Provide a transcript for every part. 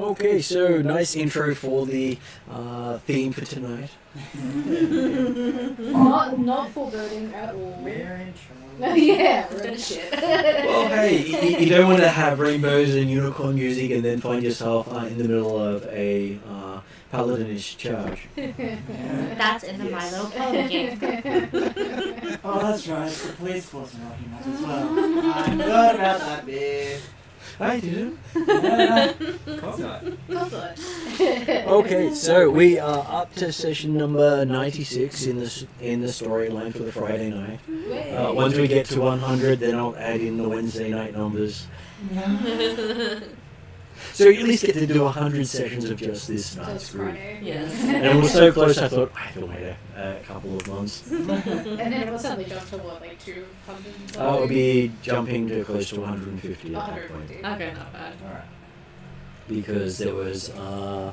Okay, so nice intro for the theme for tonight. not foreboding at all. We're in trouble. Yeah, we're in shit. Well, hey, you don't want to have rainbows and unicorn music and then find yourself in the middle of a paladinish charge. That's in the My Little Pony game. Oh, that's right. It's the police force in Rocky Mount as well. I forgot about that bit. I didn't. Of course not. Okay, so we are up to session number 96 in the storyline for the Friday night. Once we get to 100, then I'll add in the Wednesday night numbers. So you at least get to do 100 sessions of just this night's group. Yes. And we're so close, I thought, I have to wait a couple of months. And then it will suddenly jump to what, like 200? I'll be jumping to close to 150 at that point. 150. Okay, not bad. Alright. Because there was, I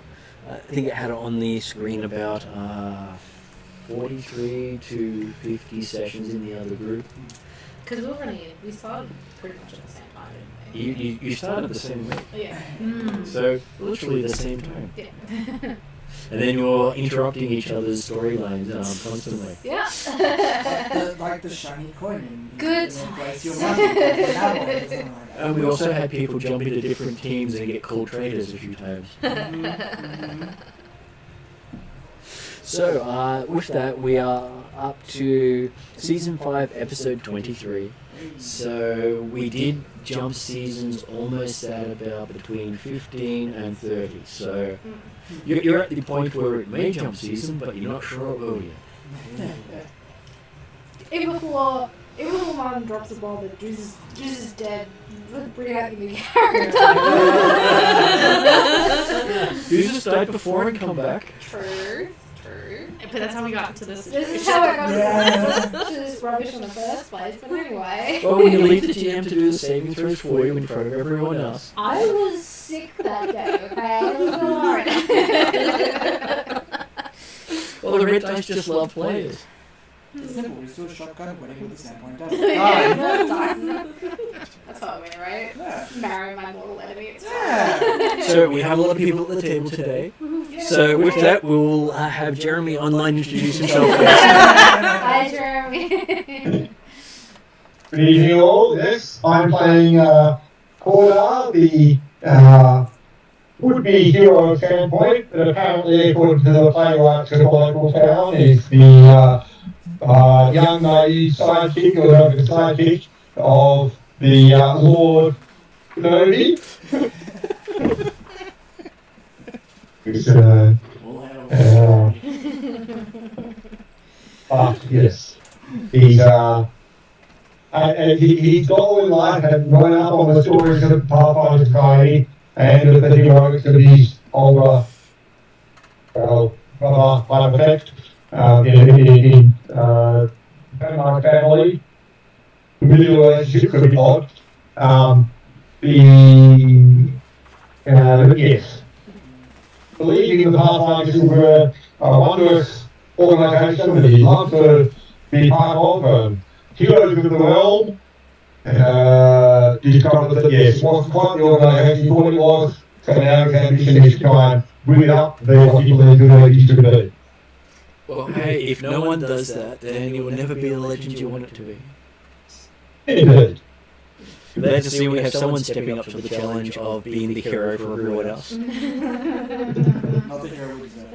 think it had on the screen about 43 to 50 sessions in the other group. Because we started pretty much at the same time, didn't we? You started the same week. Yeah. So literally the same time. Yeah. And then you're interrupting each other's storylines constantly. Yeah. Like the shiny coin in Good in place times. your money. That one, something like that. And we also had people jump into different teams and get called traitors a few times. So with that, we are up to season 5, episode 23. So we did jump seasons almost at about between 15 and 30. So you're at the point where it may jump season, but you're not sure it will yet. Even before Mom drops the ball that Juice is dead, bring out the new character. You just died before and come back. True. But that's how we got to this. This is how I got to this rubbish in the first place, but anyway. Well, when you leave the GM to do the saving throws for you in front of everyone else. I was sick that day, okay? I was alright. Well, the red dice just love players. It's simple. We still shotgun winning with the Sandpoint does. That's how I win, right? Yeah. Marry my mortal enemy. It's Yeah. So we have a lot of people at the table today. So with that, we'll have Jeremy online introduce himself first. Hi, Jeremy. Good evening all, yes, I'm playing Corda, the would-be hero of Sandpoint, but apparently according to the playwrights of the local town is the young naive sidekick, or the sidekick of the Lord Novi. It's, yes, he's his goal in life had grown up on the stories of Pathfinder Society and of the heroics of his older brother by effect in my family. The middle relationship could be odd. Yes. Believing the Pathfinders were a wondrous organisation that he loved to be part of. Heroes of the realm discovered that yes, it wasn't quite the organisation he thought it was, so now his ambition is to try and bring it up to be what he believes it should be. Well, hey, if no one does that, then it will never be the legend you want it to be. Indeed. Glad to see we have someone stepping up to the challenge of being the hero for everyone else. Not the hero we deserve.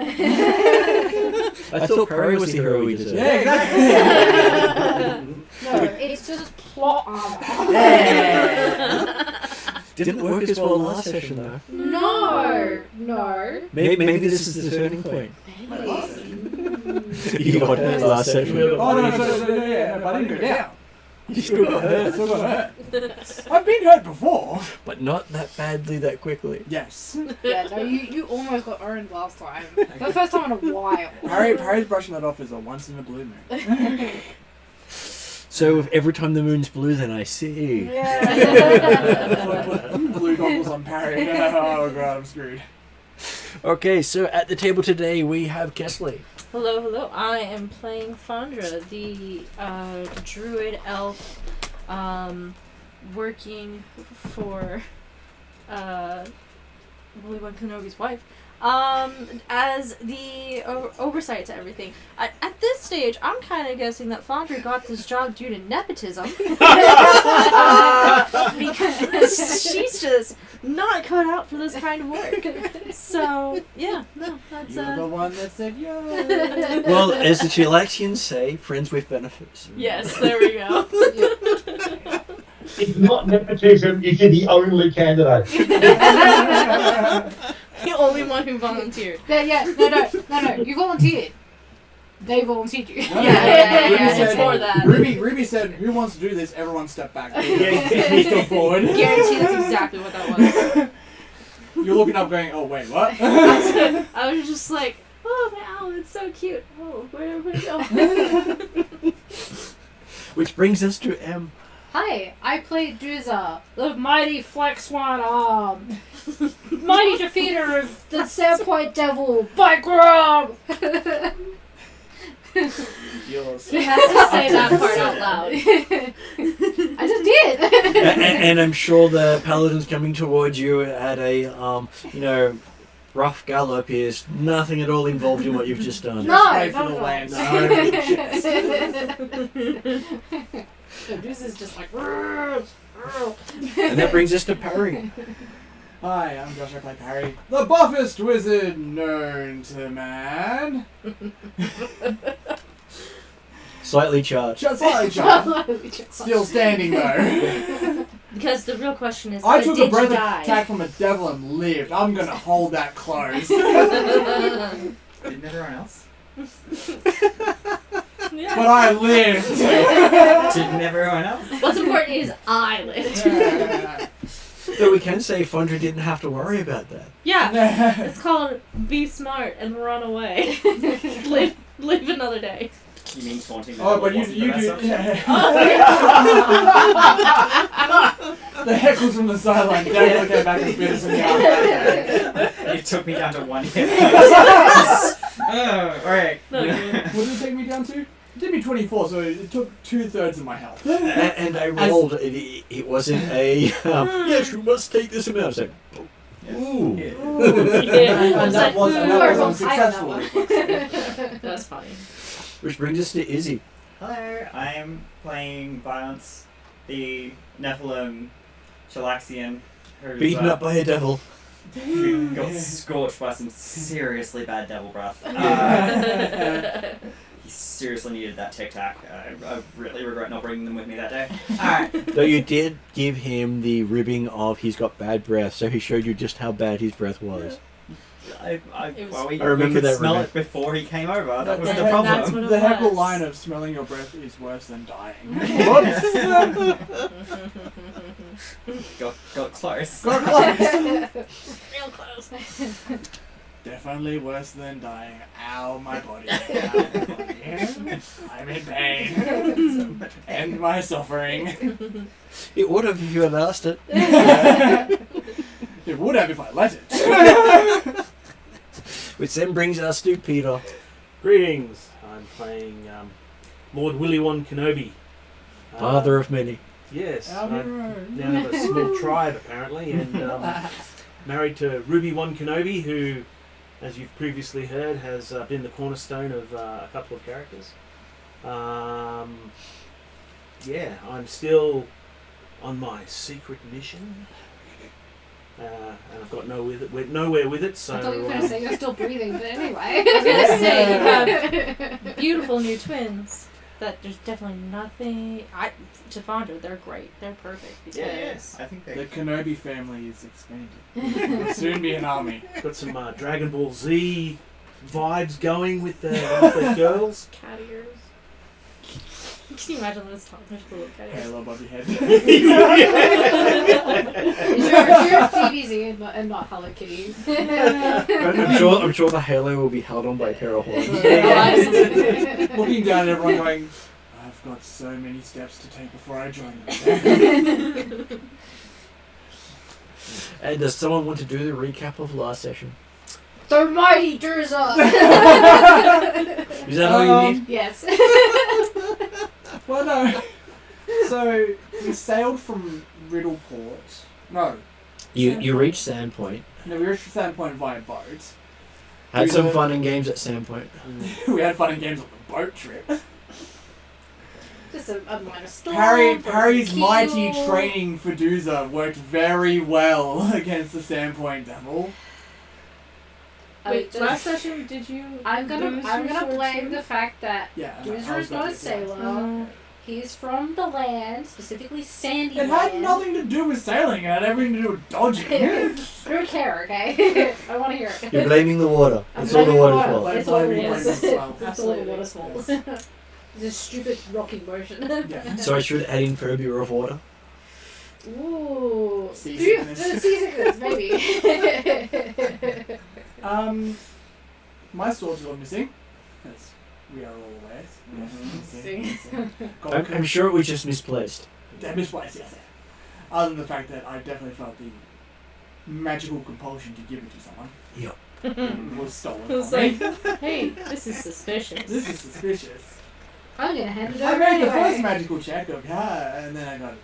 I thought Perry was the hero we deserved. Yeah, exactly. No, it's just plot armor. Didn't work as well last session though. No. Maybe this is the turning point. Wait, last session? You got hurt last session. Oh, no, but I didn't go down. You still got I hurt. still got hurt. I've been hurt before. But not that badly that quickly. Yes. Yeah, no, you almost got owned last time. For the first time in a while. Parry's brushing that off as a once in a blue moon. So if every time the moon's blue, then I see. Yeah. Blue goggles on Parry. Oh god, I'm screwed. Okay, so at the table today we have Kesley. Hello. I am playing Fandra, the druid elf, working for Obi-Wan Kenobi's wife, as the oversight to everything. At this stage, I'm kind of guessing that Fondra got this job due to nepotism. Because she's just not cut out for this kind of work. So, yeah, no, that's... You're the one that said yes. Well, as the Chilaxians say, friends with benefits. Yes, there we go. It's not nepotism, if you're the only candidate. The only one who volunteered. No, you volunteered. They volunteered you. No, It's more that. Ruby said, "Who wants to do this?" Everyone step back. Please go forward. Guarantee that's exactly what that was. You're looking up, going, "Oh wait, what?" I was just like, "Oh, wow, it's so cute. Oh, where'd everybody go?" Which brings us to M. Hi, I played Drizza, the mighty Flex One Arm, mighty defeater of the Sandpoint Devil, by Grom! Yours. He has to say that part out loud. I just did! And I'm sure the paladins coming towards you at a, rough gallop is nothing at all involved in what you've just done. No, Wait for not the at all. lance. So Drizza's just like... And that brings us to Parry. Hi, I'm Josh. I play Parry, the buffest wizard known to man. Slightly charged. Slightly charged. Still standing though. Because the real question is, I took a did breath you die? attack from a devil and lived. I'm gonna hold that close. Didn't everyone else? Yeah. But I lived. Didn't everyone else? What's important is I lived. But we can say Fondra didn't have to worry about that. Yeah, it's called be smart and run away. live another day. You mean taunting the Oh, but wasn't you the best do. option? The heckles from the sideline definitely came back and bit us in the eye. It took me down to 1 hit. Alright. No, What did it take me down to? It did me 24, so it took 2/3 of my health. And I rolled. It wasn't a. Yes, you must take this amount. I was like, ooh. Yeah. Yeah. And that was Ooh, unsuccessful. That's funny. Which brings us to Izzy. Hello, I am playing Violence, the Nephilim Chilaxian, who's, Beaten up by a devil. who got scorched by some seriously bad devil breath. He seriously needed that Tic Tac. I really regret not bringing them with me that day. Alright. Though you did give him the ribbing of he's got bad breath, so he showed you just how bad his breath was. We remember could that smell ribbon. it before he came over. That was the That's problem. what it The heckle was. line of smelling your breath is worse than dying. Got close. Got close. Real close. Definitely worse than dying. Ow, my body. Ow, my body. I'm in pain. End my suffering. It would have if you had asked it. It would have if I let it. Which then brings us to Peter. Greetings. I'm playing Lord Willy-Wan Kenobi. Father of many. Yes. Our I'm hero. down of a small tribe apparently, and married to Ruby Wan Kenobi, who, as you've previously heard, has been the cornerstone of a couple of characters. Yeah, I'm still on my secret mission. And I've got nowhere with it, so... I thought you were going to say you're still breathing, but anyway. I was gonna say you have beautiful new twins. That there's definitely nothing. To Fondra, they're great. They're perfect because Yes, I think The they. Kenobi family is expanding. Will soon be an army. Got some Dragon Ball Z vibes going with the girls. cat ears. Can you imagine this toddler's little cat ears? Halo above your head. You're TVZ and not Hello Kitty. I'm sure the halo will be held on by a pair of horns. Looking down at everyone going, I've got so many steps to take before I join them. And does someone want to do the recap of last session? The mighty Drizza! Is that all you need? Yes. Well, no. So, we sailed from Riddleport. No. You reached Sandpoint. No, we reached Sandpoint via boat. Had some fun and games at Sandpoint. We had fun and games on the boat trip. Just a minor storm. Parry's mighty training for Dooza worked very well against the Sandpoint Devil. Wait, last session did you? I'm gonna blame the fact that Yeah, Doozer is not a sailor. Mm. He's from the land, specifically sandy It land. had nothing to do with sailing. It had everything to do with dodging. I don't care, okay? I want to hear it. You're blaming the water. I'm It's all the blaming water's water. fault. It's all Blaming water's as well. It's all the Absolutely. water's fault. It's a stupid rocking motion. Yeah. So I should add in phobia of water. Ooh. Seasickness. Seasickness, maybe. My swords are missing, as we are all aware. I'm sure it was just misplaced. Yeah, misplaced, yes. Other than the fact that I definitely felt the magical compulsion to give it to someone. Yep. It was stolen It's from me. like, hey, this is suspicious. This is suspicious. I'm gonna hand it I over made the anyway. first magical check of and then I got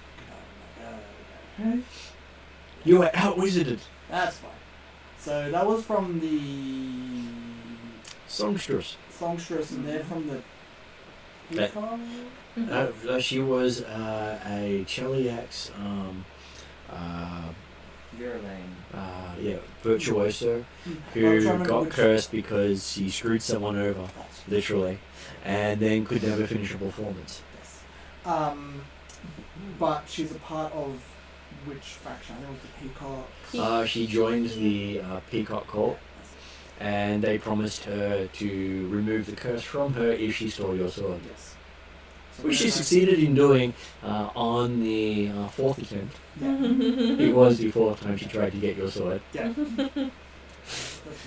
You were out-wizarded. that's fine. So that was from the Songstress. songstress, and they're from the That- Peacock? She was a Cheliax, virtuoso, who got cursed because she screwed someone over, literally, and then could never finish a performance. Yes. But she's a part of which faction? I think it was the Peacock. She joined the Peacock Core, and they promised her to remove the curse from her if she stole your sword. Yes. Which she succeeded in doing on the fourth attempt. Yeah. It was the fourth time she tried to get your sword. Yeah.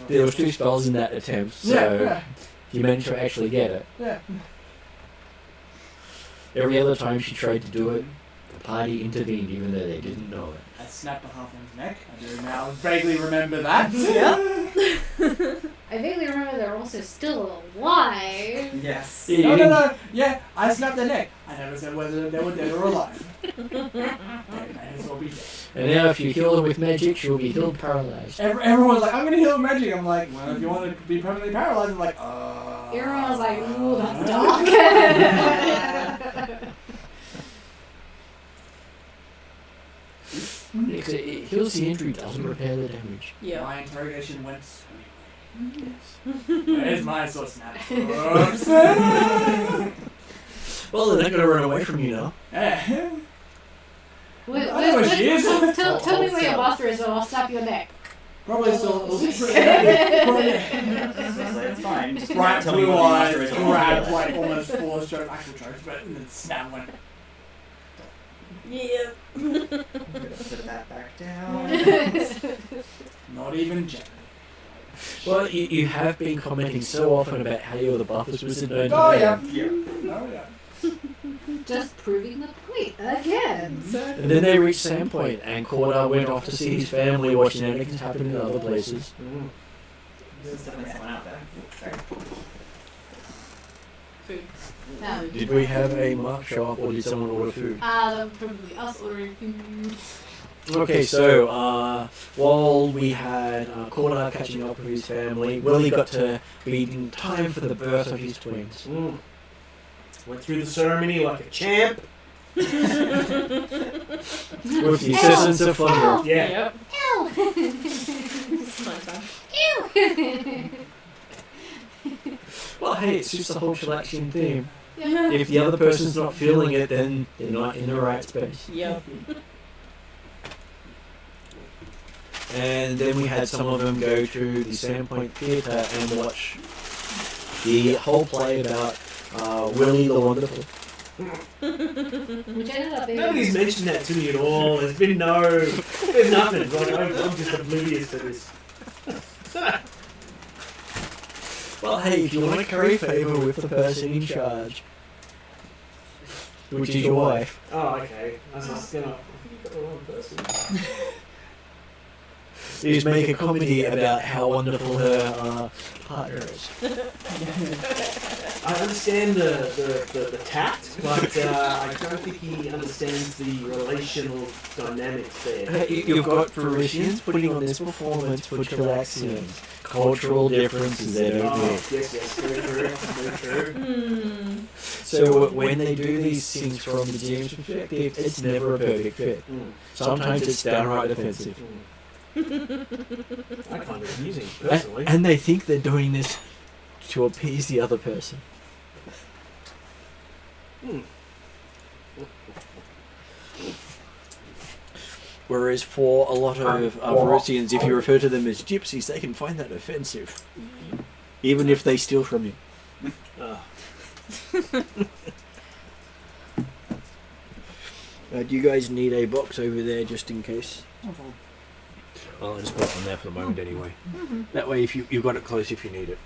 There was 2 spells in that attempt, so Yeah. you managed to actually get it. Yeah. Every other time she tried to do it, the party intervened even though they didn't know it. I snapped a halfling's neck. I do now vaguely remember that. I vaguely remember they're also still alive. Yes. No. Yeah, I snapped their neck. I never said whether they were dead or alive. They may as well be dead. And now if you heal her with magic, she'll be healed paralyzed. Everyone's like, I'm gonna heal with magic. I'm like, well, if you want to be permanently paralyzed, I'm like, Everyone was like, ooh, that's dark. It heals the injury, doesn't repair the damage. Yeah. My interrogation went swimmingly. Yes. Where's my sword snap? Oops. Well, they're not going to run away from you now. Yeah. Wait, I know where she is. Tell me where your master is, or I'll snap your neck. Probably still. It's fine. Just Bright tell me blue what the eyes, monster is. grabbed like almost 4 strokes, actual strokes, but then snap went. Yeah. Put that back down. Not even gently. Well, you have been commenting so often about how you're the buffest wizard known to Oh man. yeah. Yeah. Oh yeah. Just proving the point again. And then they reached Sandpoint, and Corda went off to see his family, watching shenanigans happen in other places. There's definitely someone out there. Sorry. Food. No. Did we have a mark show up, or did someone order food? Probably us ordering food. Okay, so while we had Corda catching up with his family, Willie got to be in time for the birth of his twins. Went through the ceremony like a champ. With the assistance of Thunder. Yeah. Yep. It's fun time. Well, hey, it's just the whole chillaxing theme. Yeah. If the other person's not feeling it, then they're not in the right space. Yep. And then we had some of them go to the Sandpoint Theatre and watch the whole play about Willie the Wonderful. Which ended up being. Nobody's mentioned that to me at all. There's been there's nothing. Like, I'm just oblivious to this. Well, hey, if you want to curry favour with the person in charge, which is your wife. Oh, okay. I was just gonna. I think you got the wrong person. is make a comedy about how wonderful her partner is. I understand the tact, but I don't think he understands the relational dynamics there. You've got Varisians putting on this performance for Chilaxians. Cultural differences they don't get. Yes, very true, very true. So when they do these things from the GM's perspective, it's never a perfect fit. Sometimes it's downright offensive. I find it amusing, personally. And they think they're doing this to appease the other person. Whereas for a lot of Varisians, if you refer to them as gypsies, they can find that offensive. Even if they steal from you. Do you guys need a box over there just in case? I'll just put it on there for the moment anyway. That way if you've got it close if you need it.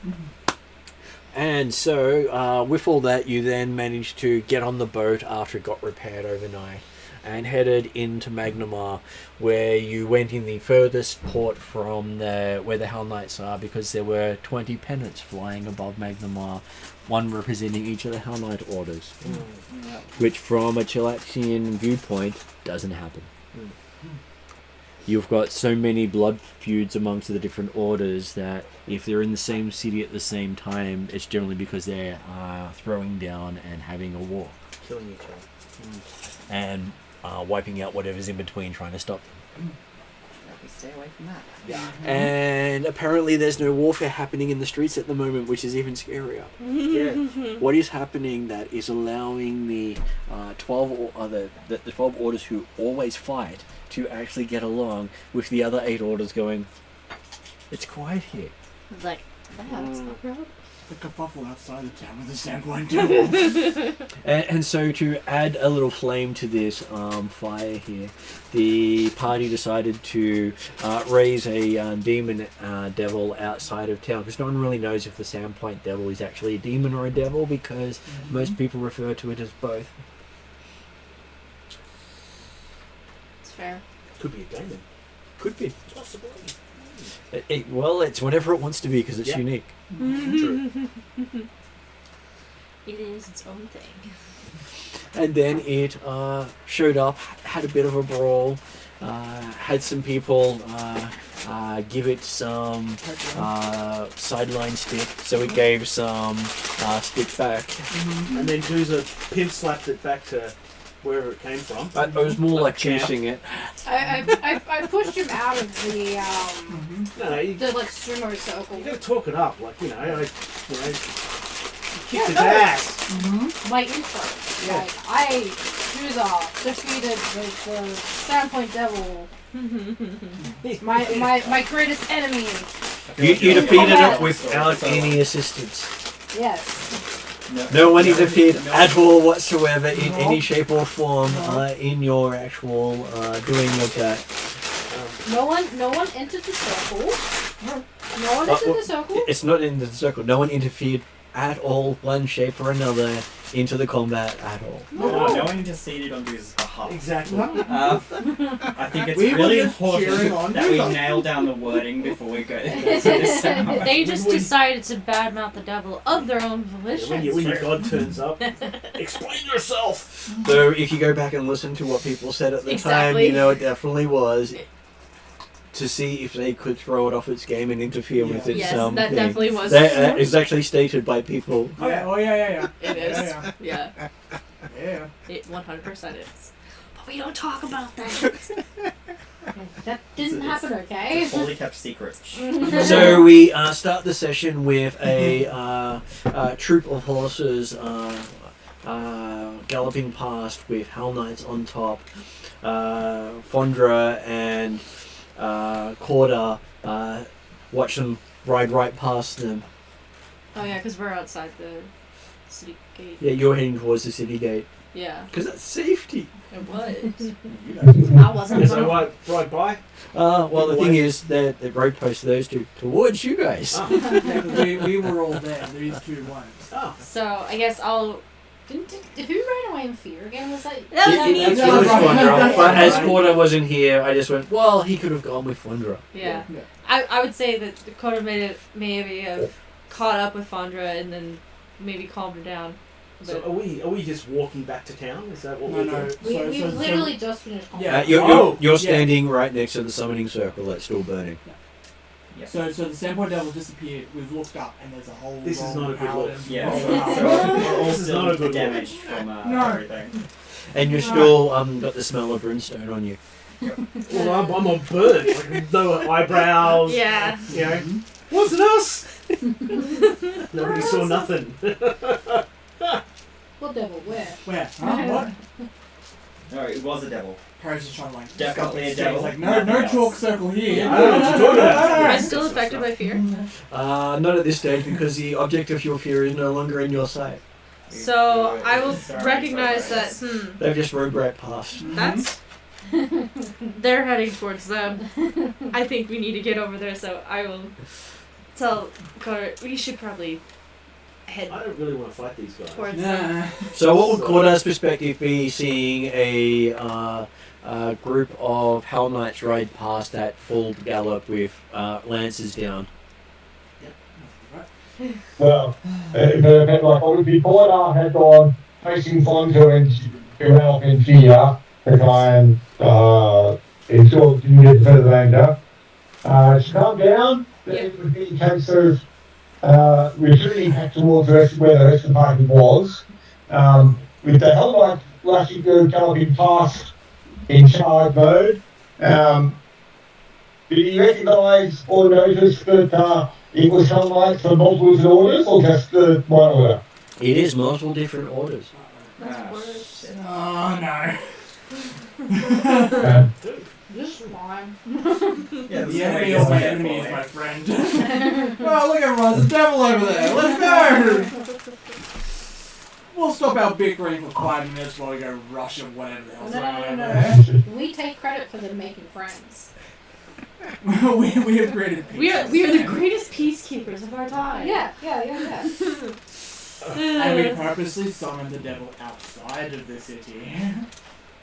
And so, with all that, you then managed to get on the boat after it got repaired overnight and headed into Magnimar, where you went in the furthest port from where the Hell Knights are, because there were 20 pennants flying above Magnimar, one representing each of the Hell Knight orders, which from a Chilaxian viewpoint doesn't happen. You've got so many blood feuds amongst the different orders that if they're in the same city at the same time, it's generally because they're throwing down and having a war. Killing each other. And wiping out whatever's in between, trying to stop them. We stay away from that. Yeah. And apparently there's no warfare happening in the streets at the moment, which is even scarier. Yeah. What is happening that is allowing the 12 orders who always fight to actually get along with the other 8 orders going, it's quiet here. It's like, that's not right. The kerfuffle outside the town with the Sandpoint Devil. And so to add a little flame to this fire here, the party decided to raise a demon devil outside of town, because no one really knows if the Sandpoint Devil is actually a demon or a devil, because most people refer to it as both. It's fair. Could be a demon. Could be. Possibly. Well, it's whatever it wants to be, because it's unique. True. It is its own thing. And then it showed up, had a bit of a brawl, had some people give it some sideline stick, so it gave some stick back. And then Dooza pimp slapped it back to wherever it came from. It was more like chasing it. I pushed him out of the No, you like sumo circle. gotta talk it up, like, kicked his ass. My intro. Yeah. Like I defeated the Sandpoint Devil. my greatest enemy. You defeated it without any assistance. Yes. No one interfered at all whatsoever in any shape or form in your actual doing of that. No one entered the circle. No one entered the circle. It's not in the circle. No one interfered at all, one shape or another, into the combat at all. No one interceded on Dooza's behalf. Exactly. I think it's We were really just cheering on important that we Dooza. nail down the wording before we go. They just decided to badmouth the devil of their own volition. When your god turns up, explain yourself. So if you go back and listen to what people said at the time, Exactly. you know it definitely was to see if they could throw it off its game and interfere with its Yes, thing. that definitely was. That is actually stated by people. Oh yeah. It is. Yeah. Yeah. Yeah. It 100% is. But we don't talk about that. That didn't happen, okay? Fully kept secret. So we start the session with a troop of horses galloping past with Hell Knights on top. Fondra and Corda watch them ride right past them. Oh yeah, because we're outside the city gate. Yeah, you're heading towards the city gate. Yeah, Because that's safety. it was. I wasn't. As I ride by. Well, the thing is that the road posts those two towards you guys. Yeah, 'cause we were all there. These two ones. Oh. So I guess I'll Who ran away in fear again? Was that? That was me. It was Wanderer, but as Quarter wasn't here, I just went, well, he could have gone with Wanderer. Yeah. I would say that Coda maybe have caught up with Fondra and then maybe calmed her down. So are we just walking back to town? Is that what No, we're no. doing? We've literally just finished. Yeah. You're standing right next to the summoning circle that's still burning. Yeah. So the Sandpoint Devil disappeared. We've looked up and there's a whole. This is not a good look. Yeah, roll so of power. we're all This is not a still good damaged from No. everything. And you're still got the smell of brimstone on you. Well, I'm on burnt. Like lower eyebrows. Yeah. You know, wasn't us. Nobody saw nothing. What devil? Where? Where? Huh? What? No, it was a devil. Harry's just trying to like. Definitely a He's devil. like, no chalk circle here. I don't know what you're talking about. Am I still affected by fear? Not at this stage, because the object of your fear is no longer in your sight. So I will recognize that. They've just rode right past. That's. They're heading towards them. I think we need to get over there, so I will tell Carter we should probably head I don't really want to fight these guys. towards them. Nah. So what would Quarter's perspective be seeing a group of Hell Knights ride past at full gallop with lances down? Well, like obviously Porter had gone facing Fonzo and to help in fear to try and ensure didn't get further danger. To come down, then it would be a case of retreating back towards where the rest of the party was. With the Hell Knight rushing galloping past in charge mode. Did you recognise or notice that it was Hell Knights for multiple orders or just the one order? It is multiple different orders. Ah, shit. Oh no. This is fine. Yeah, The enemy of my enemy is my friend. Oh, look everyone, there's a devil over there. Let's go. We'll stop our bickering for 5 minutes while we go rush at whatever the hell's going on over there. We take credit for them making friends. we have created peace. We are the greatest peacekeepers of our time. Yeah. And we purposely summoned the devil outside of the city.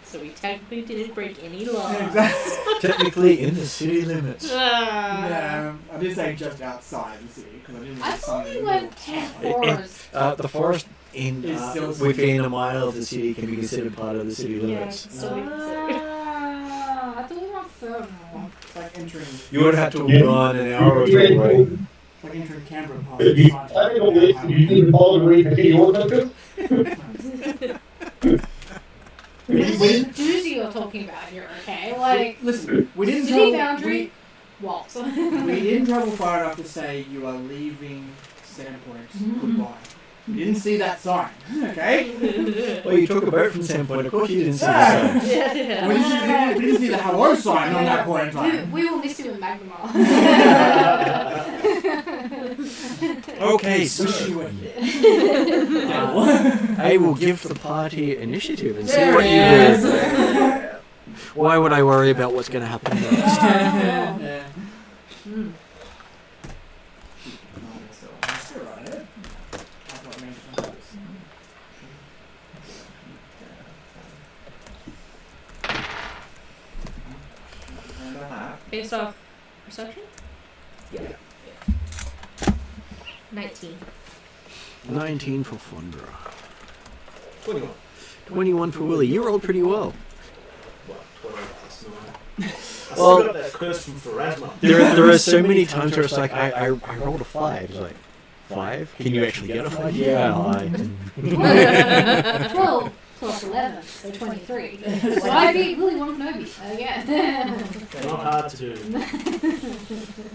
So we technically didn't break any laws. Exactly. Technically in the city limits. Yeah, I did say just outside the city because I didn't I want to summon thought we it went in to the middle of town. forest. The forest in Is still within a mile of the city can be considered part of the city limits. So we I thought we were further. It's like entering. You would have to have gone an hour or two away. It's like entering Canberra past You the side. I think all this, you didn't bother to read the city ordinances? This is doozy you're talking about here, okay? Like, Listen, we didn't city travel. boundary, walls. We didn't travel far enough to say you are leaving Sandpoint. Goodbye. You didn't see that sign, okay? Well, you took a boat from Sandpoint, of course you didn't see the Yeah. sign. Yeah. We didn't see the hello sign on that point in time. We will miss you in Magnimar. Okay, so Wish you were here. I will give the party initiative and see There what it you is. do. Why would I worry about what's going to happen next? Yeah. Mm. That's all right, eh? I thought maybe something else. Based off perception? Yeah. 19. 19 for Fundra. 21. 21 for Willie. You rolled pretty well. What? 12 plus 9. I Well- still got that curse from Pharasma. There are so many times where it's like, I rolled a 5. It's like, 5? Can you actually get a 5? Yeah, I can. 12 plus 11, so 23. So I beat Willy Wonka again. Not hard to do.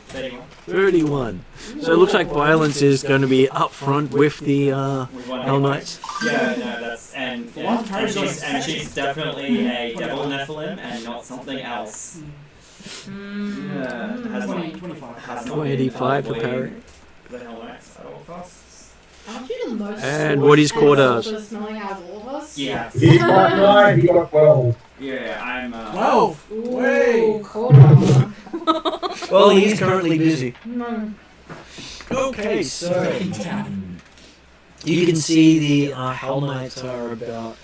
31. 31. So it looks like violence is going to be up front with the With one Hell hit Knights. point. Yeah, no, that's and she's definitely a devil Nephilim and not something else. Yeah, has 20, not 25. has not 25 been for parry. the Hell Knights at all costs. Aren't you the most And what is quarters? smelling out of all of us? Yeah, He's got 9, he got 12. yeah, I'm 12! Ooh, Wait! quarter. Well, he's currently busy. Mm. Okay, so You can see the Hell Knights are about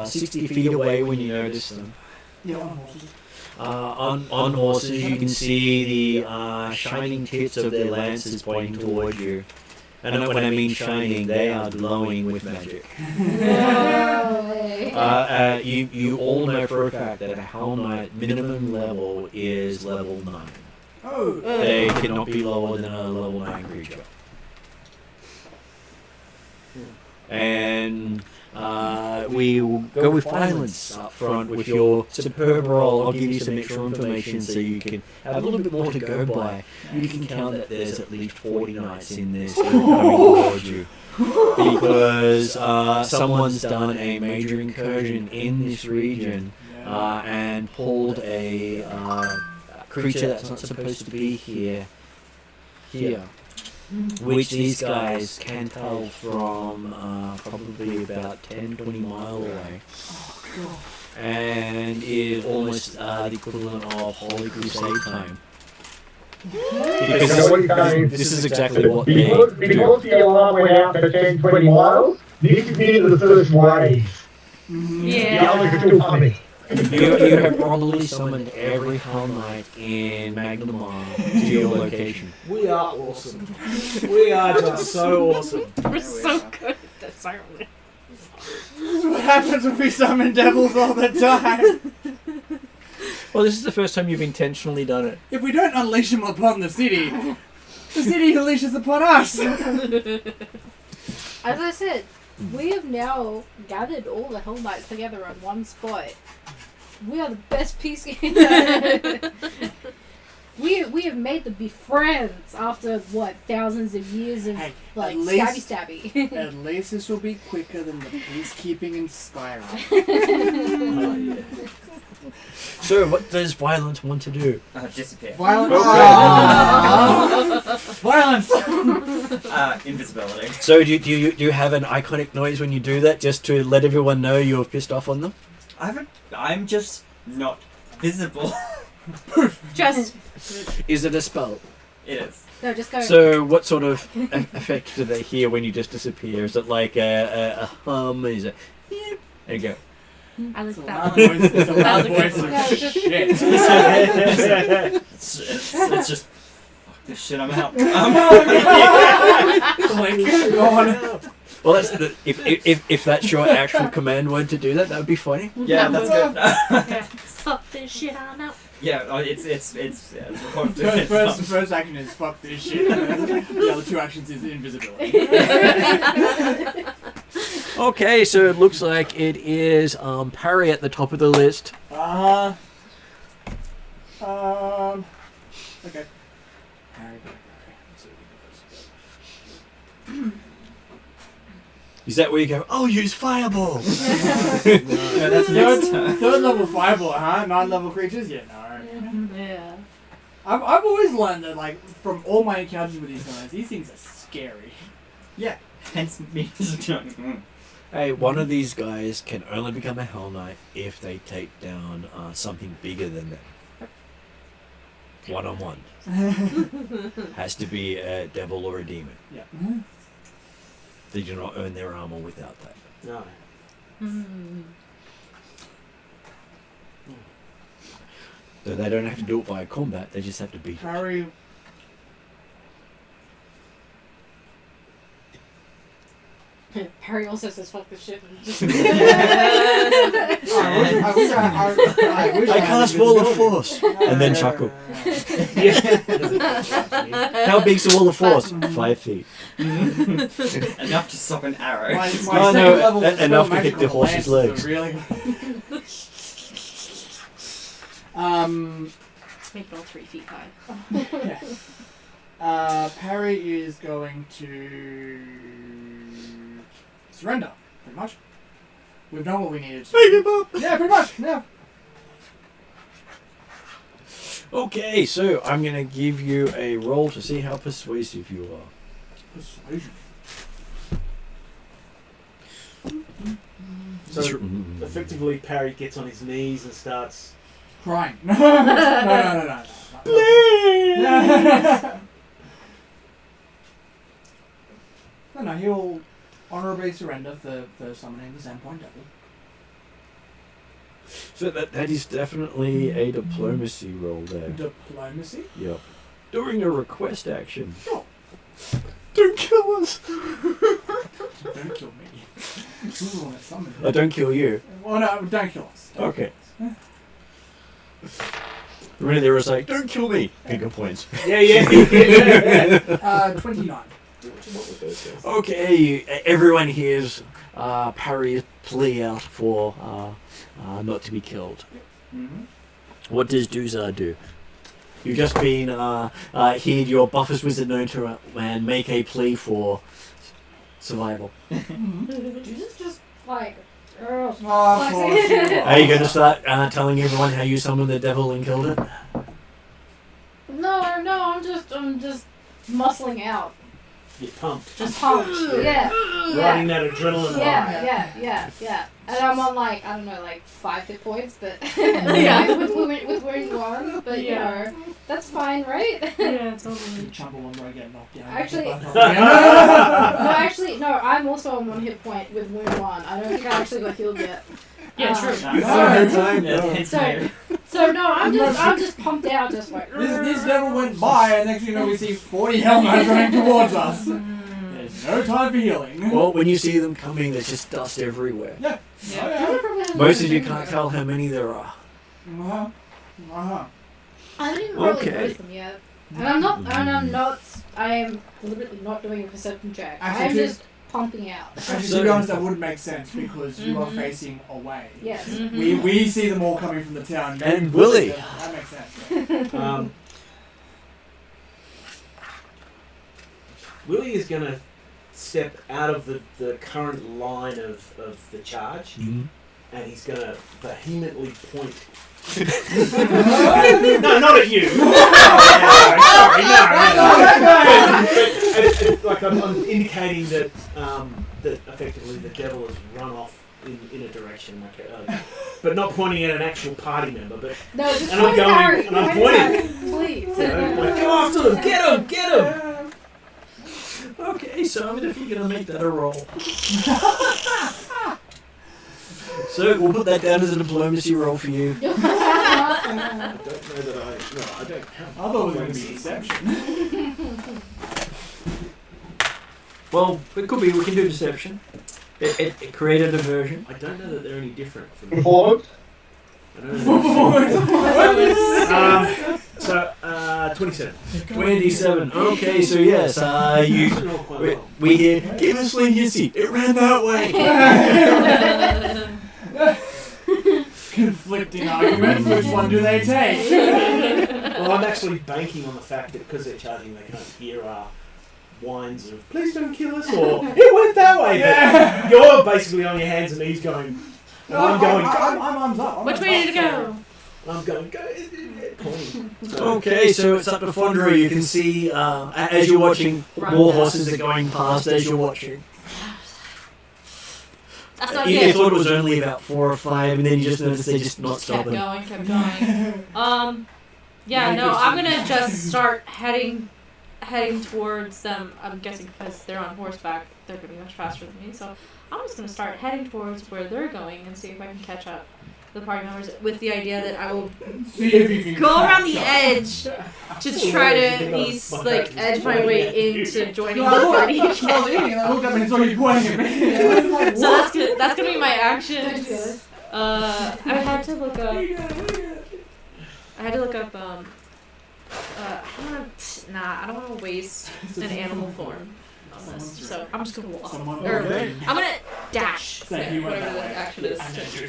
60 feet away when you notice them. Yeah, on horses. On horses, you can see the shining tips of their lances pointing towards you. And when I mean shining, they are glowing with magic. You all know for a fact that a Hell Knight minimum level is level 9. Oh. They cannot be lower than a level 9 creature. And we will go with violence up front with your superb roll. I'll give you some extra information so you can have a little bit more to go by. You can count that there's at least 40 knights in this that are coming towards you. Because someone's done a major incursion in this region and pulled a creature that's not supposed to be here. Which these guys can tell from probably about 10-20 miles away. And is almost the equivalent of Holy Crusade time. Because this is exactly what they do. Because the alarm went out for 10-20 miles, this is near the first wave. The others are still coming. You have probably summoned every Hell Knight in Magnimar to your location. We are awesome. We are just so awesome. We're so good at this, aren't we? This is what happens when we summon devils all the time. Well, this is the first time you've intentionally done it. If we don't unleash them upon the city unleashes upon us. As I said, we have now gathered all the Hell Knights together on one spot. We are the best peacekeepers. we have made them be friends after what, thousands of years of stabby. At least this will be quicker than the peacekeeping in Skyrim. Oh, yeah. So, what does Violence want to do? Disappear. Violence. Violence. Invisibility. So, do you have an iconic noise when you do that, just to let everyone know you're pissed off on them? I'm just not visible. Just. Is it a spell? It is. No, just go. So, what sort of effect do they hear when you just disappear? Is it like a hum? Is it? There you go. I like It's that. a loud voice of Yeah, just- shit. It's just fuck this shit. I'm out. Like, go on. Well, that's the if that's your actual command word to do that, that would be funny. Yeah, that's good. Fuck this shit, I'm out. Yeah, it's recorded. First action is fuck this shit. And then the other two actions is invisibility. Okay, so it looks like it is Parry at the top of the list. Okay. Harry. Is that where you go, oh, use Fireball? No, that's next turn. Third level fireball, huh? 9 level creatures? Yeah, no. Yeah. I've always learned that, like, from all my encounters with these guys, these things are scary. Yeah, hence me just going. Hey, one of these guys can only become a Hell Knight if they take down something bigger than them. One-on-one. Has to be a devil or a demon. Yeah. They do not earn their armor without that. No. So they don't have to do it via combat, they just have to beat it. Harry. Harry also says fuck this shit. And just I cast Wall of Force! And then chuckle. How big's the Wall of Force? 5 feet. Enough to stop an arrow. My Oh, second no, level enough to hit magical the horse's lances legs. are Really... Make it all 3 feet high. yeah. Parry is going to surrender, pretty much. We've done what we needed to. I give up! Yeah, pretty much. Yeah. Okay, so I'm going to give you a roll to see how persuasive you are. Persuasion. So effectively, Parry gets on his knees and starts. Crying. No. No, he'll honourably surrender for summoning the Sandpoint Devil. So that is definitely a diplomacy roll there. Diplomacy? Yep. During a request action. Sure. Don't kill us! Don't kill me. Who will summon Oh, don't kill you. Well, no, don't kill us. Okay. Really, they were like, don't kill me! Finger points. Yeah. 29. Okay, everyone hears Parry's plea out for not to be killed. Mm-hmm. What does Duzar do? You've just been heard your Buffers Wizard known to and make a plea for survival. just like. Oh, of course you are. Are you going to start telling everyone how you summoned the devil and killed it? No, I'm just muscling out. You're pumped. Just pumped. Yeah. Riding that adrenaline high. Yeah. And I'm on like, I don't know, like 5 hit points, but Yeah. with wearing one, but you know, that's fine, right? Yeah, totally. You chumble on where I get knocked down. Actually, no, I'm also on 1 hit point with wound 1. I don't think I actually got healed yet. Yeah, true. So no, I'm just pumped out, just like. This devil went by, and next thing you know, we see 40 Hellknights running towards us. There's no time for healing. Well, when you see them coming, there's just dust everywhere. Yeah. Most of you can't tell how many there are. Uh-huh. I haven't even really Okay. noticed them yet. And I am deliberately not doing a perception check. Actually, I'm to- just pumping out. Actually, to be honest, that would make sense because you are facing away. Yes. We see them all coming from the town. And Willie. That makes sense. Yeah. Willie is going to step out of the current line of the charge, and he's going to vehemently point. No, not at you. Sorry, no. Like I'm indicating that that effectively the devil has run off in a direction, but not pointing at an actual party member. But No, just and I'm point at going Harry. and I'm Point at pointing. Harry, please. You know, like, go after them, get him. Okay, so I'm definitely going to make that a roll. So we'll put that down as a diplomacy roll for you. I don't know that I don't have. I thought it was going to be deception. Well, it could be. We can do deception. It created a diversion. I don't know that they're any different from. Performance? I don't know. So 27. 27. Okay, so yes, we hear, give us leniency. It ran that way. Conflicting arguments. Which one do they take? Well, I'm actually banking on the fact that because they're charging, they can't hear our whines of "please don't kill us" or "it went that way." Yeah. But you're basically on your hands and knees going. And I'm going. I'm up. Which way did it go? I'm going. Go. Pointing. Okay, so it's up to Fondra. You can see as you're watching, more horses are going past as you're watching. That's not You good. thought it was only about 4 or 5, and then you just noticed they're just not Kept stopping. going. Yeah, no, I'm gonna just start heading towards them. I'm guessing because they're on horseback, they're gonna be much faster than me. So I'm just gonna start heading towards where they're going and see if I can catch up to the party members. With the idea that I will See if you can go around the catch edge to try to at least like edge my way into joining the up. party I was again. eating and I looked up and saw you pointing at me. So that's gonna be my Don't do actions. this. I had to look up. I don't want to waste an animal form on this. So I'm just gonna walk. Okay. I'm gonna dash. Thank you, Whatever the that way. action is.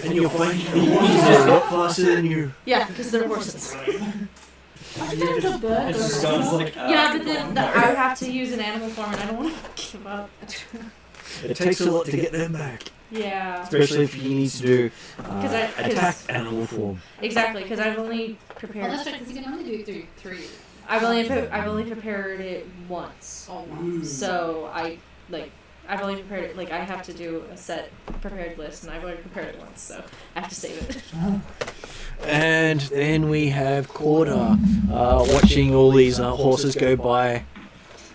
And you'll find they're a lot faster than you. Yeah, because they're horses. I don't know, bird. Yeah, but then I would have to use an animal form, and I don't want to give up. It takes a lot to get them back. Yeah. Especially if you need to do 'Cause attack animal form. Exactly, because I've only Oh, prepared. that's right, because you can only do 3. I've only prepared it once. Oh, wow. So I've only prepared it, like I have to do a set prepared list, and I've already prepared it once, so I have to save it. And then we have Corda watching all these horses go by.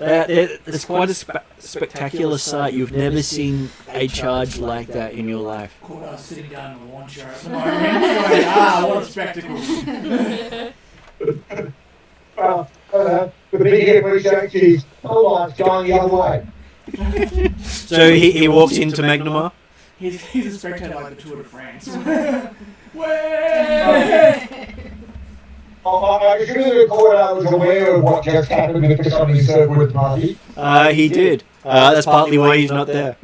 It's quite a spectacular sight. You've never seen a charge like that in your life. Caught us sitting down in the lawn chair at the moment. What a spectacle. The big appreciation is all lights going the other way. So he walks into Magnimar. He's a spectator like the Tour de France. Way! I assume the court was aware of what just happened with the summoning circle with the party. He did. That's partly why he's not there.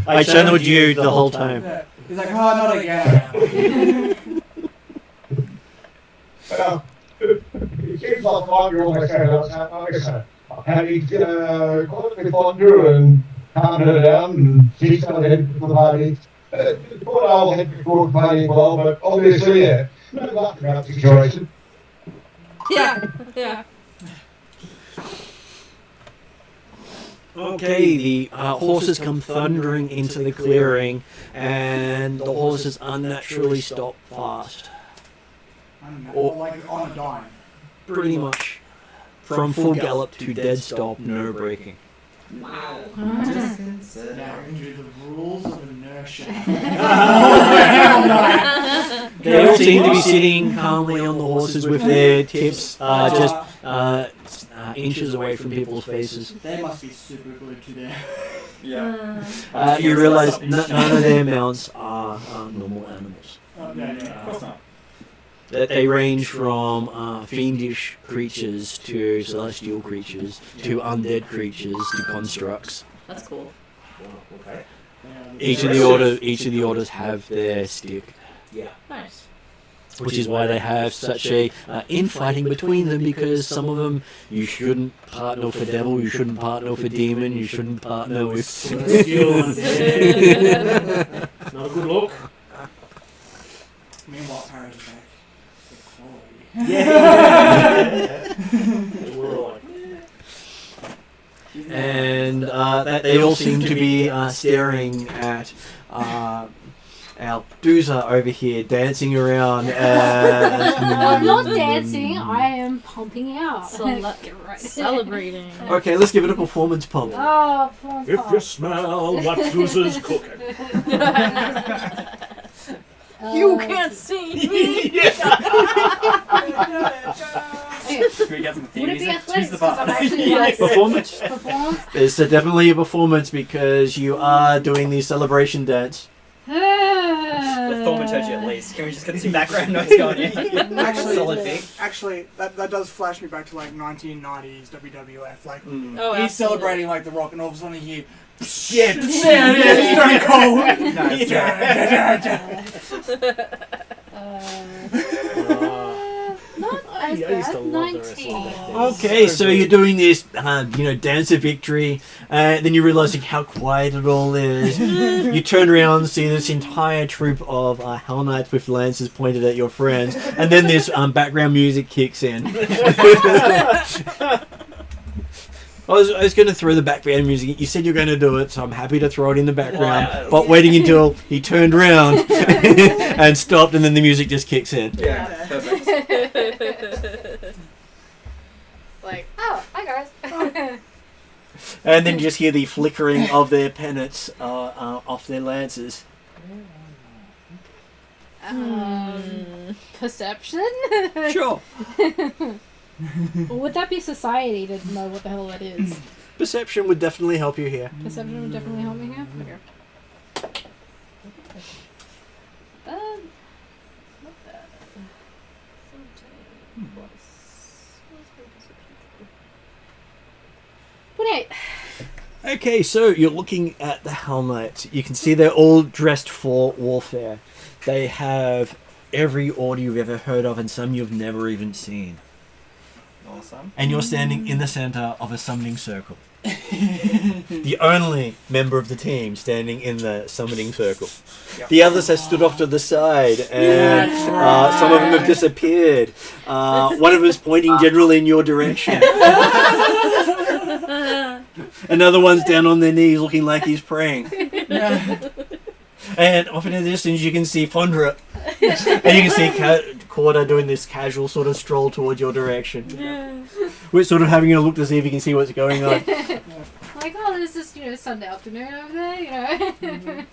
I channeled you the whole time. He's like, oh, not again. Well, it seems like 5-year-old I said, how do you call it with Thunder and calm her down and she's got the head for the party. Poor old head before the party as well, but obviously, no luck about the situation. Yeah. Okay, the horses come thundering into the clearing, and the horses unnaturally stop fast. Or like on a dime. Pretty much. From full gallop to dead stop, no braking. Wow. Now, do the rules of inertia. They all seem to be sitting calmly on the horses with their tips just inches away from people's faces. They must be super glued to their... Yeah. You realise none of their mounts are normal animals. Of course not. That they range from fiendish creatures to celestial creatures to undead creatures to constructs. That's cool. Okay. Each of the orders have their stick. Yeah. Nice. Which is why they have such a infighting between them, because some of them you shouldn't partner for devil, you shouldn't partner for demon, you shouldn't partner with Celestial undead. Not a good look. Meanwhile, Harry's back. Yeah. We're all like, and they all seem to be staring at our Doozer over here dancing around. I'm not dancing, I am pumping out. Celebrating. Okay, let's give it a performance pump. Oh, pump. if you smell what Doozer's cooking. You can't see me. Can we get some theme Would it be music? athletics? Choose the 'Cause I'm button. actually like Performance. performance. It's definitely a performance because you are doing the celebration dance. With thaumaturgy at least. Can we just get some background noise going in? Solid beat. Actually, that does flash me back to like 1990s WWF. Like, Oh, he's absolutely. celebrating like The Rock, and all of a sudden you hear, Yeah. it's Stone Cold. Nice. Not I as used to bad. love the 19. wrestling back then. Okay, so you're doing this, dance of victory, and then you're realizing how quiet it all is. You turn around and see this entire troop of Hell Knights with lances pointed at your friends, and then this background music kicks in. I was going to throw the background music. You said you're going to do it, so I'm happy to throw it in the background. Wow. But waiting until he turned around and stopped, and then the music just kicks in. Yeah, perfect. Like, oh, hi guys. And then you just hear the flickering of their pennants off their lances. Perception? Sure. Would that be society to know what the hell that is? Perception would definitely help you here. Perception would definitely help me here. Okay. Not bad. 17 plus. 28. Okay, so you're looking at the Hell Knights. You can see they're all dressed for warfare. They have every order you've ever heard of and some you've never even seen. Awesome. And you're standing in the center of a summoning circle. The only member of the team standing in the summoning circle. Yep. The others have stood off to the side, and some of them have disappeared. One of them is pointing generally in your direction. Another one's down on their knees looking like he's praying. And off in the distance you can see Fondra. And you can see quarter doing this casual sort of stroll towards your direction. We're sort of having a look to see if you can see what's going on. Like, oh, there's this, Sunday afternoon over there,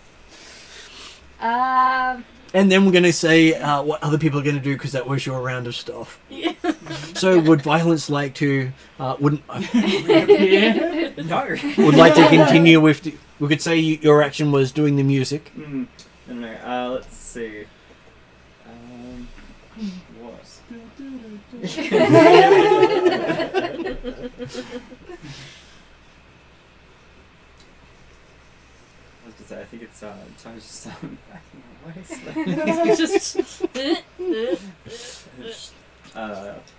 And then we're going to say what other people are going to do because that was your round of stuff. So would Violence like to No. would like to continue with we could say your action was doing the music. No. Let's see. What? I think it's time to just back in my waist.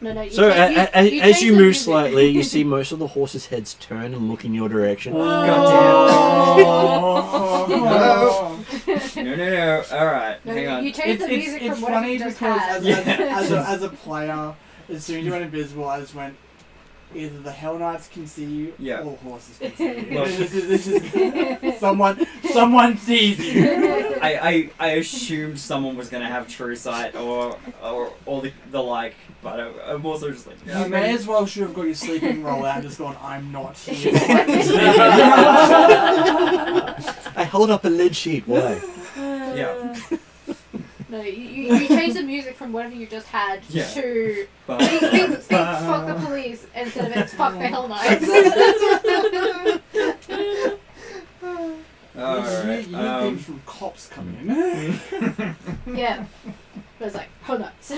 No, So as change you the move music. slightly, you see most of the horses' heads turn and look in your direction. No. Alright, No, hang on. you change the music It's from what funny you just because had. as a player, as soon as you went invisible, I just went, either the Hell Knights can see you, Yeah. or horses can see you. Well, this is someone sees you. I assumed someone was gonna have true sight or the like, but I'm also just like, You may as well should have got your sleeping roll out and just gone, I'm not here. I hold up a lid sheet. Why? Yeah. No, you change the music from whatever you just had Yeah. to But, think fuck the police instead of it's fuck the Hell Knights. alright. You think from cops coming in. Yeah. But it's like, Hell Knights.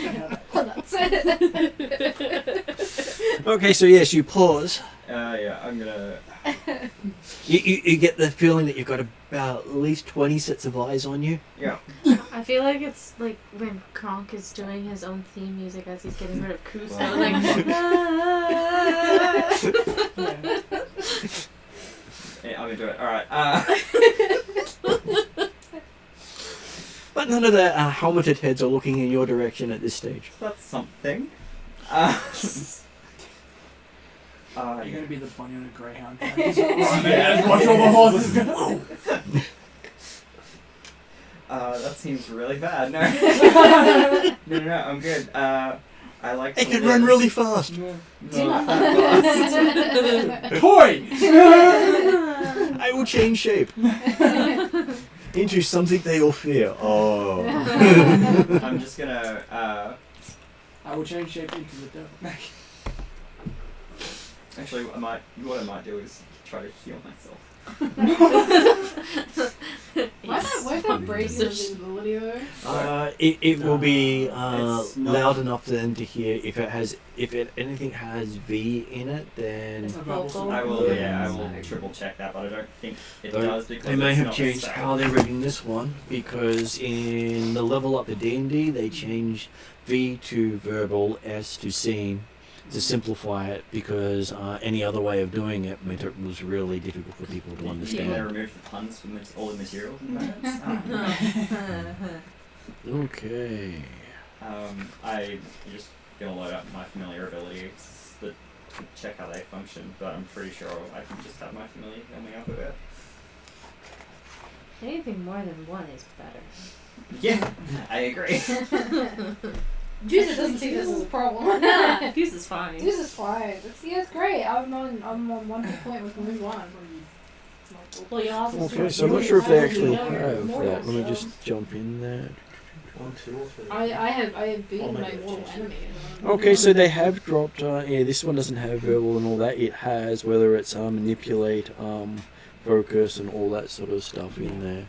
Hell Knights. Okay, so yes, you pause. Yeah, I'm gonna. You get the feeling that you've got about at least 20 sets of eyes on you. Yeah. I feel like it's like when Kronk is doing his own theme music as he's getting rid of Kuso. Like, Yeah, I'm gonna do it. Alright. But none of the helmeted heads are looking in your direction at this stage. That's something. You're going to be the bunny on a greyhound. Watch all the horses go. That seems really bad. No. No, I'm good. I like to It can live. run really fast. No, not that fast. Toy! I will change shape into something they all fear. Oh. I'm just gonna. I will change shape into the devil. Actually, what I might do is try to heal myself. Why not break your invisibility though? It will be It's not- loud enough for them to hear. If anything has V in it, then vocal. I will triple check that, but I don't think it does because they may it's have not changed spell. how they're reading this one, because in the level up to D&D they changed V to verbal, S to scene to simplify it, because any other way of doing it was really difficult for people to They understand. removed the puns from all the materials and things. Okay. I'm just gonna load up my familiar abilities to check how they function, but I'm pretty sure I can just have my familiar coming up a bit. Anything more than one is better. Yeah, I agree. Jesus doesn't see this as a problem. This is fine. This is fine. It's great. I'm on 1 point with move 1. Well, you also Okay, so I'm not sure if they actually have that. Let me just jump in there. 1, 2, or 3. I have beaten my mortal enemy. Okay, so they have dropped. Yeah, this one doesn't have verbal and all that. It has whether it's manipulate, focus, and all that sort of stuff in there.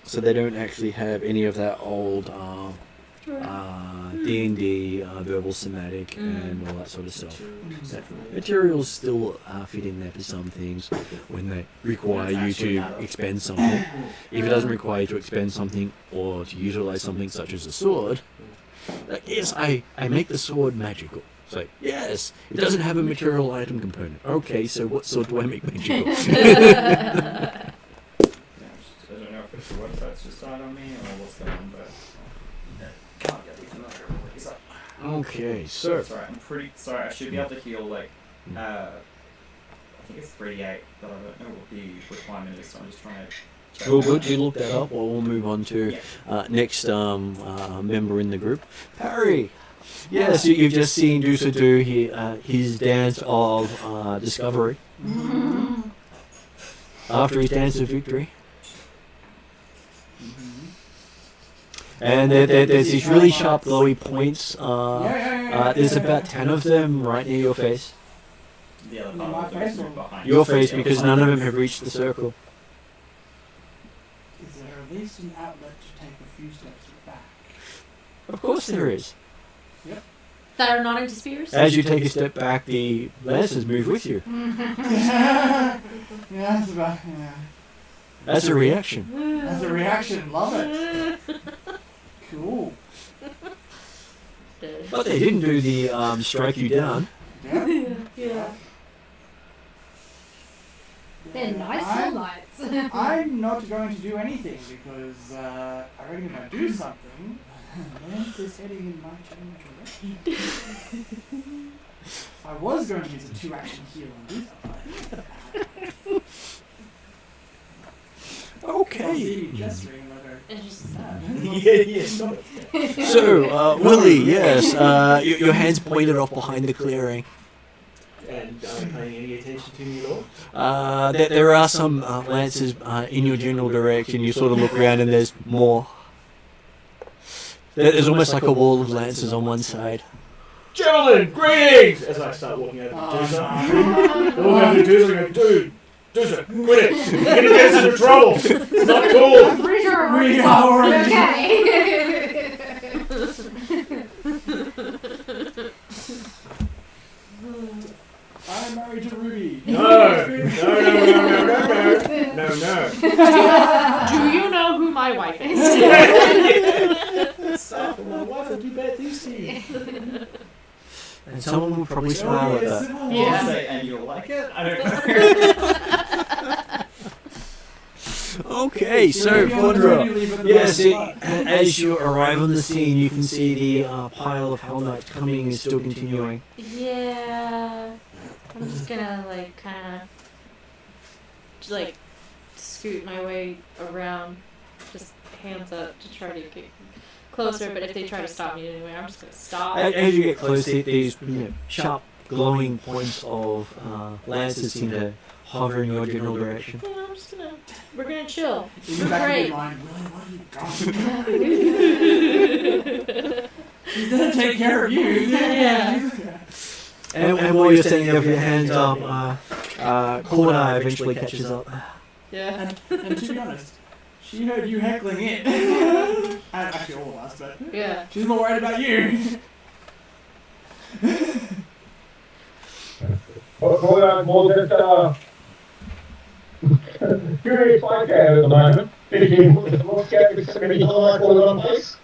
So they don't actually have any of that old D&D verbal somatic and all that sort of stuff. That materials still fit in there for some things when they require you to expend something. If it doesn't require you to expend something or to utilize something such as a sword, yes, I make the sword magical. It's like, yes, it doesn't have a material item component. Okay, so what sword do I make magical? I don't know if it's the website's just died on me or what's going on, but can't get the familiar abilities up. Okay, so Sorry, I'm pretty sorry. I should be able to heal like I think it's 3d8, but I don't know what the requirement is, so I'm just trying to Real good. You look that up. Well, we'll move on to next member in the group, Parry. Yes, you've just seen Dusa do his dance of discovery. After his dance of victory. And there's these really sharp glowy points. There's about 10 of them right near your face. The other part of the face behind Your face, because none of them have reached the circle. Is there at least an outlet to take a few steps back? Of course there is. That are not into spears? As you take a step back, the lancers move with you. Yeah, that's about, yeah. That's a reaction. That's a reaction, love it. Cool. But they didn't do the strike you down. Yeah. Yeah. They're nice Hell Knights. I'm not going to do anything because I reckon if I do something, Lance is heading in my general direction. I was going to use a 2-action heal on this, but Okay. just ring whether It's just Yeah, stop it. So, Willie, yes, your hands pointed off behind the clearing. And paying any attention to me at all? There are some lancers in your general direction. You sort of look around and there's more. There's almost like a wall of lancers on one side. Gentlemen, greetings! As I start walking over to Dusa. Walking over to Dusa, I go, dude, Dusa, quit it! You're gonna get us into trouble! It's not cool! I'm pretty sure we are okay. I'm married to Ruby. No! Do you know who my wife is? Stop, my wife will do bad things to you. And someone will probably smile at that. Yeah. Say, and you'll like it? I don't know. Okay, so Fondra, yes, as you arrive on the scene, you can see the pile of Hell Knights coming and still continuing. Yeah. I'm just gonna, like, kind of, like, scoot my way around, just hands up to try to get closer, but if they try to stop me anyway, I'm just gonna stop. As you get close, these sharp, glowing points of lancers seem to hover in your general direction. Yeah, I'm just gonna, we're gonna chill. In We're the back of great. your mind, Willie, what are you doing? He's gonna take care of you. Yeah. And while you're standing there with your hands up, Corda eventually catches up. Yeah. And to be honest, she heard you heckling it. And actually all of us, but Yeah. she's more worried about you. Well, just curious like that at the moment. Thinking, what's going to be so many like all over the place?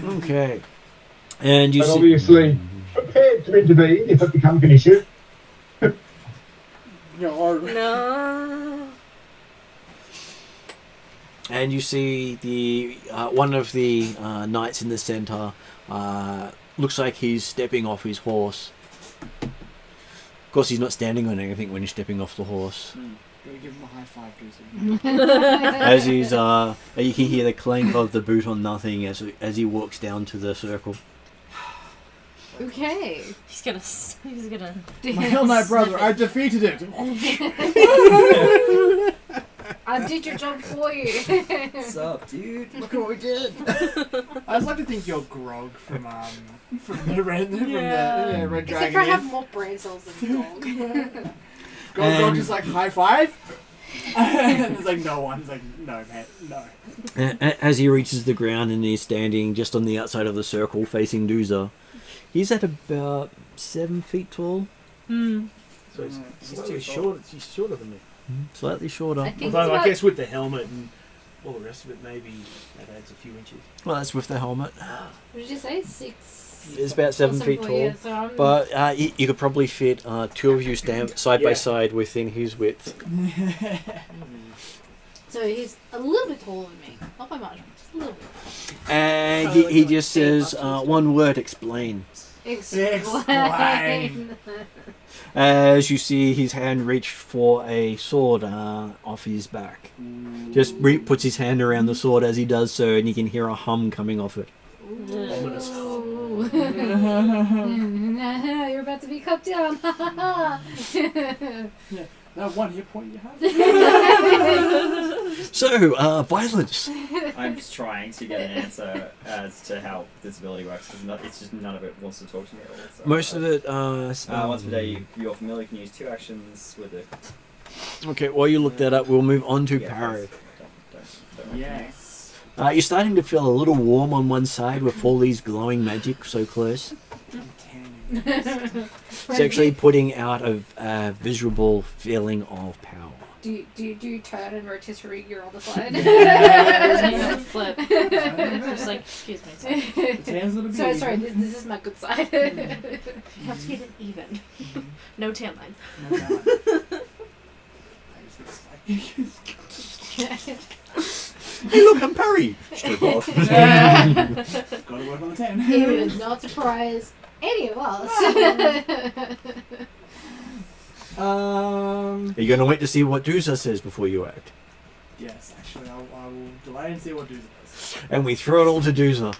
Okay. And you But see... obviously prepared to intervene if it becomes an issue. No. And you see the one of the knights in the center. Looks like he's stepping off his horse. Of course, he's not standing on anything when he's stepping off the horse. Go give him a high five, Juicy. As he's, you can hear the clank of the boot on nothing as he walks down to the circle. Okay. He's gonna. My Hell Knight brother, I defeated it. I did your job for you. What's up, dude? Look at what we did. I just like to think you're Grog from the Red Red Except Dragon. for I have more brain cells than Dog. Grog just like high five. And there's like no one. He's like, no man, no. As he reaches the ground and he's standing just on the outside of the circle facing Dusa, he's at about 7 feet tall. So he's shorter than me. Slightly shorter. I think Although it's I guess with the helmet and all the rest of it, maybe that adds a few inches. Well, that's with the helmet. what did you say? 6. It's about 7 feet tall. Yeah, so I'm- But you could probably fit two of you stand side by side within his width. So he's a little bit taller than me. Not by much, but just a little bit. And he just says one word, explain. Explain. As you see his hand reach for a sword off his back. Just puts his hand around the sword as he does so, and you can hear a hum coming off it. Ominous. You're about to be cut down. That one hit point you have. So, violence. I'm just trying to get an answer as to how this ability works, because it's just none of it wants to talk to me at all. So, Most of it, once per day, you're familiar, can use 2 actions with it. Okay, while you look that up, we'll move on to parry. Don't Yes. You're starting to feel a little warm on one side with all these glowing magic so close. It's actually putting out a visual feeling of power. Do you turn and rotisserie gear on the side? Flip. Just like, excuse me. Sorry, this is my good side. You have to keep it even. No tan line. Hey, look, I'm Parry! Strip off. Gotta work on the 10. It would not surprise any of us. Are you going to wait to see what Dusa says before you act? Yes, actually, I will delay and see what Dusa does. And we throw it all to Dusa.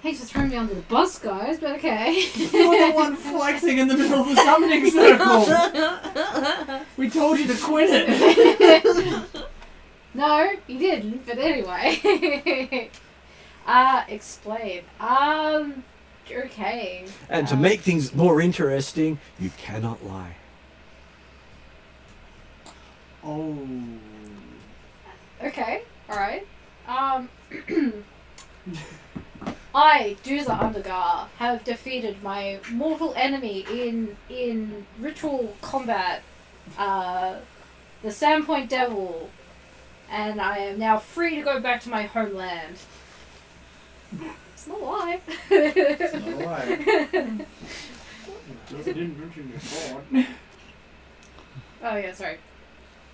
Hate to throw me under the bus, guys, but okay. You're the one flexing in the middle of the summoning circle. We told you to quit it. No, you didn't, but anyway. Explain. Okay. And to make things more interesting, you cannot lie. Oh. Okay, alright. I, Duza Undergar, have defeated my mortal enemy in ritual combat, the Sandpoint Devil, and I am now free to go back to my homeland. It's not a lie. It's not a lie. Dusa didn't mention your sword. Oh yeah, sorry.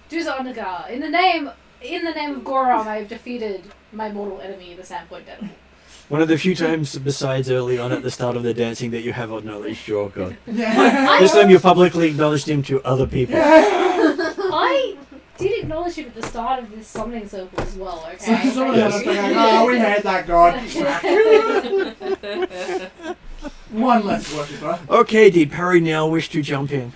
Duza Undergar, in the name of Goram, I have defeated my mortal enemy, the Sandpoint Devil. One of the few times, besides early on at the start of the dancing, that you have acknowledged your god. Yeah. This time you publicly acknowledged him to other people. I did acknowledge him at the start of this summoning circle as well, okay? Some of the others are going, oh, we hate that god. One less worshipper. Okay, did Parry now wish to jump in?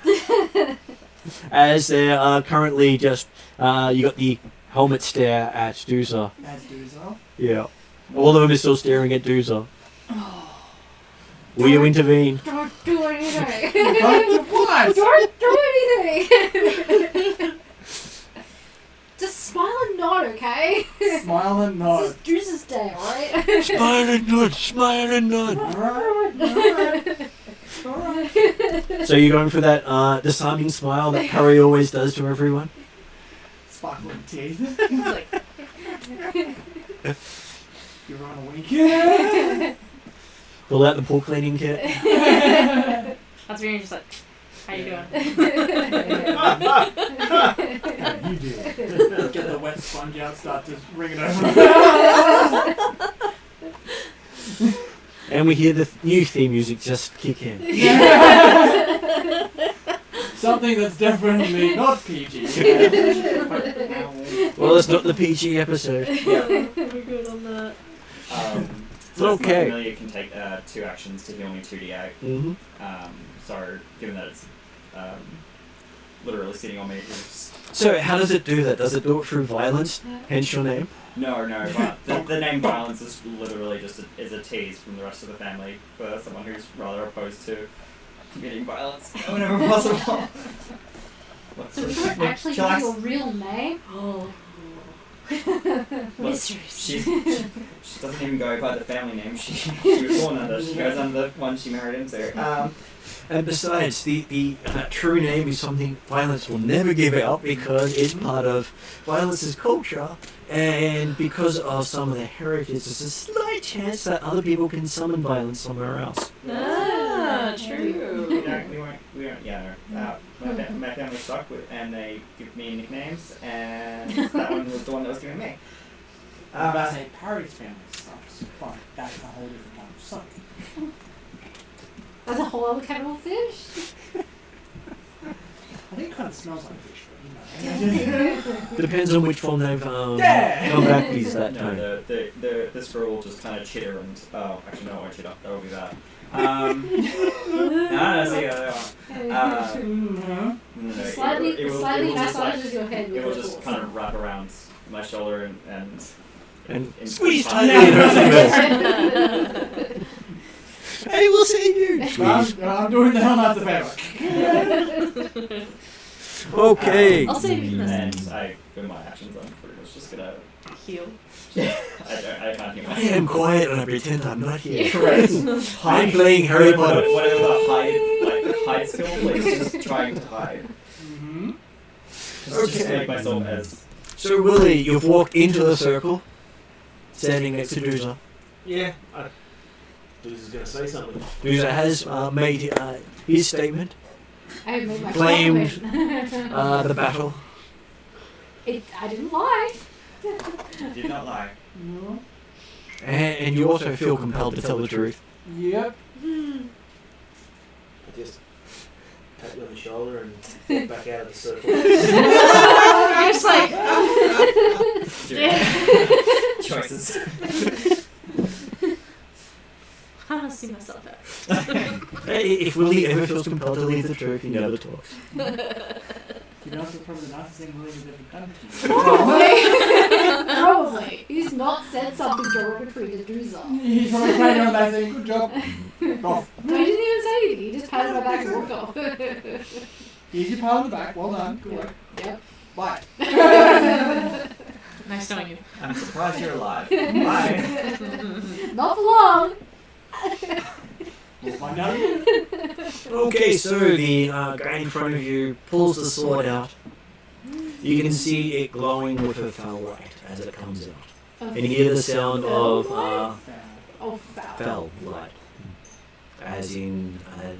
As there are currently just, you got the helmet stare at Dusa. That's Dusa. Yeah. All of them are still staring at Dusa. Will you intervene? Don't do anything. What? Don't do anything. Just smile and nod, okay? Smile and nod. This is Juice's day, alright? Smile and nod, smile and nod. Alright. So you're going for that disarming smile that Parry always does to everyone? Sparkling teeth. It's like, You're on a wink. Pull out the pool cleaning kit. that's where you're just like, how you doing? Yeah, you do. Get the wet sponge out, start to ring it over. And we hear the new theme music just kick in. Something that's definitely not PG. Well, it's not the PG episode. We're good on that. So Okay. My familiar can take 2 actions to heal me 2d8. Mm-hmm. So given that it's literally sitting on me, it's So how does it do that? Does it do it through violence? Hence your name? no, but the name violence is literally just is a tease from the rest of the family for someone who's rather opposed to committing violence whenever possible. What's So we don't actually Shall I know your real name? Oh. Mysteries. She doesn't even go by the family name she was born under. She goes under the one she married into. And besides, the true name is something Violence will never give out because it's part of Violence's culture, and because of some of the heritage, there's a slight chance that other people can summon Violence somewhere else. Ah, true. We don't, yeah, no. My family stuck with, and they give me nicknames, and that one was the one that was giving me. I'm about to say Parry's family sucks, but that's a whole different kind of suck. That's a whole other kettle of fish. I think it kind of smells like fish, but you know. Depends on which form they've Yeah. come back with that No, time. the squirrel will just kind of chitter and actually no, it won't chitter. That will be that. No, see how they are. No, Slightly it will just like massages your head with it will the just force. kind of wrap around my shoulder And in squeeze fun. tightly in her fingers. Hey, we'll see you. Squeeze. I'm doing the hell not the favor. Okay. I'll save you this And for my actions, I'm pretty much just gonna. heal. I can't hear I myself. am quiet and I pretend I'm not here. Correct. I'm playing Harry Potter. Whatever the hide skill is, just trying to hide. Mm-hmm. Just to make myself as. So, Willie, you've walked into the circle, standing next to Doozer. Yeah. Dude's going to say something. Doozer has made his statement, I have made my claimed comment. the battle. I didn't lie. Did not lie. No. And you also feel compelled to tell the truth. Yep. I just pat you on the shoulder and walk back out of the circle. You're just like, Choices. I don't see myself out. Hey, if Willie ever feels compelled to leave the truth, he never talks. You know, that's probably the nicest thing William's ever done to you. Probably. He's not said something derogatory to Doozer. He's probably patting her on the back saying, good job. Off. No, he didn't even say anything. He just patted my back and walked off. Here's your pile on the back. Well done. Good work. Yep. Bye. Nice knowing you. I'm surprised you're alive. Bye. Not for long. We'll find out. Okay, so the guy in front of you pulls the sword out. You can see it glowing with a foul light as it comes out. And you hear the sound of Oh, foul. foul light. As in a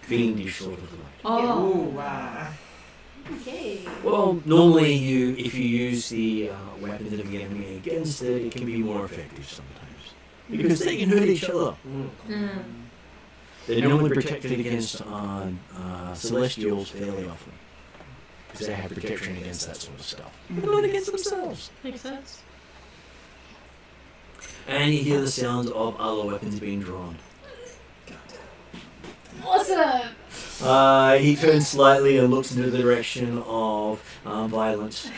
fiendish sort of light. Oh. Ooh, wow. Okay. Well, normally if you use the weapons of the enemy against it, it can be more effective sometimes. Because they can hurt each other. Mm. They're normally protected against celestials fairly often. Because they have protection against that sort of stuff. But not against themselves. Makes sense. And you hear the sounds of other weapons being drawn. Awesome. He turns slightly and looks in the direction of violence.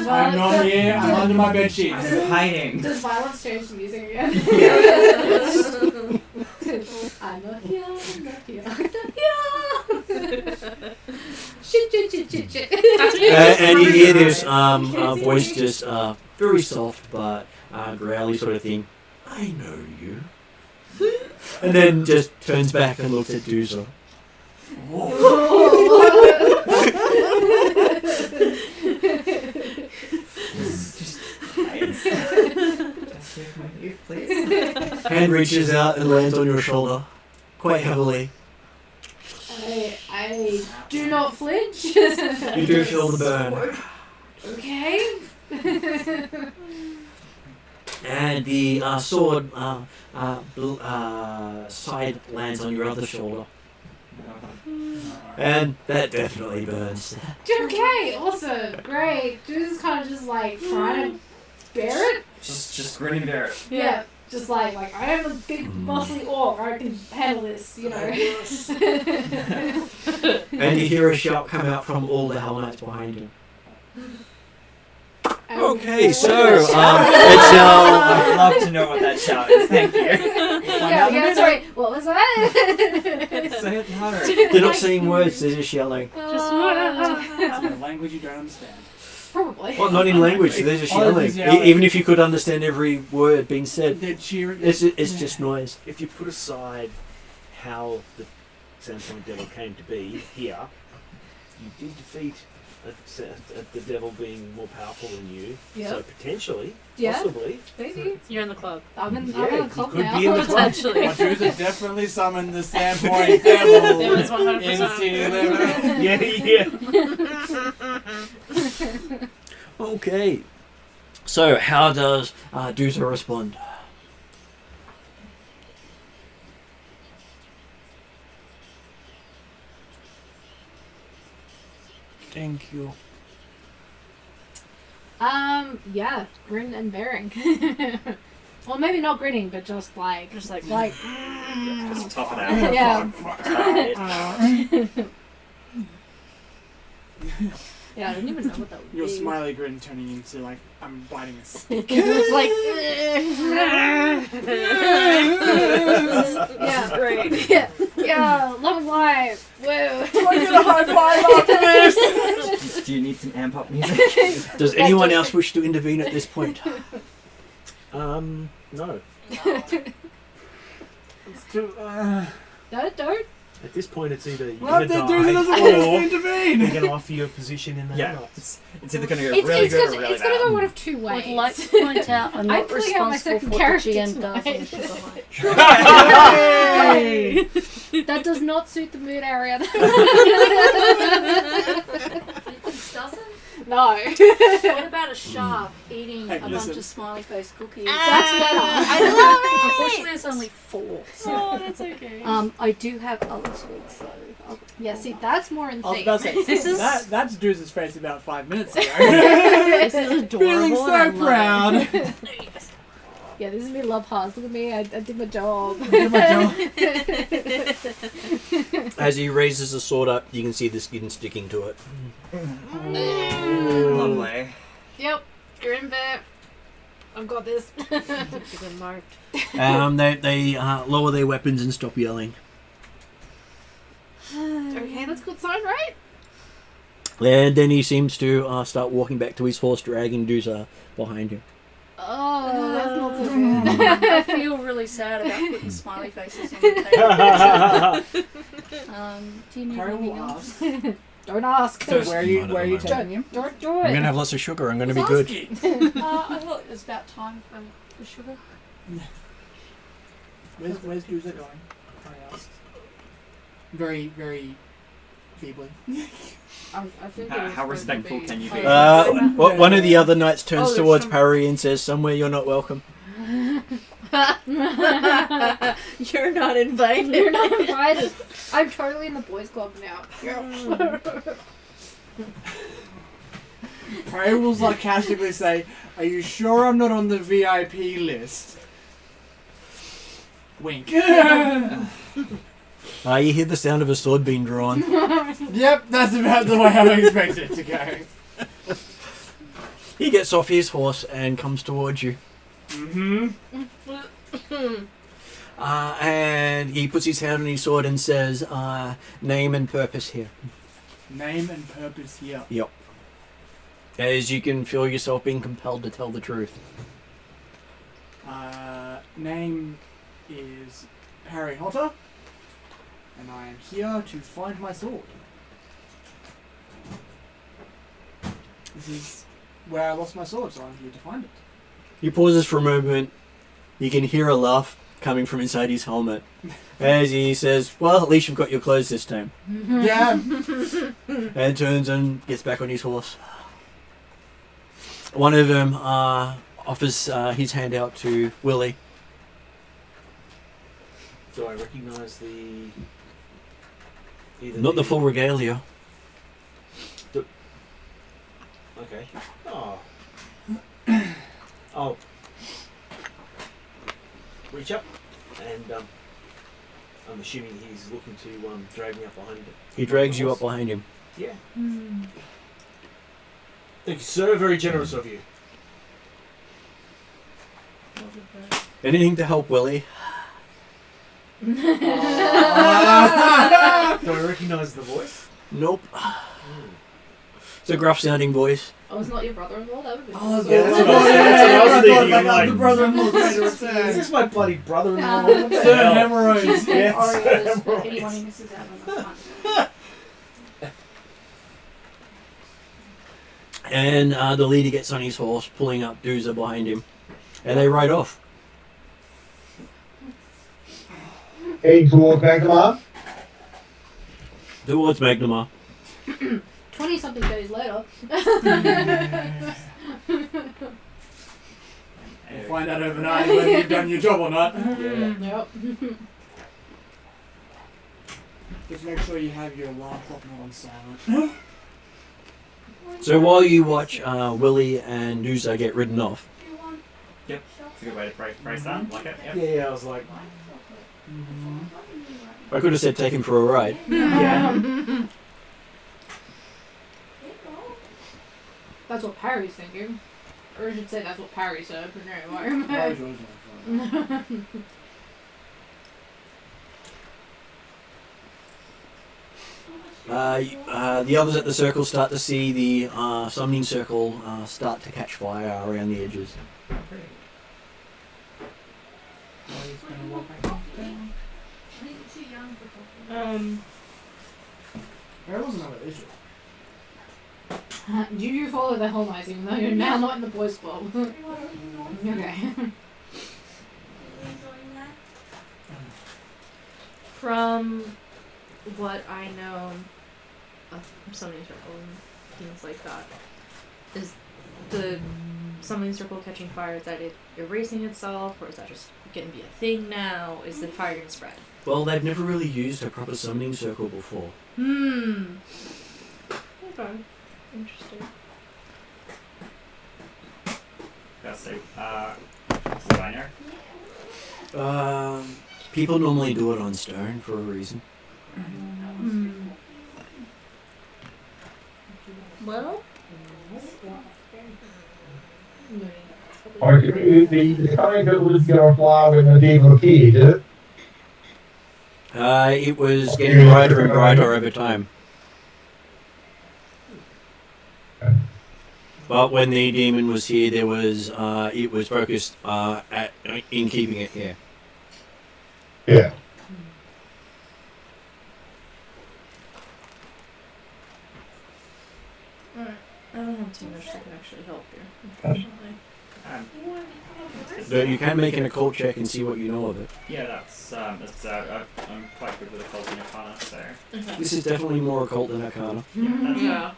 I'm not here. I'm under my bed sheets. I'm hiding. Does violence change the music again? I'm not here, I'm not here, I'm not here. Shit. And you hear this voice just very soft but growly sort of thing. I know you. And then just turns back and looks at Doozer. Just take my leave, please. Hand reaches out and lands on your shoulder, quite heavily. I do not flinch. You do feel the burn. Okay. And the sword side lands on your other shoulder. And that definitely burns. Okay, awesome, great. Just kind of just like trying to bear it. Just grin and bear it. Yeah, just like I am a big muscly orc. I can handle this, you know. And you hear a shout come out from all the Hell Knights behind you. Okay, so it's I'd love to know what that shout is. Thank you. Yeah, sorry. What was that? Say it louder. They're not saying words, they're just yelling. It's a language you don't understand. Probably. Well, not in language, they're just Oh, they're yelling. just yelling. Even if you could understand every word being said, They're cheering. it's just noise. If you put aside how the Sandpoint Devil came to be here, you did defeat the devil being more powerful than you. Yeah. So potentially, Yeah. possibly, Maybe. You're in the club. I'm in Yeah, the you club could now. be in the club. Potentially. Medusa definitely summoned the Sandpoint Devil It was 100%. into yeah. Okay. So, how does Doozer respond? Thank you. Yeah, grin and bearing. Well, maybe not grinning, but just like. Just tough it out. Yeah. Tired. Yeah, I didn't even know what that would Your be. smiley grin turning into like I'm biting a stick. It's like. Yeah, Great. yeah, loving life. Woo. I get a high five after this. Do you need some amp up music? Does anyone else wish to intervene at this point? No. It's too. Don't. At this point, it's either you're Well, going to the dude die doesn't want us to or they're intervene. going to offer you a position in the Yeah, Hellknights. it's either going to go It's really good or really it's gonna bad. go one of two ways. I'd like to point out I'm I'm not pulling out my responsible second for what the character GM does on tonight. Sugar High. That does not suit the mood area. It doesn't? No. What about a shark eating Hey, a listen. bunch of smiley face cookies? That's better. I love it! Unfortunately, it's only 4. So. Oh, that's okay. I do have other sweets, so I'll Yeah, see, that's more in I was sync. about to say, This is- that's Deuce's face about 5 minutes ago. This is adorable. Feeling so and I love proud. Yeah, this is me love hearts. Look at me, I did my job. Did my job. As he raises the sword up, you can see the skin sticking to it. Lovely. Yep, you're in there. I've got this. Good marked. They lower their weapons and stop yelling. Okay, that's a good sign, right? And then he seems to start walking back to his horse, dragging Duza behind him. Oh, that's not so I good. feel really sad about putting smiley faces on the table. Do you need Harry anything will else? ask. Don't ask. So where are you Not at where are the you moment. taking him? Don't do I'm it. going to have lots of sugar. I'm going to be Just good. asking. I thought it was about time for sugar. Where's Duza going? Harry asks. Very, very feebly. I think How respectful can you be? One of the other knights turns Oh, towards some- Harry and says, "Somewhere you're not welcome." You're not invited. You're not invited. I'm totally in the boys' club now. Harry will sarcastically say, "Are you sure I'm not on the VIP list?" Wink. You hear the sound of a sword being drawn. Yep, that's about the way I expected it to go. He gets off his horse and comes towards you. Mm-hmm. And he puts his hand on his sword and says, "Name and purpose here." Name and purpose here. Yep. As you can feel yourself being compelled to tell the truth. Name is Harry Hotter, and I am here to find my sword. This is where I lost my sword, so I'm here to find it. He pauses for a moment. You can hear a laugh coming from inside his helmet. As he says, "Well, at least you've got your clothes this time." Yeah. And turns and gets back on his horse. One of them offers his hand out to Willie. Do I recognise the... Not the full regalia. Okay. Oh. I'll reach up and I'm assuming he's looking to drag me up behind him. He drags you up behind him. Yeah. Thank you, sir. Very generous of you. Anything to help Willie? Do I recognise the voice? Nope. It's a gruff sounding voice. Oh, it's not your brother-in-law? That would be Oh, cool. Yeah, that's what I was thinking. I'm like, the brother-in-law Is this my bloody brother-in-law? Um, What the Sir hell? Hemorrhoids. Yes. Oreos for anyone who misses out on the fun. And the leader gets on his horse, pulling up Dooza behind him. And they ride off. Heading towards Magnimar. Towards Magnimar. 20-something days later. We'll find out overnight whether you've done your job or not. Yep. Just make sure you have your alarm clock not on silent. So while you watch Willie and Doomsday get ridden off, It's a good way to phrase that. Like it. Yep. Yeah, I was like, I could have said take him for a ride. yeah. That's what Parry's thinking. Or I should say that's what Parry said. But That no, was always my fun. The others at the circle start to see the summoning circle start to catch fire around the edges. There wasn't another issue. you follow the Hell Knights even though you're now not in the boys' club. Okay. From what I know of summoning circle and things like that, is the summoning circle catching fire, is that it erasing itself, or is that just going to be a thing now? Is the fire going to spread? Well, they've never really used a proper summoning circle before. Okay. Interesting. That's so, designer. People normally do it on stone for a reason. Well, Or the sky that was going to fly when the demon appeared, is it? It was getting brighter and brighter over time. But when the demon was here, there was it was focused in keeping it here. Yeah. I don't have too much that can actually help here, unfortunately. But you can make an occult check and see what you know of it. Yeah, that's I'm quite good with occult and arcana, so This is definitely more occult than arcana. Yeah.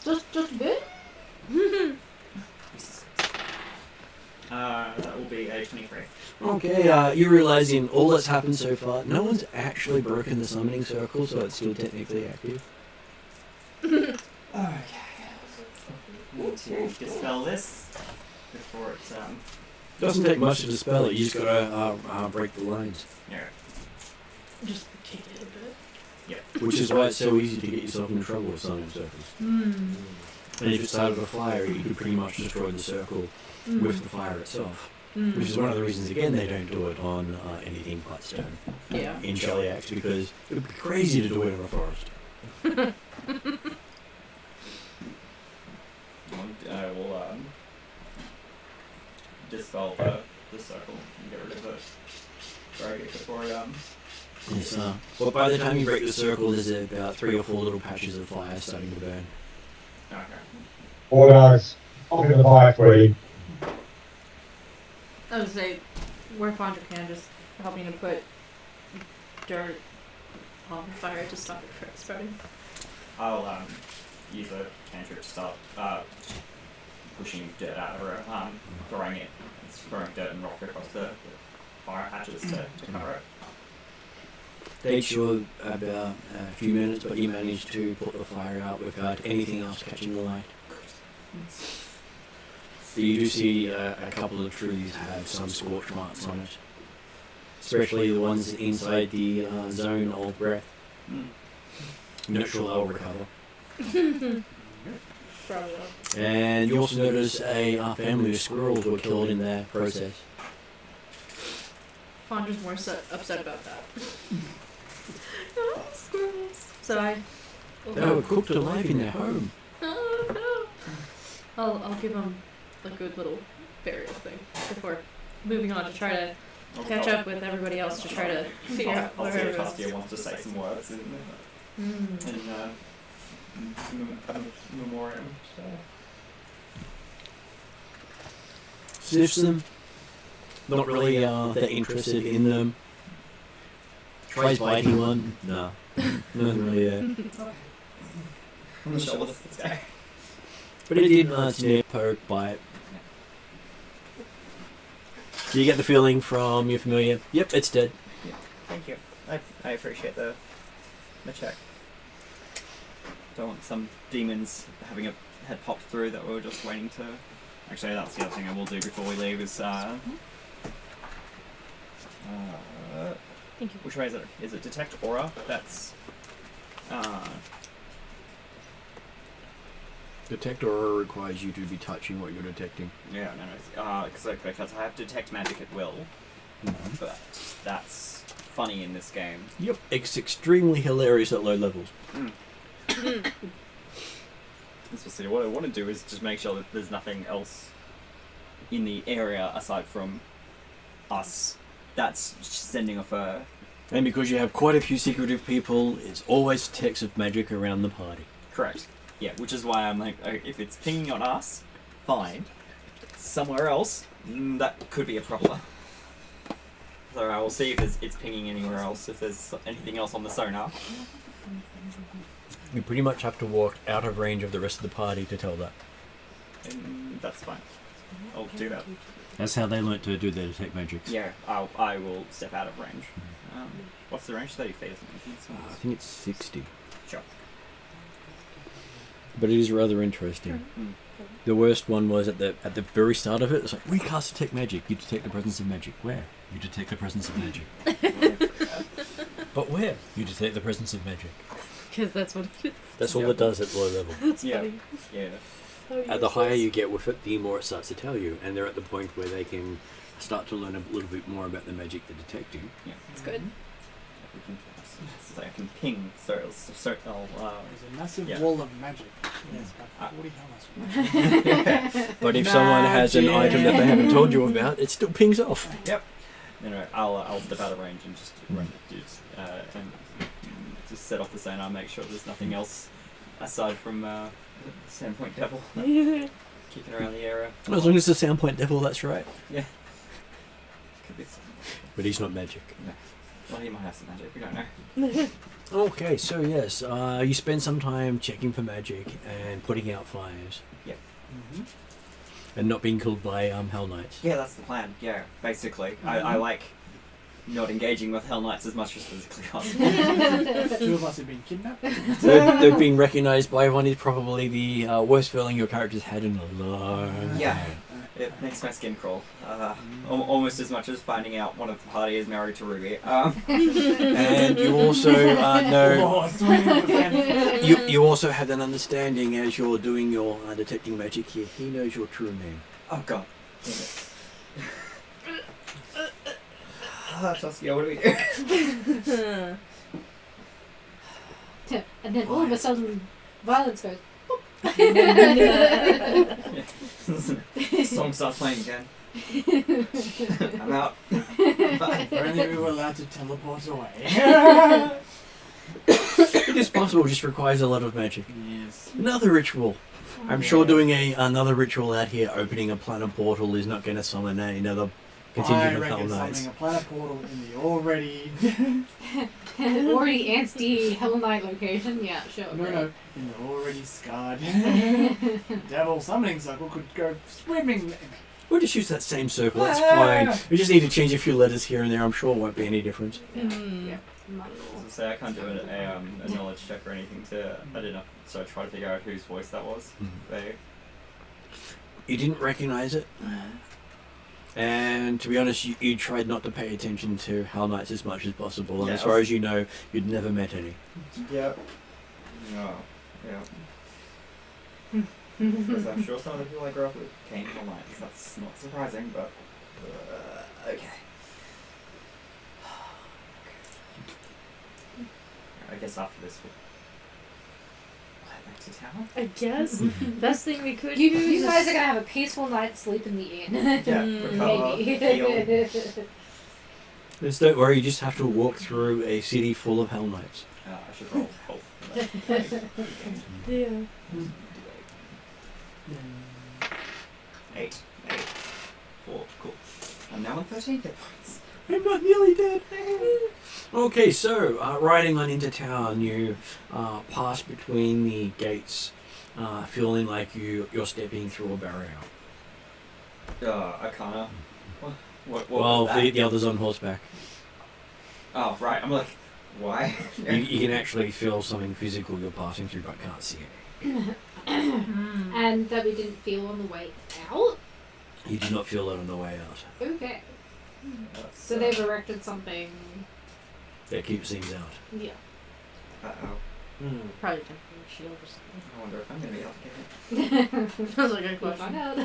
Just a bit? that will be a 23. Okay, you're realizing all that's happened so far, no one's actually broken the summoning circle, so it's still technically active. Okay. Need to dispel this before it's Doesn't take much to dispel it, you just gotta break the lines. yeah. Just kick it a bit. Which is why it's so easy to get yourself in trouble with summoning circles. And if it started a fire, you could pretty much destroy the circle with the fire itself. Which is one of the reasons, again, they don't do it on anything but stone Yeah. in Shellyax, because it would be crazy to do it in a forest. I will dispel the circle and get rid of it. Break it before Yes, well, by the time you break the circle, there's about 3 or 4 little patches of fire starting to burn. okay. Or dogs. I'll get the fire free. I would say, where Fondra can, just helping to put dirt on the fire to stop it from spreading. I'll use a cantrip to start pushing dirt out of her, throwing dirt and rock across the fire hatches to cover it. Takes you about a few minutes, but you manage to put the fire out without anything else catching the light. So you do see a couple of trees have some scorch marks on it, especially the ones inside the zone of breath. Not sure they'll recover. Probably will. And you also notice a family of squirrels were killed in that process. Fondra's more upset about that. Oh, squirrels. So They were cooked alive in their home. Oh no. I'll give them a good little burial thing before moving on to try to catch up with everybody else to try to figure out I'll where see if everyone's. Tustia wants to say some words in memoriam. Sniffs them. Not really that interested in them. Tries biting one. No. Nothing really there. I'm not sure what's this guy. But it did sniff, poke, bite. So you get the feeling from your familiar, yep, it's dead. Thank you. I appreciate the check. Don't want some demons having a head popped through that we were just waiting to. Actually, that's the other thing I will do before we leave is. Thank you. Which way is it? Is it detect aura? That's. Detect aura requires you to be touching what you're detecting. Yeah, no. Because I have detect magic at will, but that's funny in this game. Yep. It's extremely hilarious at low levels. So what I want to do is just make sure that there's nothing else in the area aside from us that's sending off a... And because you have quite a few secretive people, it's always detects of magic around the party. Correct. Yeah, which is why I'm like, if it's pinging on us, fine. Somewhere else, that could be a problem. So I will see if it's pinging anywhere else, if there's anything else on the sonar. You pretty much have to walk out of range of the rest of the party to tell that. And that's fine. I'll do that. That's how they learnt to do their detect magics. Yeah, I will step out of range. What's the range? 30 feet or something? I think it's 60. Sure. But it is rather interesting. The worst one was at the very start of it. It's like, we cast detect magic. You detect the presence of magic. Where? You detect the presence of magic. But where? You detect the presence of magic. Because that's what it is. That's all it does at low level. That's Yeah. funny. Yeah. At the higher you get with it, the more it starts to tell you. And they're at the point where they can start to learn a little bit more about the magic they're detecting. Yeah. It's good. So I can ping. There's There's a massive wall of magic. Yes, about 40 helmets. But if someone has an item that they haven't told you about, it still pings off. Yep. Anyway, I'll step out of range and just and just set off the sonar, make sure there's nothing else aside from Sandpoint Devil kicking around the area. As long as it's the Sandpoint Devil, that's right. Yeah. Could be. But he's not magic. No. Well, he might have some magic. We don't know. Okay, so yes, you spend some time checking for magic and putting out fires. Yep. And not being killed by Hell Knights. Yeah, that's the plan. Yeah, basically. I like not engaging with Hell Knights as much as physically possible. 2 of us have been kidnapped. They've been recognised by everyone is probably the worst feeling your character's had in a long time. Yeah. It makes my skin crawl. Almost as much as finding out one of the party is married to Ruby. And you also know... you also have an understanding as you're doing your detecting magic here. He knows your true name. Oh god. Saskia, what do we do? And then all of a sudden, violence goes. Song starts playing again. I'm out. Bye. If only we were allowed to teleport away. It is possible, just requires a lot of magic. Yes. Another ritual. I'm sure doing another ritual out here, opening a planet portal, is not going to summon another contingent of Hell Knights. Something a planet portal in the already... Already anti Hell Knight location? Yeah, sure. No, in the already scarred devil summoning circle could go swimming. We'll just use that same circle, that's fine. We just need to change a few letters here and there, I'm sure it won't be any difference. Yeah, not at all. So I can't do a knowledge check or anything to... I didn't know, so I tried to figure out whose voice that was. You didn't recognise it? And to be honest, you tried not to pay attention to Hell Knights as much as possible, and as far as you know, you'd never met any. Yep. No. Yeah. Because I'm sure some of the people I grew up with came Hell Knights. That's not surprising, but okay. I guess after this we'll head back to town. I guess. Best thing we could You use. guys are gonna have a peaceful night's sleep in the inn. Yeah, recover, heal. Just don't worry, you just have to walk through a city full of Hell Knights. I should roll both. Yeah. 8. 4. Cool. I'm now on 13 hit points. I'm not nearly dead. Okay, so riding on into town, you pass between the gates, feeling like you're stepping through a barrier. Arcana. What Well, was that? the others on horseback. Oh, right. I'm like, Why? You can actually feel something physical you're passing through, but can't see it. And that we didn't feel on the way out? You do not feel it on the way out. Okay. That's, So they've erected something. That keeps things out. Yeah. Uh-oh. Probably temporary shield or something. I wonder if I'm going to be able to get it. That's a good We'll question. find out.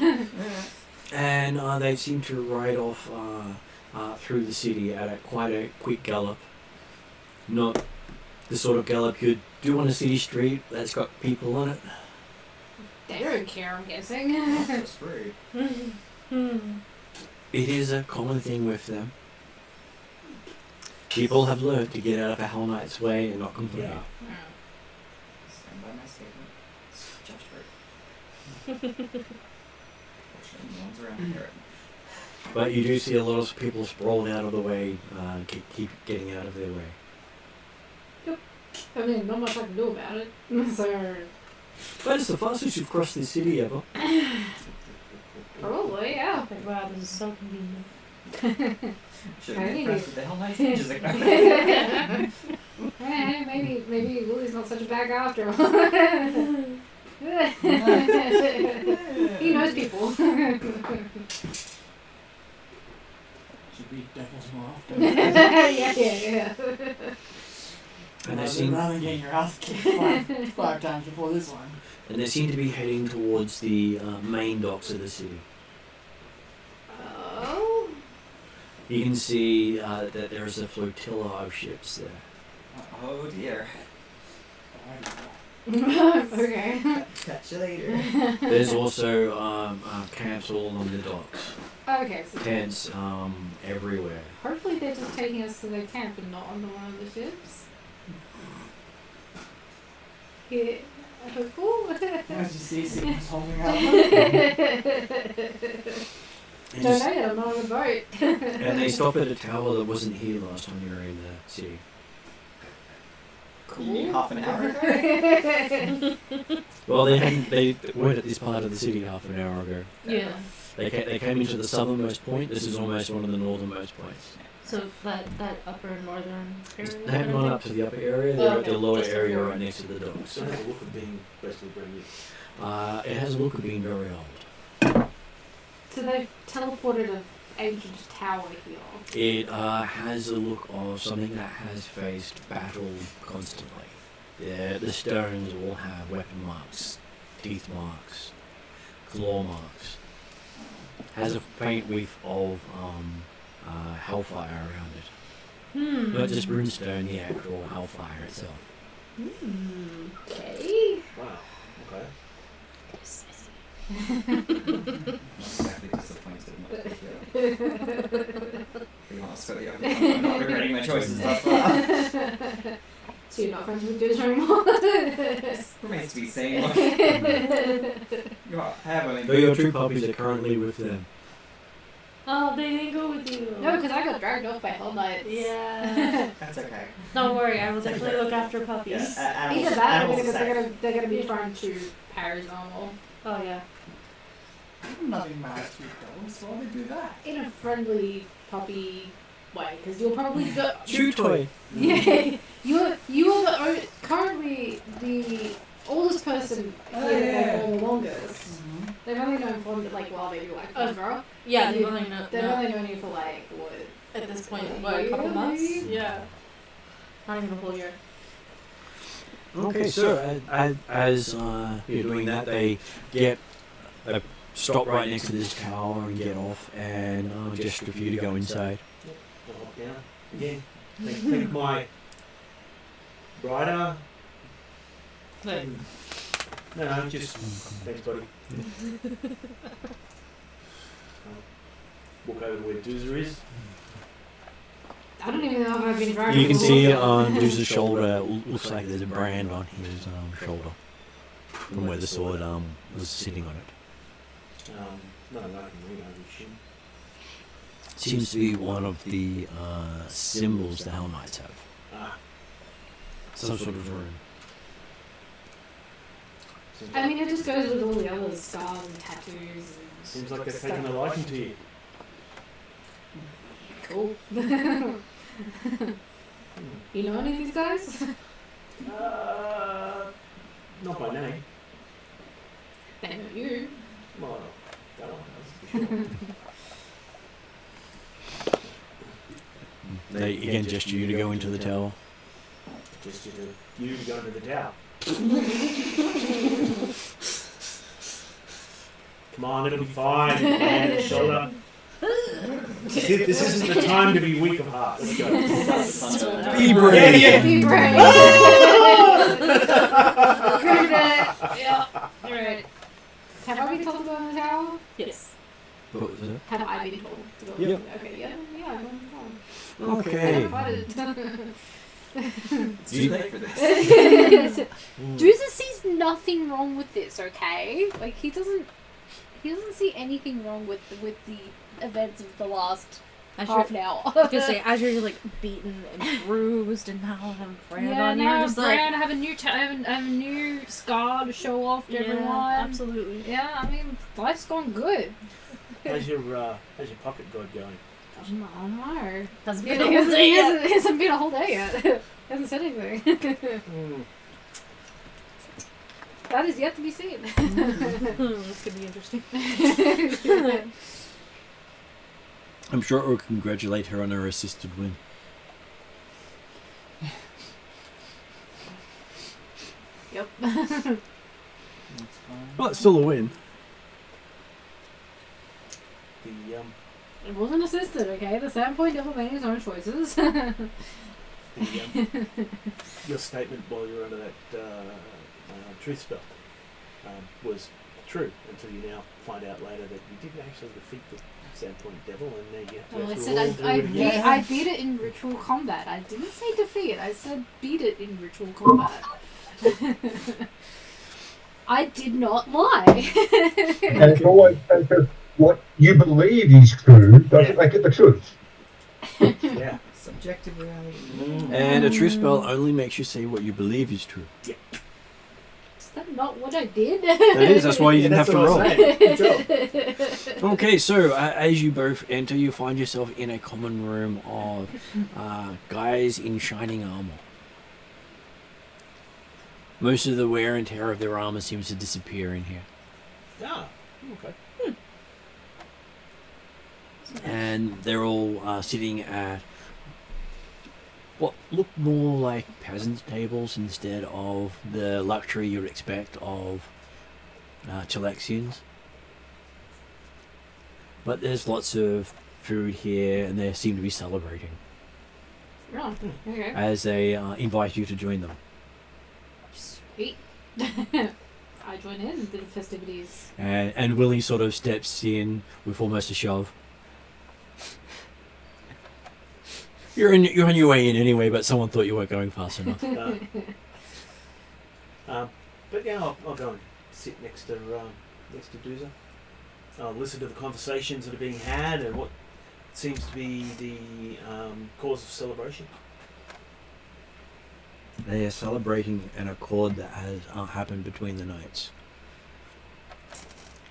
And they seem to ride off through the city at quite a quick gallop. Not the sort of gallop you'd do on a city street that's got people on it. They don't care, I'm guessing. That's just rude. It is a common thing with them. People have learned to get out of a Hell Knight's way and not complain. Yeah. Stand by my statement. It's just rude. Fortunately, no one's around to hear it. But you do see a lot of people sprawled out of the way, keep getting out of their way. I mean, not much I can do about it. So, But it's the fastest you've crossed the city ever. probably, yeah. Like, wow, this is so convenient. Should I have need been impressed it. with the Hell Knights ages ago. Hey, maybe Willie's not such a bag after all. He knows people. Should be devil's mouth. yeah. And they Rather seem than getting your ass kicked five times before this one. and they seem to be heading towards the main docks of the city. Oh. You can see that there is a flotilla of ships there. Oh dear. Okay. Catch you later. There's also camps all along the docks. Okay, so Tents everywhere. hopefully they're just taking us to their camp and not onto one of the ships. Yeah, hopeful. As you see, Sigma's holding up. And, Don't just- know yet, I'm not on a boat. and they stop at a tower that wasn't here last time you were in the city. You mean half an hour ago? Well, they weren't at this part of the city half an hour ago. Yeah. They came into the southernmost point. This is almost one of the northernmost points. So that upper northern area. They haven't gone up to the upper area. They're at the lower area right next to the docks. So it has a look of being basically brand new. It has a look of being very old. So they've teleported an ancient tower here. It has a look of something that has faced battle constantly. The stones all have weapon marks, teeth marks, claw marks. Has a faint whiff of hellfire around it. Not just runestone, the actual hellfire itself. Okay. Wow. Okay. Exactly disappointed. To be honest with you, I'm not regretting my choices thus far. So you're not friends with dudes anymore? Remains to be seen. You are heavily. Though your two puppies are currently with them. Oh, they didn't go with you. No, because I got dragged off by Hell Knights. Yeah. That's okay. Don't worry, I will definitely look after puppies. Either that or because they're gonna be trying to parry normal. Oh yeah. Nothing matters to dogs. Why would they do that? In a friendly puppy way, because you'll probably go. Chew toy. Yeah, you're currently the oldest person here or the longest. They've only known for like while they do like forever. Yeah, They've they've only known you for like what? at this point, a what, a couple year, months? maybe? Yeah. Not even a full year. Okay, so as you're doing that, they stop right next to this tower and get off and gesture for you to go inside. I'll hop down again. Thank my rider. Like, No, just thanks, buddy. Walk over to where Doozer is. I don't even know if I've been driving. You can before. see on Dooze's shoulder, looks like there's a brand on his shoulder from where the sword was sitting on it. No, I can read, I assume. Seems to be one of the symbols the Hell Knights have. Ah, Some sort of rune. seems I like, mean, it just goes with all the other scars and tattoos. And seems like they've taken a liking to you. cool. You know any of these guys? Not by name. They know you. Well, that one does, for sure. They again gesture you to go into the tower. Just you to go into the tower. Come on, it'll be fine. Hand on the shoulder. This isn't the time to be weak of heart. Let's go. Be brave. Yeah. Be brave. Prove it. Yeah. Alright. Have I been told to go in the tower? Yes. What was it? Have I been told to go? Yep. Okay, yeah, I'm on. Okay. It's too late for this. Druza sees nothing wrong with this, okay? Like he doesn't see anything wrong with the events of the last half an hour. I was gonna say, as you're like beaten and bruised and now having brand Yeah, on now you, just brand, like I have a new scar to show off to everyone. absolutely. Yeah, I mean, life's gone good. How's your pocket god going? I don't know. Hasn't It been a whole day yet. hasn't been a whole day yet. Hasn't said anything. That is yet to be seen. This could be interesting. I'm sure it will congratulate her on her assisted win. Yep. That's fine. Well, it's still a win. It wasn't assisted, okay? The Sandpoint never made his own choices. Your statement while you were under that truth spell was true until you now find out later that you didn't actually defeat the Sandpoint Devil, and now you have to Well, go I through said all through it again. I beat it in ritual combat. I didn't say defeat. I said beat it in ritual combat. I did not lie. And it's always because what you believe is true doesn't make it the truth. Yeah. Subjective reality. And a true spell only makes you say what you believe is true. Is that not what I did? That is, that's why you didn't have to roll. Good job. Okay, so as you both enter, you find yourself in a common room of guys in shining armor. Most of the wear and tear of their armor seems to disappear in here. Ah, okay. And they're all sitting at what look more like peasants' tables instead of the luxury you'd expect of Chilexians. But there's lots of food here, and they seem to be celebrating Oh, okay. as they invite you to join them. Sweet. I join in the festivities. And Willie sort of steps in with almost a shove. You're on your way in anyway, but someone thought you weren't going fast enough. But yeah, I'll go and sit next to Duza. I'll listen to the conversations that are being had and what seems to be the cause of celebration. They are celebrating an accord that has happened between the knights.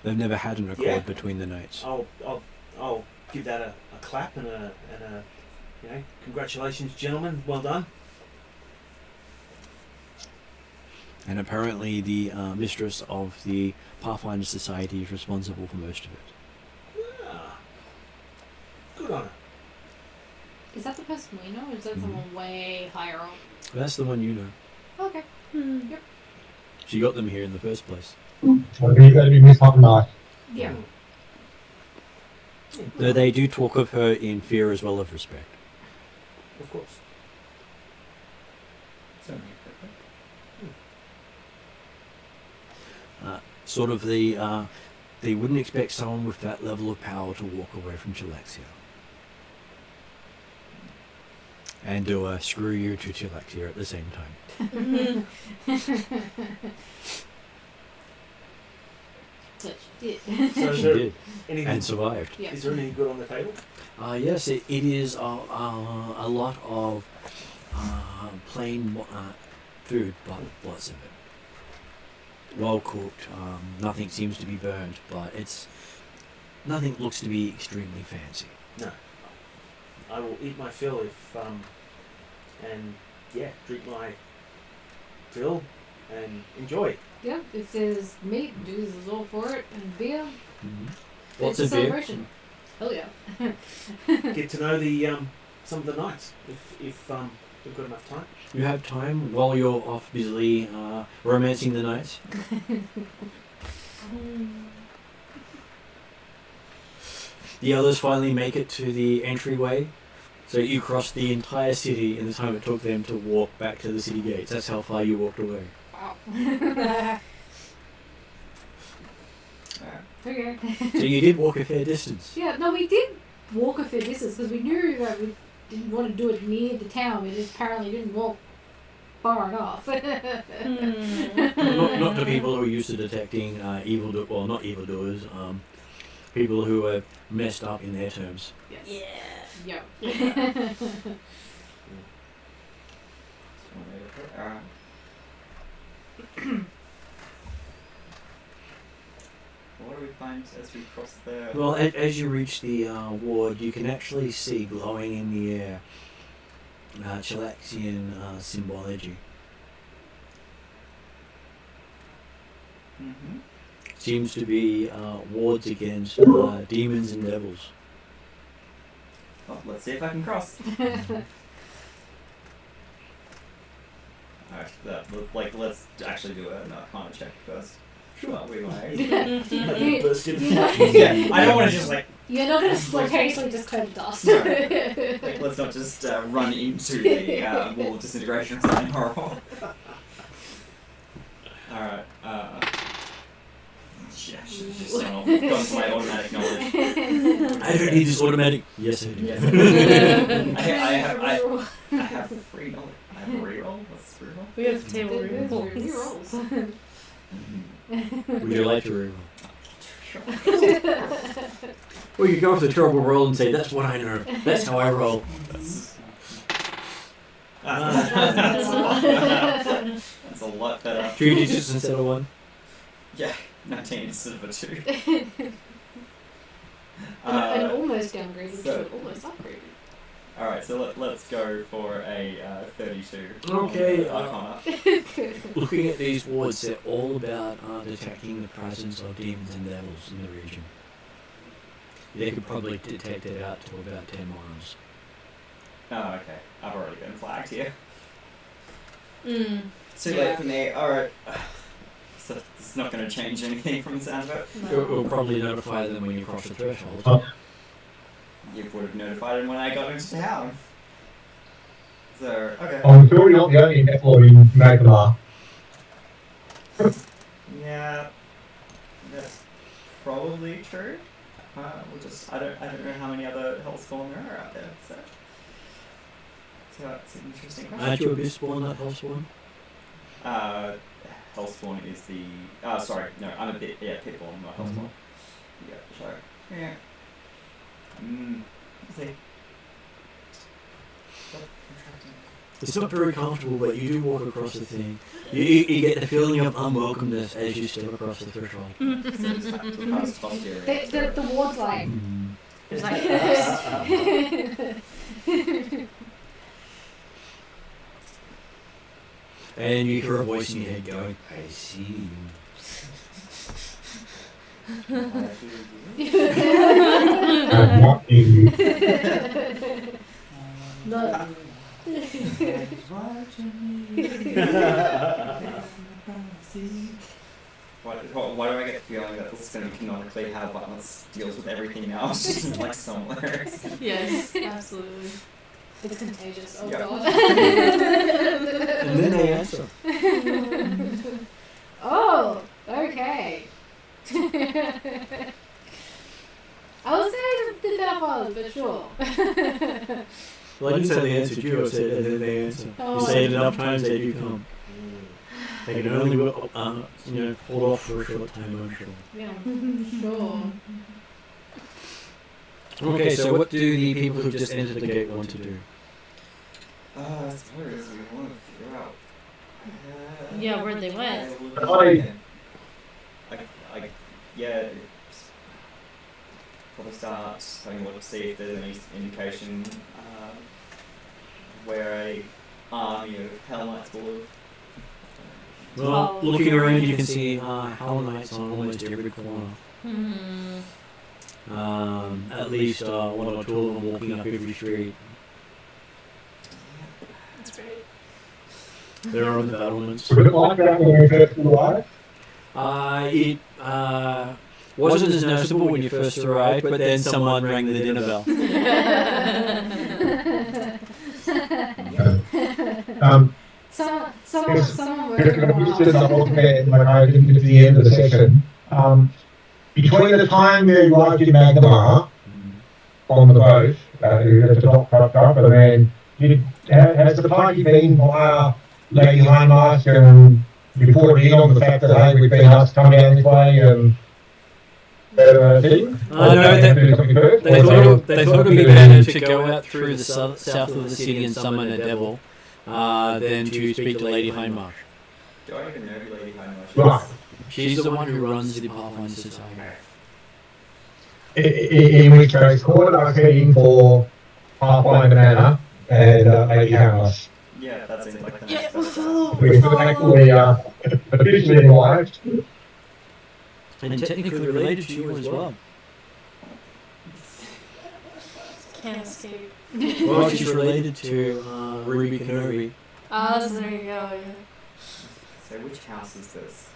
They've never had an accord between the knights. I'll give that a clap and a congratulations, gentlemen, well done. And apparently the mistress of the Pathfinder Society is responsible for most of it. Ah, good on her. Is that the person we know, or is that someone way higher up? That's the one you know. Okay. Yep. She got them here in the first place. That'd be Miss Hot Knife. Yeah. Though they do talk of her in fear as well as respect. Of course. Certainly perfect. Sort of they wouldn't expect someone with that level of power to walk away from Chilaxia. And do a screw you to Chilaxia at the same time. So she did. So She did. anything, And survived. Yeah. is there anything good on the table? Yes, it is a lot of plain food, but lots of it. Well cooked. Nothing seems to be burned, but nothing looks to be extremely fancy. No. I will eat my fill if and drink my fill and enjoy. Yeah, if there's meat, dudes is all for it, and beer. Mm-hmm. Lots It's of a beer. celebration. Hell yeah. Get to know the some of the knights if we've got enough time. You have time while you're off busily romancing the knights. The others finally make it to the entryway. So you cross the entire city in the time it took them to walk back to the city gates. That's how far you walked away. Wow. Alright. Okay. So you did walk a fair distance. Yeah, no, we did walk a fair distance because we knew that we didn't want to do it near the town. We just apparently didn't walk far enough. Not to people who are used to detecting not evildoers, people who are messed up in their terms. Yes. Yeah. Alright. What do we find as we cross the... Well, as you reach the ward, you can actually see glowing in the air Chalaxian symbology. Mm-hmm. Seems to be wards against demons and devils. Well, let's see if I can cross. Alright, let's actually do an Arcana check first. Sure. We might. Yeah, I don't want to just You're not going to spontaneously just turn to dust. let's not just run into the wall of disintegration or something horrible. Alright, yeah, should have just gone to my automatic knowledge. I don't need this automatic. Yes, I do. Yes. I have free knowledge. I have a reroll. What's reroll? We have table Rerolls. rerolls. Would you like to reroll? Well, you go off the trouble roll and say, that's what I know. That's how I roll. That's a lot better. 2 digits instead of 1. Yeah, 19 instead of a 2. An almost downgraded so- to an almost upgraded. Alright, so let's go for a 32. Okay, Arcana. Looking at these wards, they're all about detecting the presence of demons and devils in the region. They could probably detect it out to about 10 miles. Oh, okay. I've already been flagged here. Mm. Too late for me. Alright. So it's not going to change anything from the sound of it. We'll probably notify them when you cross the threshold. You would have notified him when I got into town. So, okay. I'm sure you're not the only Nephilim in Magnimar. Yeah, that's probably true. We'll just I don't know how many other Hellspawn there are out there. So that's an interesting question. Aren't you a Beastborn, not Hellspawn? Hellspawn is the sorry, no, I'm a bit Pitborn, not Hellspawn. Yeah, sorry. Yeah. See. It's not very comfortable, but you do walk across the thing. You get the feeling of unwelcomeness as you step across the threshold. The ward's like... It's like And you hear a voice in your head going, I see you. I'm not in you. No. Why do I get the feeling that this is going to canonically how violence deals with everything now? It's just like somewhere. yes, absolutely. It's contagious. Oh Yeah. god. And then they answer. Oh, okay. I was saying the Pathfinder, but sure. Well, I didn't say they answered you, I said and then they answer. Oh. You say it enough times, they do come. They can only hold off for a short time, I'm sure. Yeah, sure. Okay, so what do the people who just entered the gate want to do? I suppose we want to figure out. Yeah, where they went. Yeah. Probably start having a look to see if there's any indication where a army of Hell Knights full of. Well, looking around, you can see Hell Knights on almost every corner. At least one or two of them walking up every street. That's great. They're on the battlements. Was it like that when we first arrived? It wasn't as noticeable when you first arrived, but then someone rang the dinner bell. Someone Because working we on stood it. up all together, like I didn't get to the end of the session. Between the time you arrived in Magnimar on the boat, at the dock up, and then has the party been via Lady Hindmarch and reported in on the fact that hey, we've been asked to come down this way and thing? No, they thought it would be better to go out through the south of the city and summon a devil than to speak to Lady Hindmarch. Do I even know who Lady Hindmarch is? Right. She's the one who runs the Pathfinder Society. In which case, Court are heading for Pathfinder Manor and Lady Hindmarch. Yeah, that seems like the Yeah, next we'll episode. follow. We've actually officially arrived. And technically related to you as well. Can't escape. Well, she's related to Ruby Kenobi. Oh, so there you go. Yeah. So which house is this?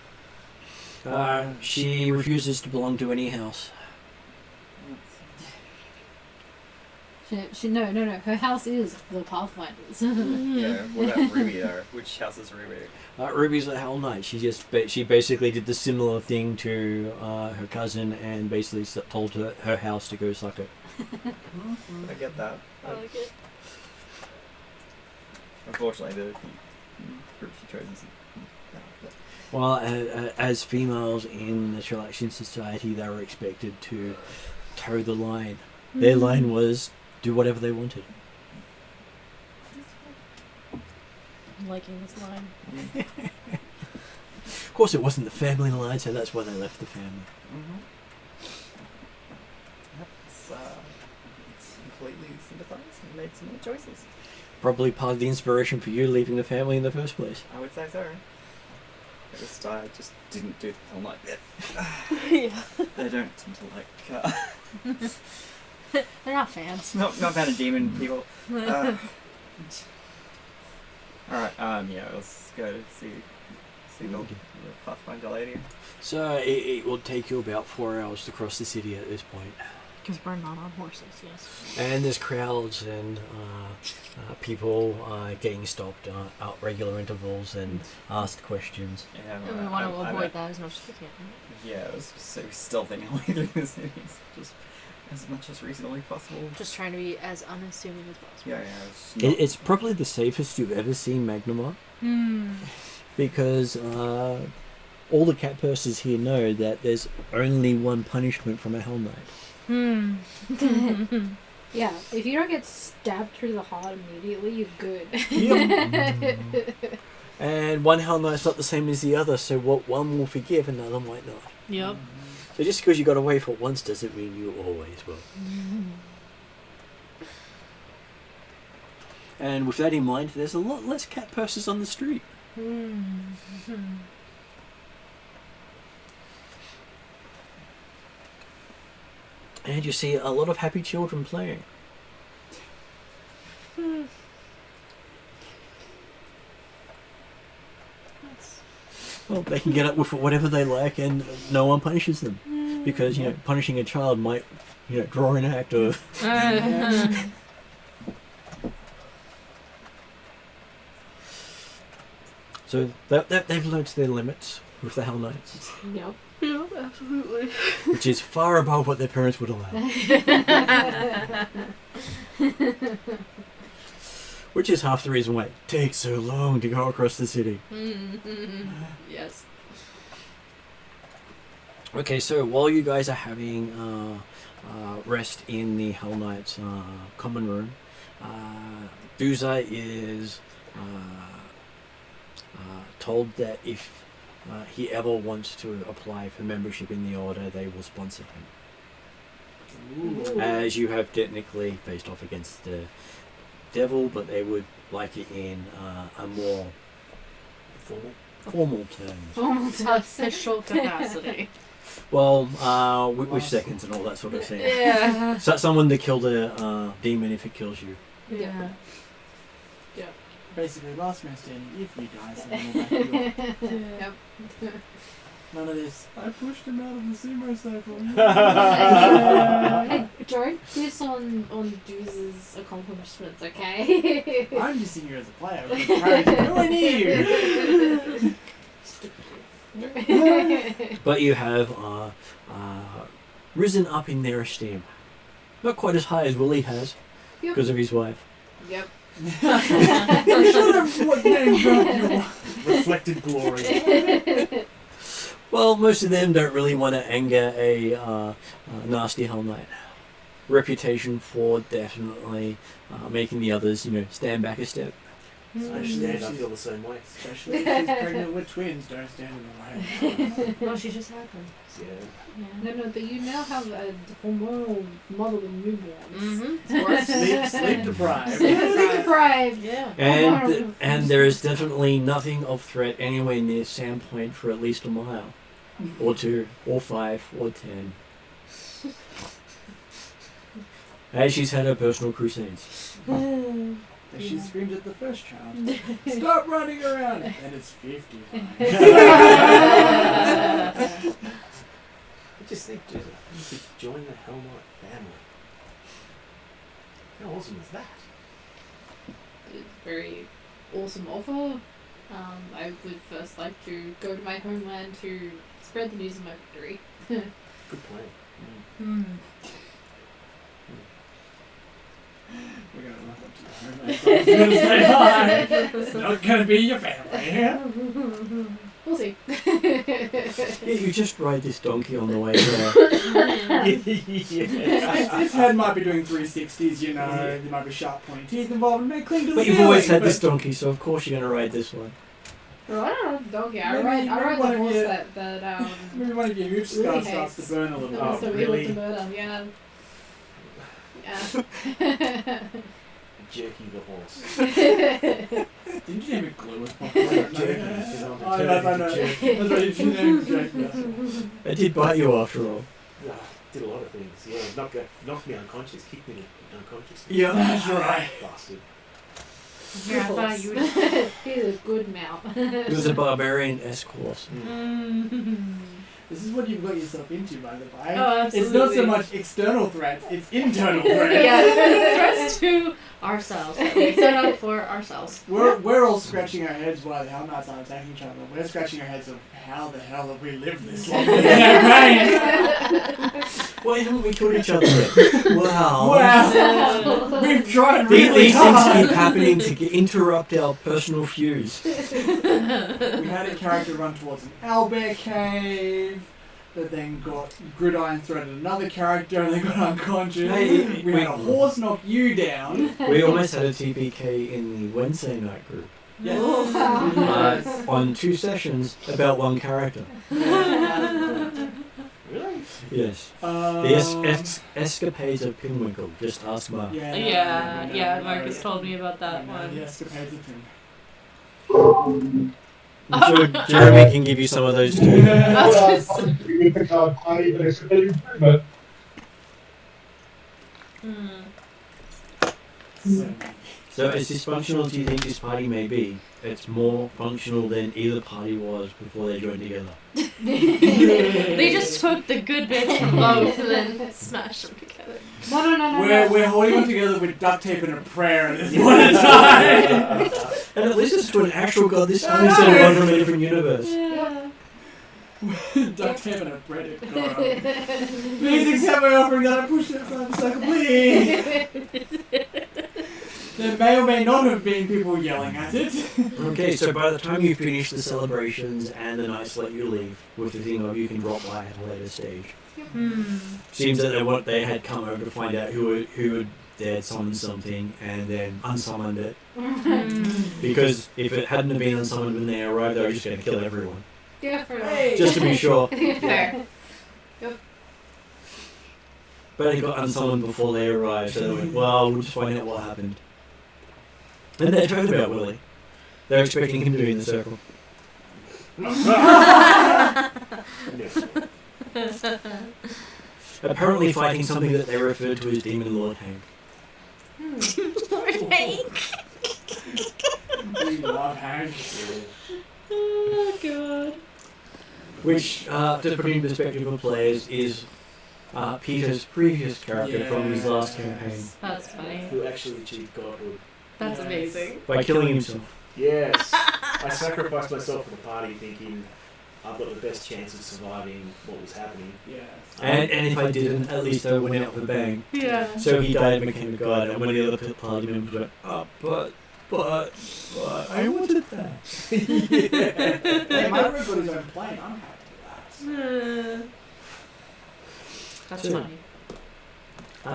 She refuses to belong to any house. No. Her house is the Pathfinders. Yeah, what about Ruby though? Which house is Ruby? Ruby's a Hell Knight. She basically did the similar thing to her cousin and basically told her house to go suck it. I get that. I like it. Unfortunately, the group she chose is. Well, as females in the Thassilonian society, they were expected to toe the line. Their line was do whatever they wanted. I'm liking this line. Of course, it wasn't the family line, so that's why they left the family. It's completely sympathised and made some good choices. Probably part of the inspiration for you leaving the family in the first place. I would say so. I just didn't do the film like that. Yeah. They don't tend to like. They're not fans. Not fan of demon people. Alright, yeah, let's go to see the Pathfinder lady. So it will take you about 4 hours to cross the city at this point. Because we're not on horses, yes. And there's crowds and people getting stopped at regular intervals and asked questions. Yeah, And we want to avoid that as much as we can. Yeah, I was so stealthing our way through the city, just as much as reasonably possible. Just trying to be as unassuming as possible. Yeah. It's probably the safest you've ever seen Magnimar. Because all the cat pursers here know that there's only one punishment from a Hell Knight. Yeah, if you don't get stabbed through the heart immediately, you're good. Yep. And one Hell Knight's not the same as the other, so what one will forgive, another might not. Yep. So just because you got away for it once doesn't mean you always will. And with that in mind, there's a lot less cat pursers on the street. And you see a lot of happy children playing. Well, they can get up with whatever they like and no one punishes them. Because, punishing a child might, draw an act of... So they've learned their limits with the Hell Knights. Yep. Yeah, absolutely. Which is far above what their parents would allow. Which is half the reason why it takes so long to go across the city. Yes. Okay, so while you guys are having rest in the Hell Knights common room, Doomsday is told that if he ever wants to apply for membership in the Order, they will sponsor him. Ooh. As you have technically faced off against the devil, but they would like it in a more formal term. Formal Official capacity. Well, with seconds and all that sort of thing. Yeah. So someone to kill the demon if it kills you. Yeah. Basically, last man standing. If you die, then we'll back you up. Yep. None of this. I pushed him out of the sumo circle. Hey, don't diss on Dews's accomplishments, okay? I'm just here as a player. Nowhere near you. But you have risen up in their esteem. Not quite as high as Willie has, Yep. because of his wife. Yep. You should have name dropped your Reflected glory. Well, most of them don't really want to anger a nasty Hell Knight. Reputation for definitely making the others, stand back a step. I understand. I feel the same way. Especially if she's pregnant with twins, don't stand in the way. No, she just happened. Yeah. No, but you now have a hormonal model of newborns. Mm-hmm. Sleep deprived. Sleep deprived. Yeah. And there is definitely nothing of threat anywhere near Sandpoint for at least a mile. Or 2, or 5, or 10. As she's had her personal crusades. And she screamed at the first child, "Stop running around!" And it's 50. I just think, dude, you could join the Hell Knight family. How awesome is that? Very awesome offer. I would first like to go to my homeland to spread the news of my victory. Good plan. We're going to run up to the home. I was going to say hi. It's not going to be your family. We'll see. Yeah, you just ride this donkey on the way there. Its head might be doing 360s, there might be sharp pointy teeth involved, and may cling to the But ceiling. you've always had this donkey, so of course you're going to ride this one. Well, I don't know the donkey. I Maybe ride one the of horse your- that Maybe one of your hoof Really scars starts hates to burn a little that bit. was so really? able to murder. Yeah. Jerky the horse. Didn't you name it glue with popcorn? Jerky. I know. That's right, you named Jerky. It did bite you after all. Did a lot of things. Yeah, knocked me unconscious, kicked me unconscious. Yeah, That's right. Bastard. Yeah, I thought you would. He's a good mount. It was a barbarian escort. This is what you've got yourself into, by the way. Oh, It's not so absolutely. much external threats, it's internal threats. Yeah, threats to ourselves. That we set up for ourselves. We're all scratching our heads while the Hell Knights are attacking each other. We're scratching our heads of how the hell have we lived this long in our brain? Why haven't we killed each other yet? Wow. Wow. We've tried really These things hard. keep happening to interrupt our personal feuds. We had a character run towards an owlbear cave that then got gridiron threaded another character and they got unconscious. Hey, we had a horse knock you down. We almost had a TPK in the Wednesday night group. Yes. On 2 sessions about 1 character. Really? Yes. The escapades of Pinwinkle. Just ask Mark. Yeah, Marcus told me about that one. The escapades of him. I'm sure Jeremy can give you some of those too. We need the card party, but it's a big improvement. So as dysfunctional as you think this party may be, it's more functional than either party was before they joined together. They just took the good bits from both and then smashed them together. No. We're holding them together with duct tape and a prayer at this point in time. And at least it's to an actual god this time instead of one from a different universe. Yeah. Duct tape and a prayer to God. Please accept my offering that I pushed it aside for a second, please. There may or may not have been people yelling at it. Okay, so by the time you finish the celebrations and the knights let you leave, with the thing of you can drop by at a later stage. Seems that they had come over to find out who had dared summon something and then unsummoned it. Because if it hadn't have been unsummoned when they arrived, they were just going to kill everyone. Yeah, for Hey. Just to be sure. Fair. But it got unsummoned before they arrived, so they went, well, we'll just find out what happened. And they're talking about Willie. They're expecting him to be in the circle. Apparently fighting something that they referred to as Demon Lord Hank. Lord Hank. We love Hank. Oh god. Which, to put in perspective of players, is Peter's previous character from his last campaign. That's funny. Who actually achieved godhood. That's amazing. By killing himself. Yes. I sacrificed myself for the party thinking I've got the best chance of surviving what was happening. Yes. And if I didn't, at least I went out with a bang. Yeah. So he died and became a god, and one of the other party members went, oh, but, I wanted that. Hey, my room got his own plane. I'm happy with that. That's So- funny.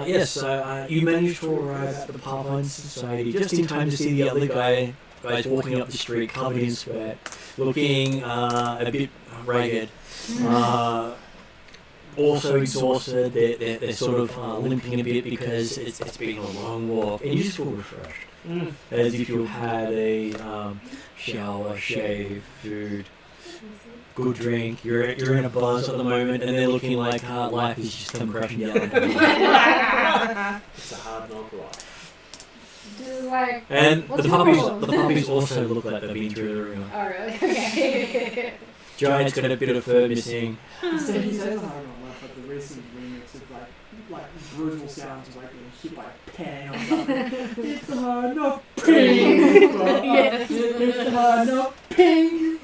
Yes, so you managed to arrive at the Pathfinder Society just in time to see the other guys walking up the street covered in sweat, looking a bit ragged, also exhausted. They're sort of limping a bit because it's been a long walk, and you just feel refreshed, as if you had a shower, shave, food, good drink. You're in a buzz at the moment, and they're looking like life is just them crashing down. It's a hard knock life. Like, And what's the your puppies problem? also look like they've been through the ringer. Oh, really? Okay. Giant's got a bit of fur missing. He says hard on left, but the recent remix of like brutal sounds of like being hit by a pen or something. It's hard enough ping for us. It's hard enough ping.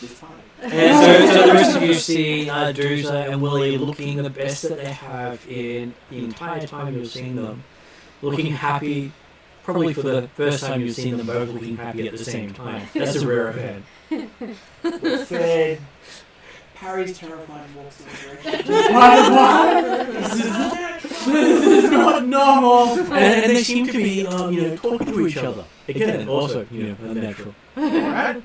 It's time. And so the rest of you see Doomsday and Willie looking the best that they have in the entire time you've seen them. Looking happy, probably for the first time you've seen them both looking happy at the same time. That's a rare event. We're fed. Harry's terrified and walks in the direction. What? This is not normal. And they seem to be, talking to each other. Again, also, unnatural. Alright.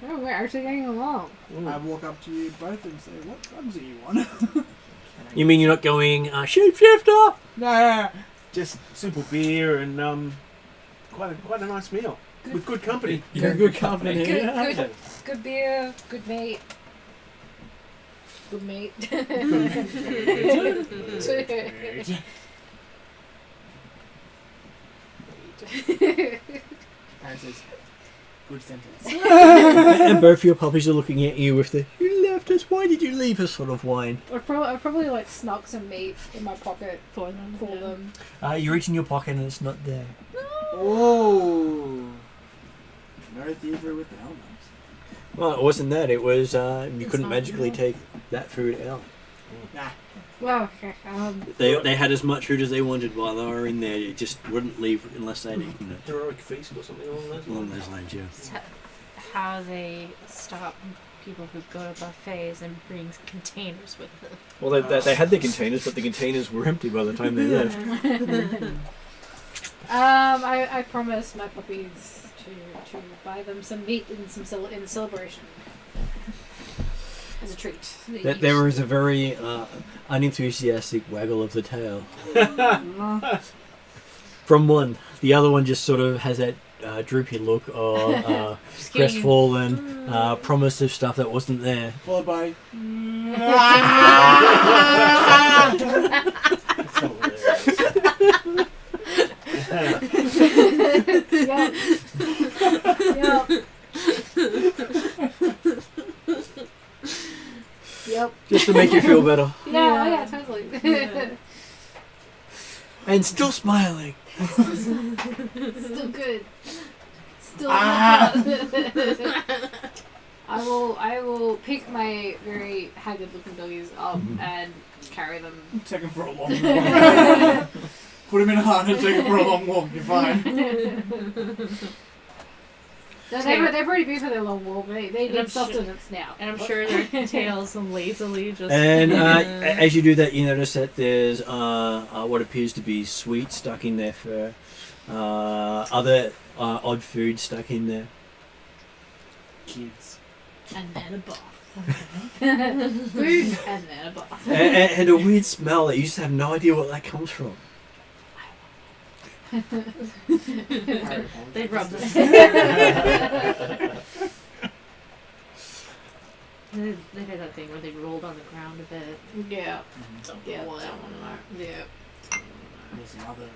Oh, we're actually getting along. I walk up to you both and say, what drugs are you on? You mean you're not going, shapeshifter? No. Just simple beer and quite a nice meal with good company. You're good company. Good beer, good mate. Good mate. Says, good sentence. And both your puppies are looking at you with the, you left us, why did you leave us sort of whine. I probably like snuck some meat in my pocket For them. for them. You reach in your pocket and it's not there. Oh. No thievery with the helmets. Well, it wasn't that. It was you couldn't magically take that food out. Nah. Well, okay. They had as much food as they wanted while they were in there. You just wouldn't leave unless they'd eaten it. Heroic feast or something along those lines. Along those lines, yeah. It's how they stop people who go to buffets and bring containers with them. Well, they had the containers, but the containers were empty by the time they left. I promised my puppies to buy them some meat in in celebration as a treat. There was a very unenthusiastic waggle of the tail from one. The other one just sort of has that droopy look or crestfallen promise of stuff that wasn't there. Followed by. Yep. Just to make you feel better. Yeah, totally. And still smiling. Still good. Still good. I will pick my very haggard looking doggies up and carry them. Take him for a long walk. Put him in a harness, take him for a long walk, you're fine. They've already been for their long walk. They need sustenance now. And I'm sure their tails lazily just... And as you do that, you notice that there's what appears to be sweet stuck in their fur. Other odd food stuck in there. Kids. And then a bath. Food and then a bath. And a weird smell that you just have no idea what that comes from. They rubbed it. They did that thing where they rolled on the ground a bit. Yeah. Don't Yeah, want that that one. one. Yeah. There's some other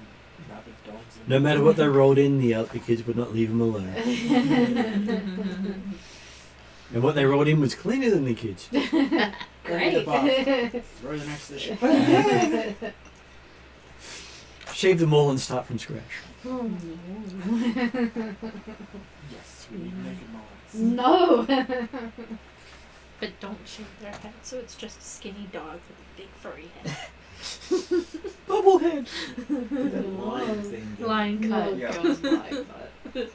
rabid dogs in No matter what they rolled in, the kids would not leave them alone. And what they rolled in was cleaner than the kids. Great. Above. Throw them next to the ship. Shave them all and start from scratch. Yes, we need naked moments. No. But don't shave their head, so it's just a skinny dog with a big furry head. Bubblehead! That line thing. Line No, cut. Yeah. God, my God.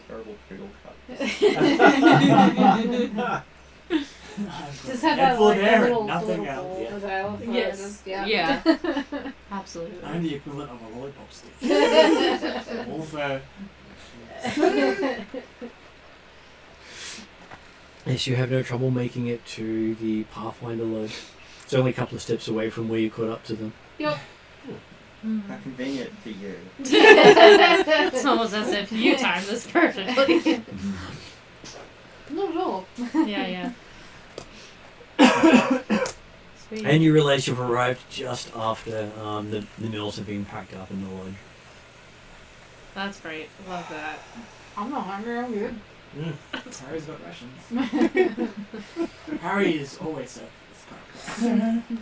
Terrible poodle cut. Just have Head that full of like hair a and little nothing ball else. as well for Yes. just- Yeah. yeah. Absolutely. I'm the equivalent of a lollipop stick. All fur. Yes, you have no trouble making it to the Pathfinder Lodge. It's only a couple of steps away from where you caught up to them. How convenient for you. It's almost as if you timed this perfectly. Not at all. Yeah. Sweet. And you realize you've arrived just after the meals have been packed up in the lodge. That's great. Love that. I'm not hungry. I'm good. Harry's got rations. Harry is always so. It's kind of crap.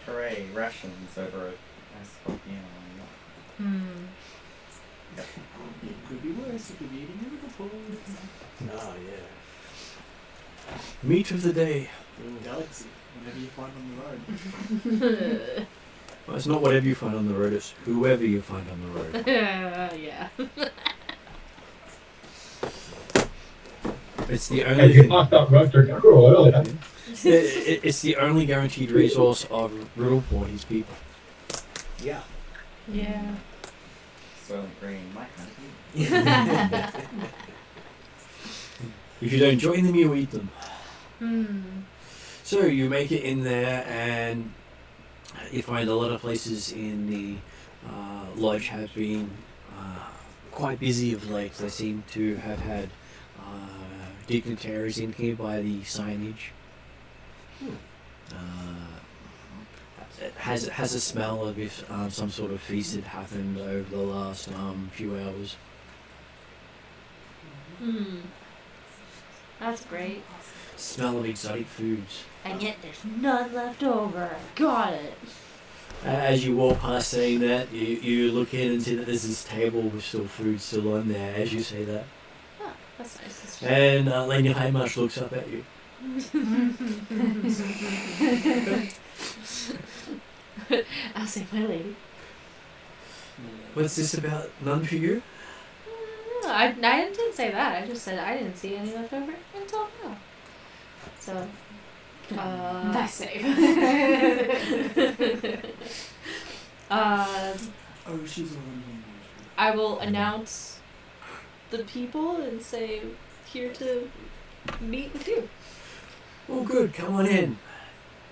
Hooray, rations over at S05E23. It could be worse. It could be eating Liverpool. Oh, yeah. Meat of the day. Delicacy. Whatever you find on the road. Well, it's not whatever you find on the road, it's whoever you find on the road. Yeah. It's the Hey, only you thing. fucked up roaster cruel earlier. It's the only guaranteed resource of Runelords people. Yeah. Yeah. Soylent Green, my kind of If you don't join them, you eat them. Hmm. So you make it in there, and you find a lot of places in the lodge have been quite busy of late. They seem to have had dignitaries in here by the signage. It has a smell of if some sort of feast had happened over the last few hours. That's great. Smell of exotic foods. And yet there's none left over. Got it. As you walk past saying that, you look in and see that there's this table with still food still on there as you say that. Oh, that's nice. And Lady Haymarsh looks up at you. I'll say my lady. What's this about? None for you? I didn't say that. I just said I didn't see any left over until now. So, Nice save. Oh, she's already in I will announce the people and say, here to meet with you. Oh, good. Come on in.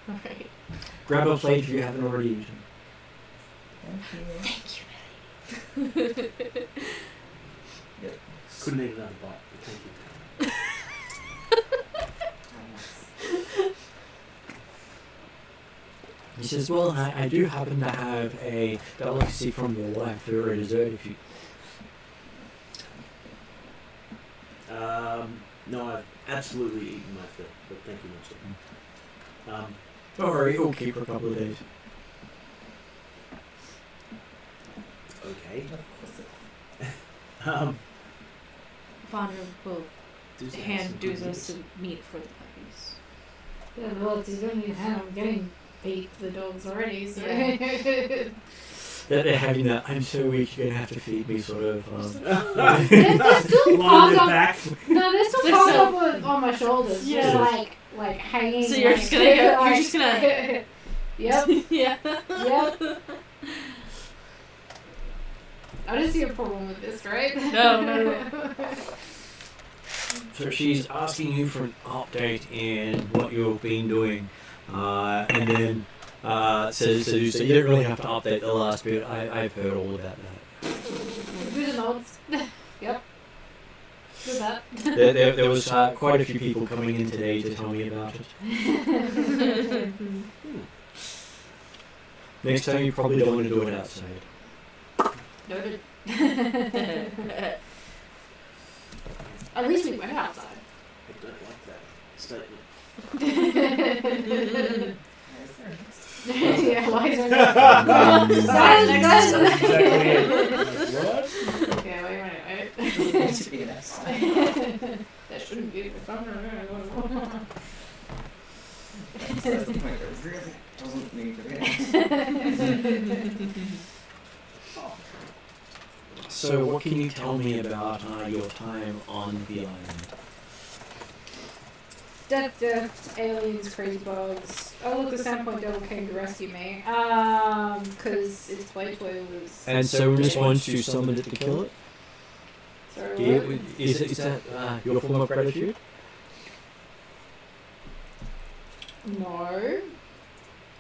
Alright. Grab a plate if you haven't already eaten. Thank you, my lady. Couldn't eat another bite, but thank you. He says, well, I do happen to have a delicacy from your wife for a dessert if you... No, I've absolutely eaten my fill, but thank you much. Don't worry, it'll keep for a couple of days. Okay. Fonder will Does that hand some Duzas good some meat for the puppies. Yeah, well, it's you don't need hand. I'm getting beat the dogs already, so. That they're having that, I'm so weak, you're going to have to feed me sort of... They're still Line parked it up. back. No, they're still They're parked still- up on my shoulders. Yeah. Just like hanging. So you're like, just gonna go- you're like- just gonna- Yep. Yeah. Yep. I don't see a problem with this, right? No. So she's asking you for an update in what you've been doing, and then So you don't really have to update the last bit. I've heard all about that. Runelords. Yep. Do that. There was quite a few people coming in today to tell me about it. Next time you probably don't want to do it outside. Noted. At least we went outside. I don't like that statement. Yeah, why is it? Exactly it. What? Okay, wait a minute. Doesn't need to be an S. That shouldn't be the phone. That's the point. It really doesn't need to be an So what can you tell me about your time on the island? Death, aliens, crazy bugs. Oh, look, the Sandpoint devil came to rescue me. Because its play toy was. And so in response, you summoned it to kill it? Sorry, what? Is that your form of gratitude? No.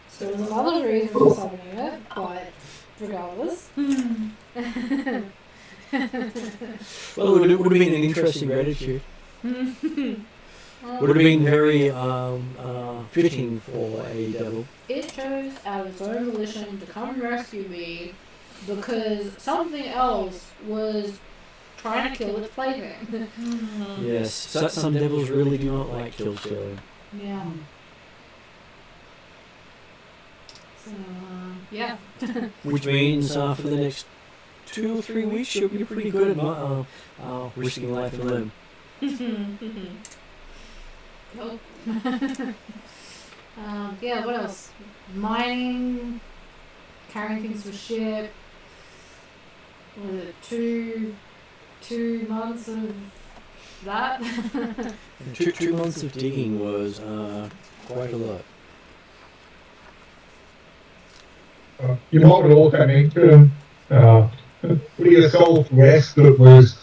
So there was another reason for summoning it, but regardless. Well, it would have been an interesting gratitude. Would have been very fitting for a devil. It chose out of its own volition to come rescue me because something else was trying to kill its plaything. Yes, some devils really do not like kill stealing. Yeah. So, yeah. Which means for the next 2 or 3 weeks, you'll be pretty good at risking life and limb. Nope. Yeah, what else? Mining, carrying things for ship. What was it? 2 months of that? And 2 months of digging was quite a lot. You might also mention putting yourself to rest that was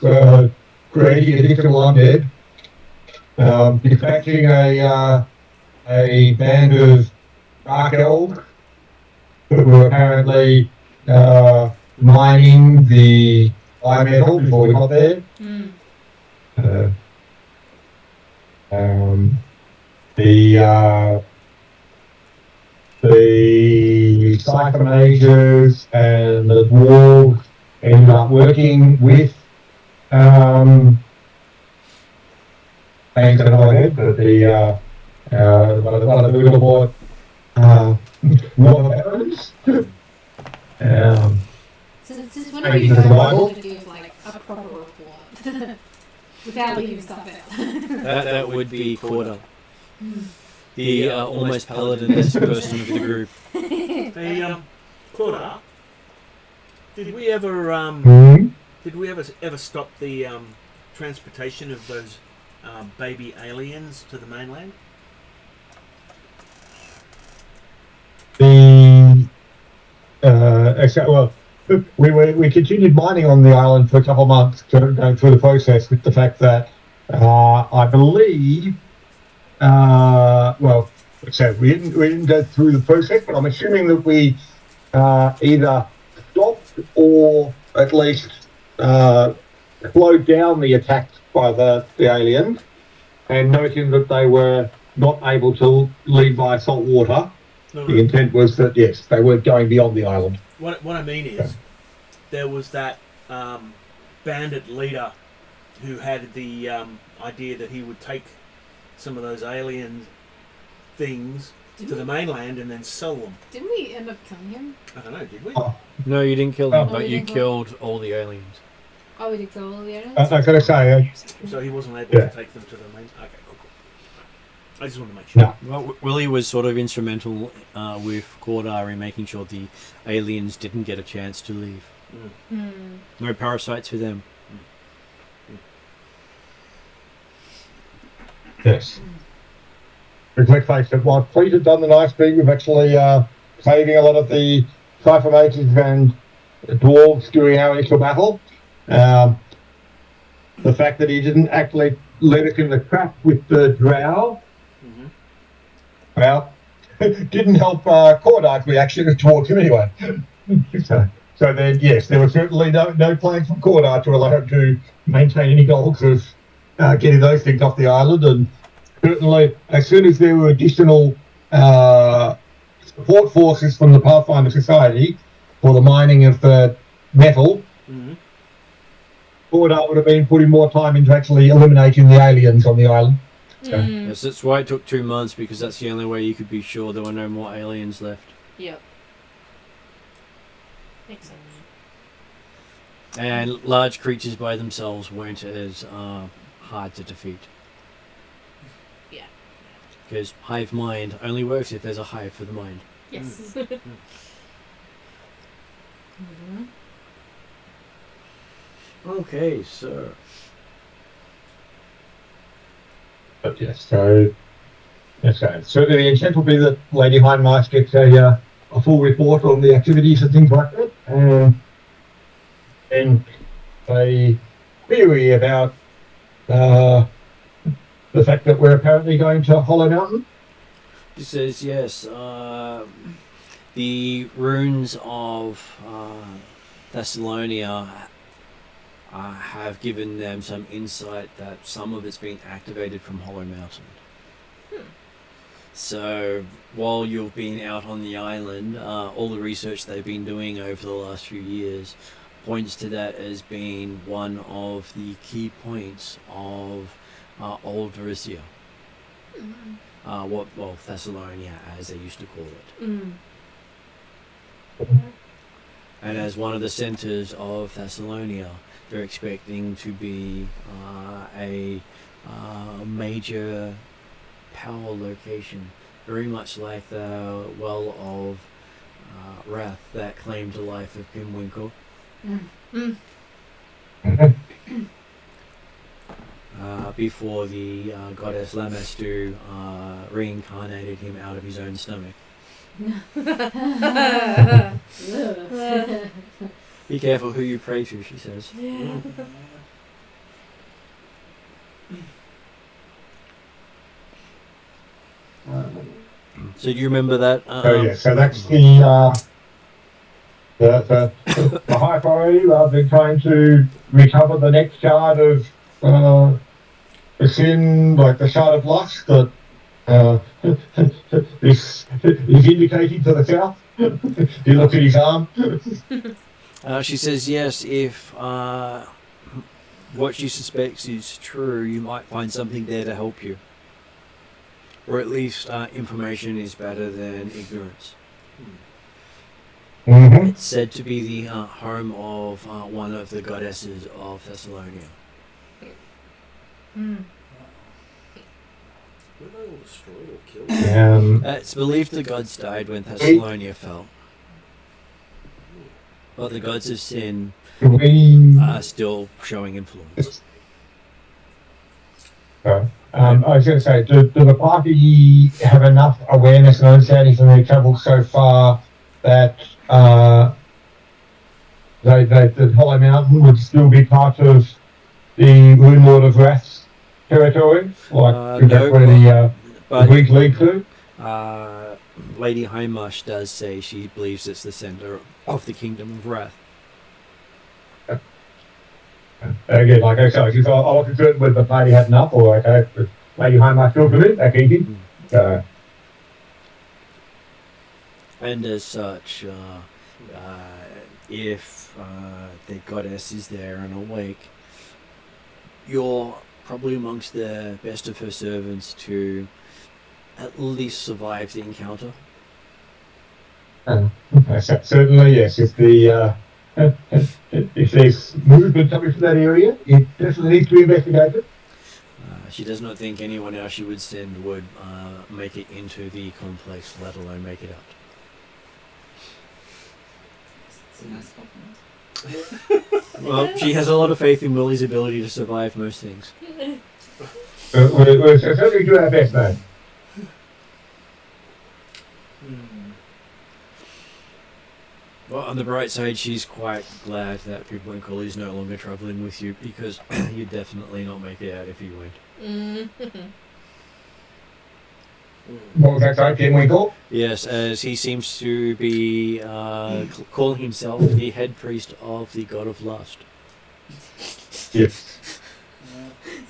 creating additional undead. Dispatching a band of dark elves that were apparently mining the iron metal before we got there. The cipher mages and the dwarves ended up working with things that I had, but one of the little boy water barons. Since when are you going to give like a proper report without leaving stuff out? That would be Quarter. The almost paladin-esque person of the group. Hey, Quarter, did we ever ever stop the transportation of those baby aliens to the mainland? We continued mining on the island for a couple of months, going through the process with the fact that I believe, we didn't go through the process, but I'm assuming that we either stopped or at least slowed down the attacks by the aliens, and noting that they were not able to leave by salt water. No. The intent was that, yes, they weren't going beyond the island. What I mean is, there was that bandit leader who had the idea that he would take some of those alien things to the mainland and then sell them. Didn't we end up killing him? I don't know, did we? No, you didn't kill him, Oh, but we you didn't kill killed all the aliens. Oh, we did kill all the aliens? I was going to say, So he wasn't able to take them to the main. Okay, cool. I just wanted to make sure. no. Well, Willie was sort of instrumental with Cordar in making sure the aliens didn't get a chance to leave. No parasites for them. Yes. Let's face it, while Fleet had done the nice thing, we've actually saving a lot of the cipher mages and dwarves during our initial battle. The fact that he didn't actually let us in the trap with the drow, well, didn't help Cordar's reaction towards him anyway. So then, yes, there was certainly no plan from Cordar to allow him to maintain any goals of getting those things off the island. And certainly, as soon as there were additional support forces from the Pathfinder Society for the mining of the metal, Cordar would have been putting more time into actually eliminating the aliens on the island. So. Yes, that's why it took 2 months, because that's the only way you could be sure there were no more aliens left. Yep. Makes sense. And large creatures by themselves weren't as hard to defeat. Yeah. Because hive mind only works if there's a hive for the mind. Yes. Okay, so... But yes, so certainly the intent will be that Lady Hindmarch gets a full report on the activities and things like that, and a query about the fact that we're apparently going to Hollow Mountain. He says yes. The runes of Thassilonian have given them some insight that some of it's been activated from Hollow Mountain. So while you've been out on the island, all the research they've been doing over the last few years points to that as being one of the key points of old Varisia. Thassilonian, as they used to call it. And as one of the centers of Thassilonian, they're expecting to be a major power location, very much like the Well of Wrath that claimed the life of Pinwinkle. Before the goddess Lamastu reincarnated him out of his own stomach. Be careful who you pray to, she says. Yeah. So do you remember that? So that's the high priority. I've been trying to recover the next shard of the sin, like the shard of lust that is indicating to the south. He looks at his arm. She says yes, if what she suspects is true, you might find something there to help you. Or at least information is better than ignorance. It's said to be the home of one of the goddesses of Thassilonian. Were they all destroyed or killed? It's believed the gods died when Thassilonian fell. But the gods of sin are still showing influence. I was going to say, do the party have enough awareness and understanding from their travel so far that the Hollow Mountain would still be part of the Runelord of Wrath's territory? Like, No, where the but Greek lead to? Lady Hindmarch does say she believes it's the center of the Kingdom of Wrath. Again, like I said, I wasn't certain whether the party had enough, or okay, Lady Hindmarch still for it, that's easy. And as such, if the goddess is there and awake, you're probably amongst the best of her servants to at least survive the encounter. Certainly, yes. If there's movement coming from that area, it definitely needs to be investigated. She does not think anyone else she would send would make it into the complex, let alone make it out. It's a nice compliment. Well, she has a lot of faith in Willie's ability to survive most things. We'll certainly do our best, though. Well, on the bright side, she's quite glad that Pinwinkle is no longer travelling with you, because you'd definitely not make it out if you went. What was that, sorry? Tim Winkle? Yes, as he seems to be calling himself the head priest of the god of lust. Yes.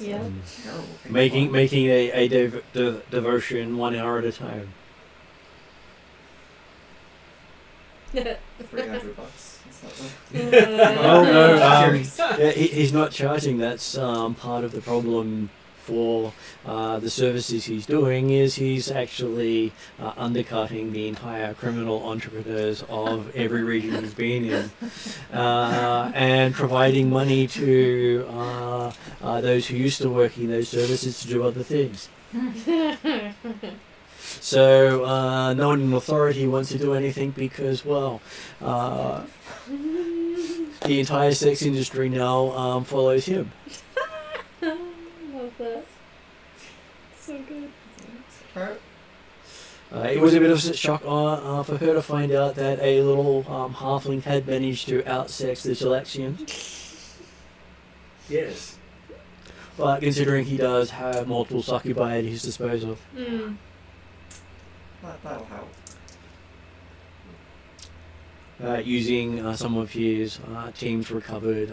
Yeah. Making a devotion 1 hour at a time. $300. Oh no, yeah, he's not charging. That's part of the problem for the services he's doing. Is he's actually undercutting the entire criminal entrepreneurs of every region he's been in, and providing money to those who used to work in those services to do other things. So no one in authority wants to do anything because, well, the entire sex industry now follows him. Love that. So good. It was a bit of a shock for her to find out that a little halfling had managed to outsex the Talaxians. Yes. But considering he does have multiple succubi at his disposal. That'll help. Using some of his team's recovered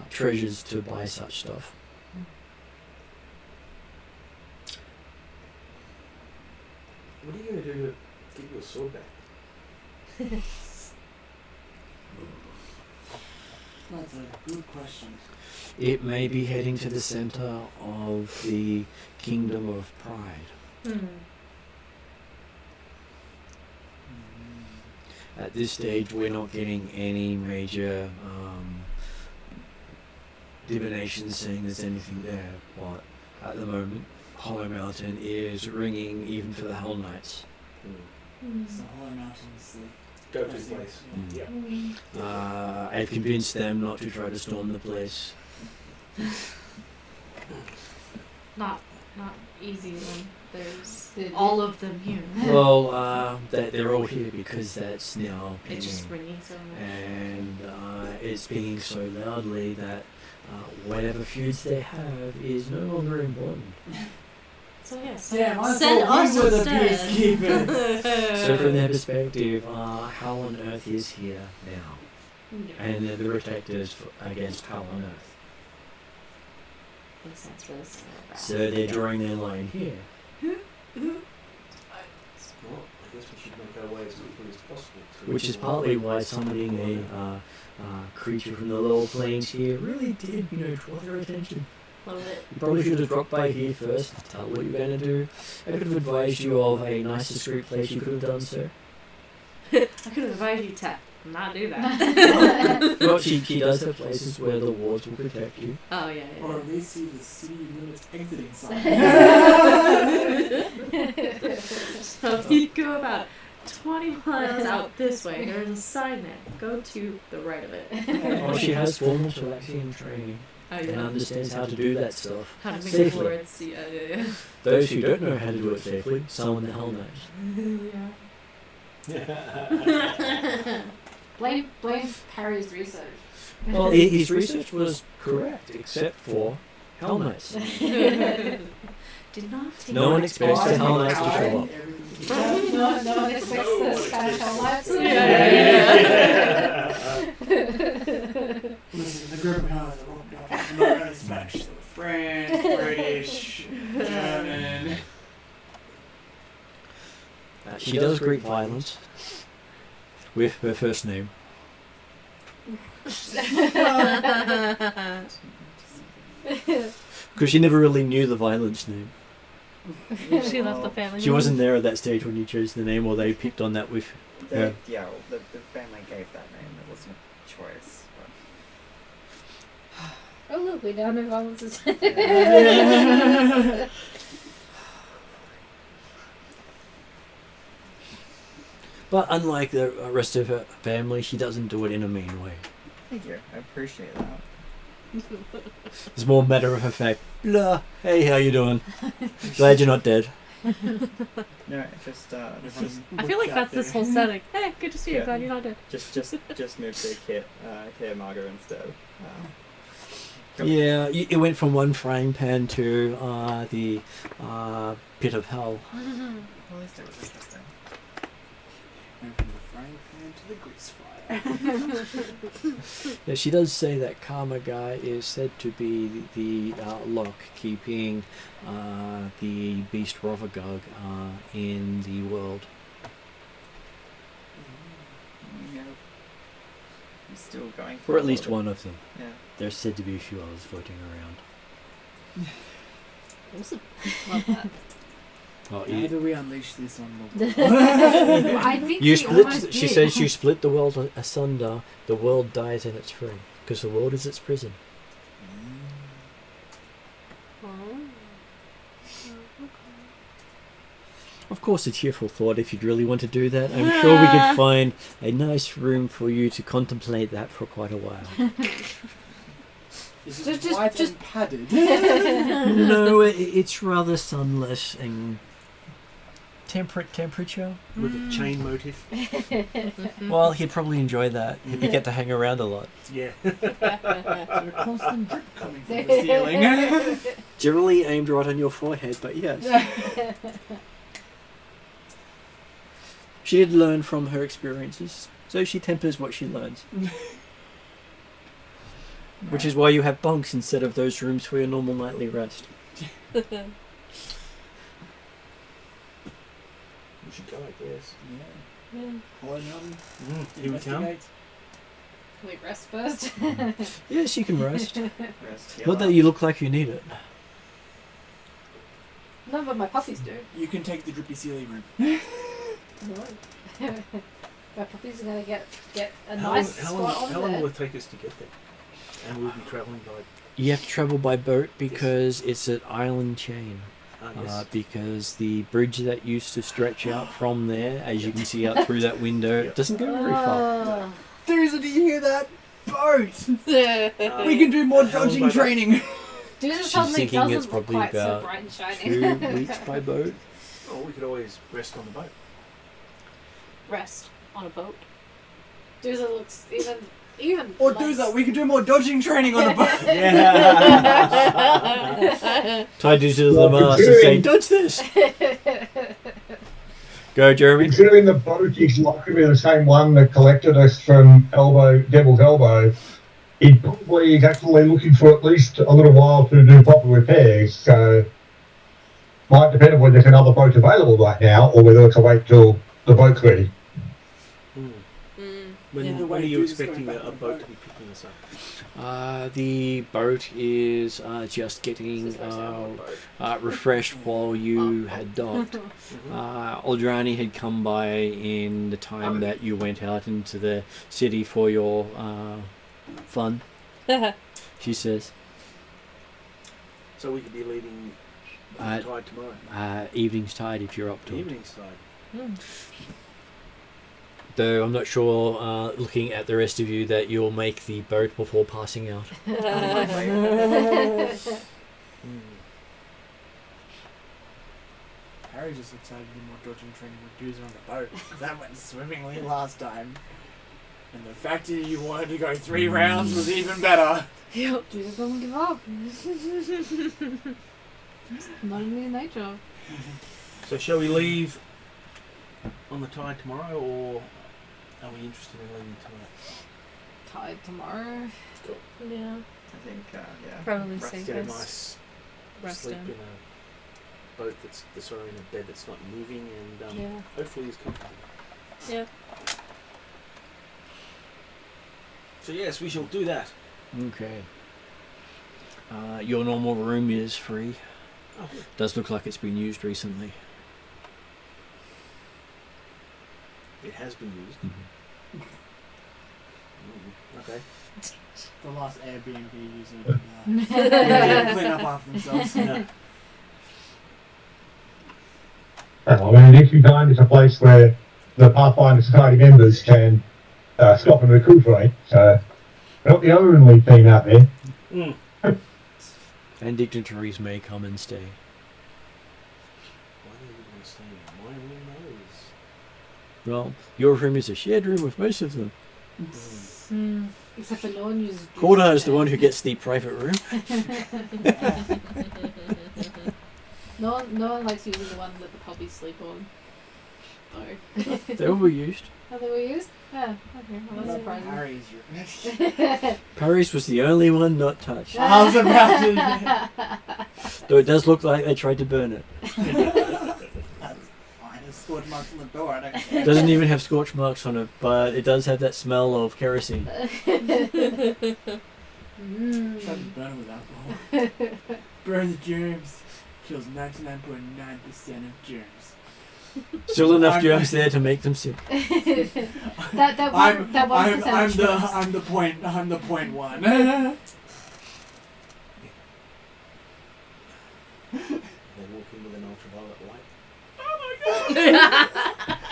treasures to buy such stuff. What are you going to do to get your sword back? That's a good question. It may be heading to the center of the Kingdom of Pride. At this stage, we're not getting any major divinations saying there's anything there, but at the moment, Hollow Mountain is ringing even for the Hell Knights. So Hollow Mountain's Go to the place. Yeah. I've convinced them not to try to storm the place. Not easy when there's Did all of them here. Well, they're all here because that's now It's just pinging. ringing so much. And it's pinging so loudly that whatever feuds they have is no longer important. So yes, Damn, I send thought us we were the instead. So from their perspective, Hell on Earth is here now. And they're the protectors against Hell on Earth. Makes sense for this. So they're drawing their line here. Well, I guess we should make our way as quickly as possible. Which is partly why summoning a creature from the lower planes here really did, draw their attention. Love it. You probably should have dropped by here first, tell what you're going to do. I could have advised you of a nice discreet place you could have done so. I could advise you to not do that. Well, she does have places where the wards will protect you. Oh yeah. Or at least see the city limits exiting sign. So if you go about 20 miles out this way, there's a sign there. Go to the right of it. Oh, she has formal Talaxian training Oh and yeah. understands how to do that stuff. How to make safely. words. Yeah. Those who don't know how to do it safely, summon the Hell Knights. Blame Harry's research. Well, his research was correct, except for Hell Knights. Did not take No one my expects the Hell Knights to show up. No one expects the Spanish Alliance. Listen, the group of Hells are walking off. I'm not going to Spanish. So French, British, German. She does Greek violence with her first name. Because she never really knew the violence name. She left the family. She wasn't there at that stage when you chose the name, or they picked on that with her. Yeah, the family gave that name. It wasn't a choice. Oh look, we now know violence is. But unlike the rest of her family, she doesn't do it in a mean way. Thank you. I appreciate that. It's more matter of fact. Blah. Hey, how you doing? Glad you're not dead. No, just I feel like that's this whole setting. Hey, good to see you. Glad you're not dead. just move to Kit Margo instead. Yeah, it went from one frying pan to the pit of hell. At least it was interesting. And from the frying pan to the grease fire. Yeah, she does say that Karma Guy is said to be the lock keeping the beast Rovagog in the world. Yep. He's still going. Or at least one of them. Yeah. There's said to be a few others floating around. Awesome. Love that. Oh, How do we unleash this on the I think you we split. almost She did. says you split the world asunder. The world dies and it's free because the world is its prison. Of course, a cheerful thought if you'd really want to do that. I'm sure we could find a nice room for you to contemplate that for quite a while. Is Just- it white just- and padded? No, it's rather sunless and temperate temperature. With a chain motif. Well, he'd probably enjoy that. He'd get to hang around a lot. Yeah. There's a constant drip coming from the ceiling. Generally aimed right on your forehead, but yes. She did learn from her experiences, so she tempers what she learns. Which is why you have bunks instead of those rooms for your normal nightly rest. We should go, I guess. Yeah. Hollow Mountain. Here we come. Investigate. Can we rest first? Yes, you can rest. Rest, heal Not that up. you look like you need it. No, but my puppies do. You can take the drippy Sealy room. No. My puppies are gonna get a nice how spot long on will there. it take us to get there? And we'll be travelling by... You have to travel by boat because it's an island chain. yes. Because the bridge that used to stretch out from there, as you can see out through that window, doesn't go very far. Teresa, do you hear that? Boat! Uh, We can do more how long dodging by boat? training. Dude, She's suddenly thinking doesn't it's look probably quite so about bright and shiny. 2 weeks by boat. Oh, we could always rest on the boat. Rest on a boat. Dude, it looks even. Or less. do that, we can do more dodging training on a boat. Yeah. Tied you to the Well, mast and considering- saying, dodge this! Go, Jeremy. Considering the boat is likely to be the same one that collected us from Devil's Elbow, it probably is actually looking for at least a little while to do proper repairs, so might depend on whether there's another boat available right now or whether it's a wait till the boat's ready. When, Yeah. when are you Dude's expecting going a back on boat the to be picking us up? The boat is just getting refreshed while you had docked. Aldrani had come by in the time that you went out into the city for your fun, she says. So we could be leaving Uh, tide tomorrow. Evening's tide if you're up to it. Evening's tide. Though I'm not sure, looking at the rest of you, that you'll make the boat before passing out. Harry just excited to do more dodging training with dudes on the boat. That went swimmingly last time. And the fact that you wanted to go 3 rounds was even better. Dude, it doesn't give up. Not in their nature. So shall we leave on the tide tomorrow, or are we interested in leaving tonight? Tide tomorrow. Yeah. I think, yeah. Probably Rest, Get a safest. nice Rest sleep in. in a boat in a bed that's not moving, and Yeah. hopefully is comfortable. Yeah. So yes, we shall do that. Okay. Your normal room is free. Oh, good. Does look like it's been used recently. It has been used. Okay. The last Airbnb user didn't clean up after themselves. No. I mean, if you find it's a place where the Pathfinder Society members can stop and recuperate, so we're not the only team out there. Mm. And dignitaries may come and stay. Why do you want to stay in my room though? Well, your room is a shared room with most of them. Mm. Except for no one uses. Corda is the one who gets the private room. No one likes using the one that the puppies sleep on. Oh. They were used. Oh, they were used? Yeah, okay. Well, that's surprising. Harry's Paris was the only one not touched. I was about to. Though it does look like they tried to burn it. That's fine. There's scorch marks on the door. I don't care. It doesn't even have scorch marks on it, but it does have that smell of kerosene. Try to burn it with alcohol. Burn the germs. Kills 99.9% of germs. Still enough germs there to make them sick. that 1% I'm the point one. They walk in with an ultraviolet light.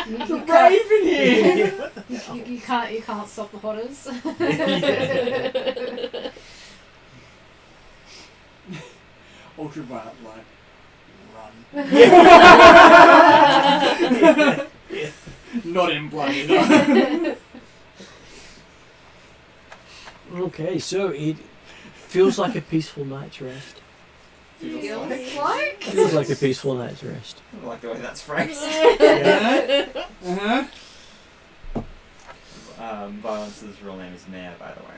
It's a raven here. You can't stop the hotters. Ultraviolet light. Run. Not in blood, you know. Okay, so it feels like a peaceful night's rest. Feels like? Feels like a peaceful night's rest. I like the way that's phrased. Uh-huh. Violence's real name is Mare, by the way.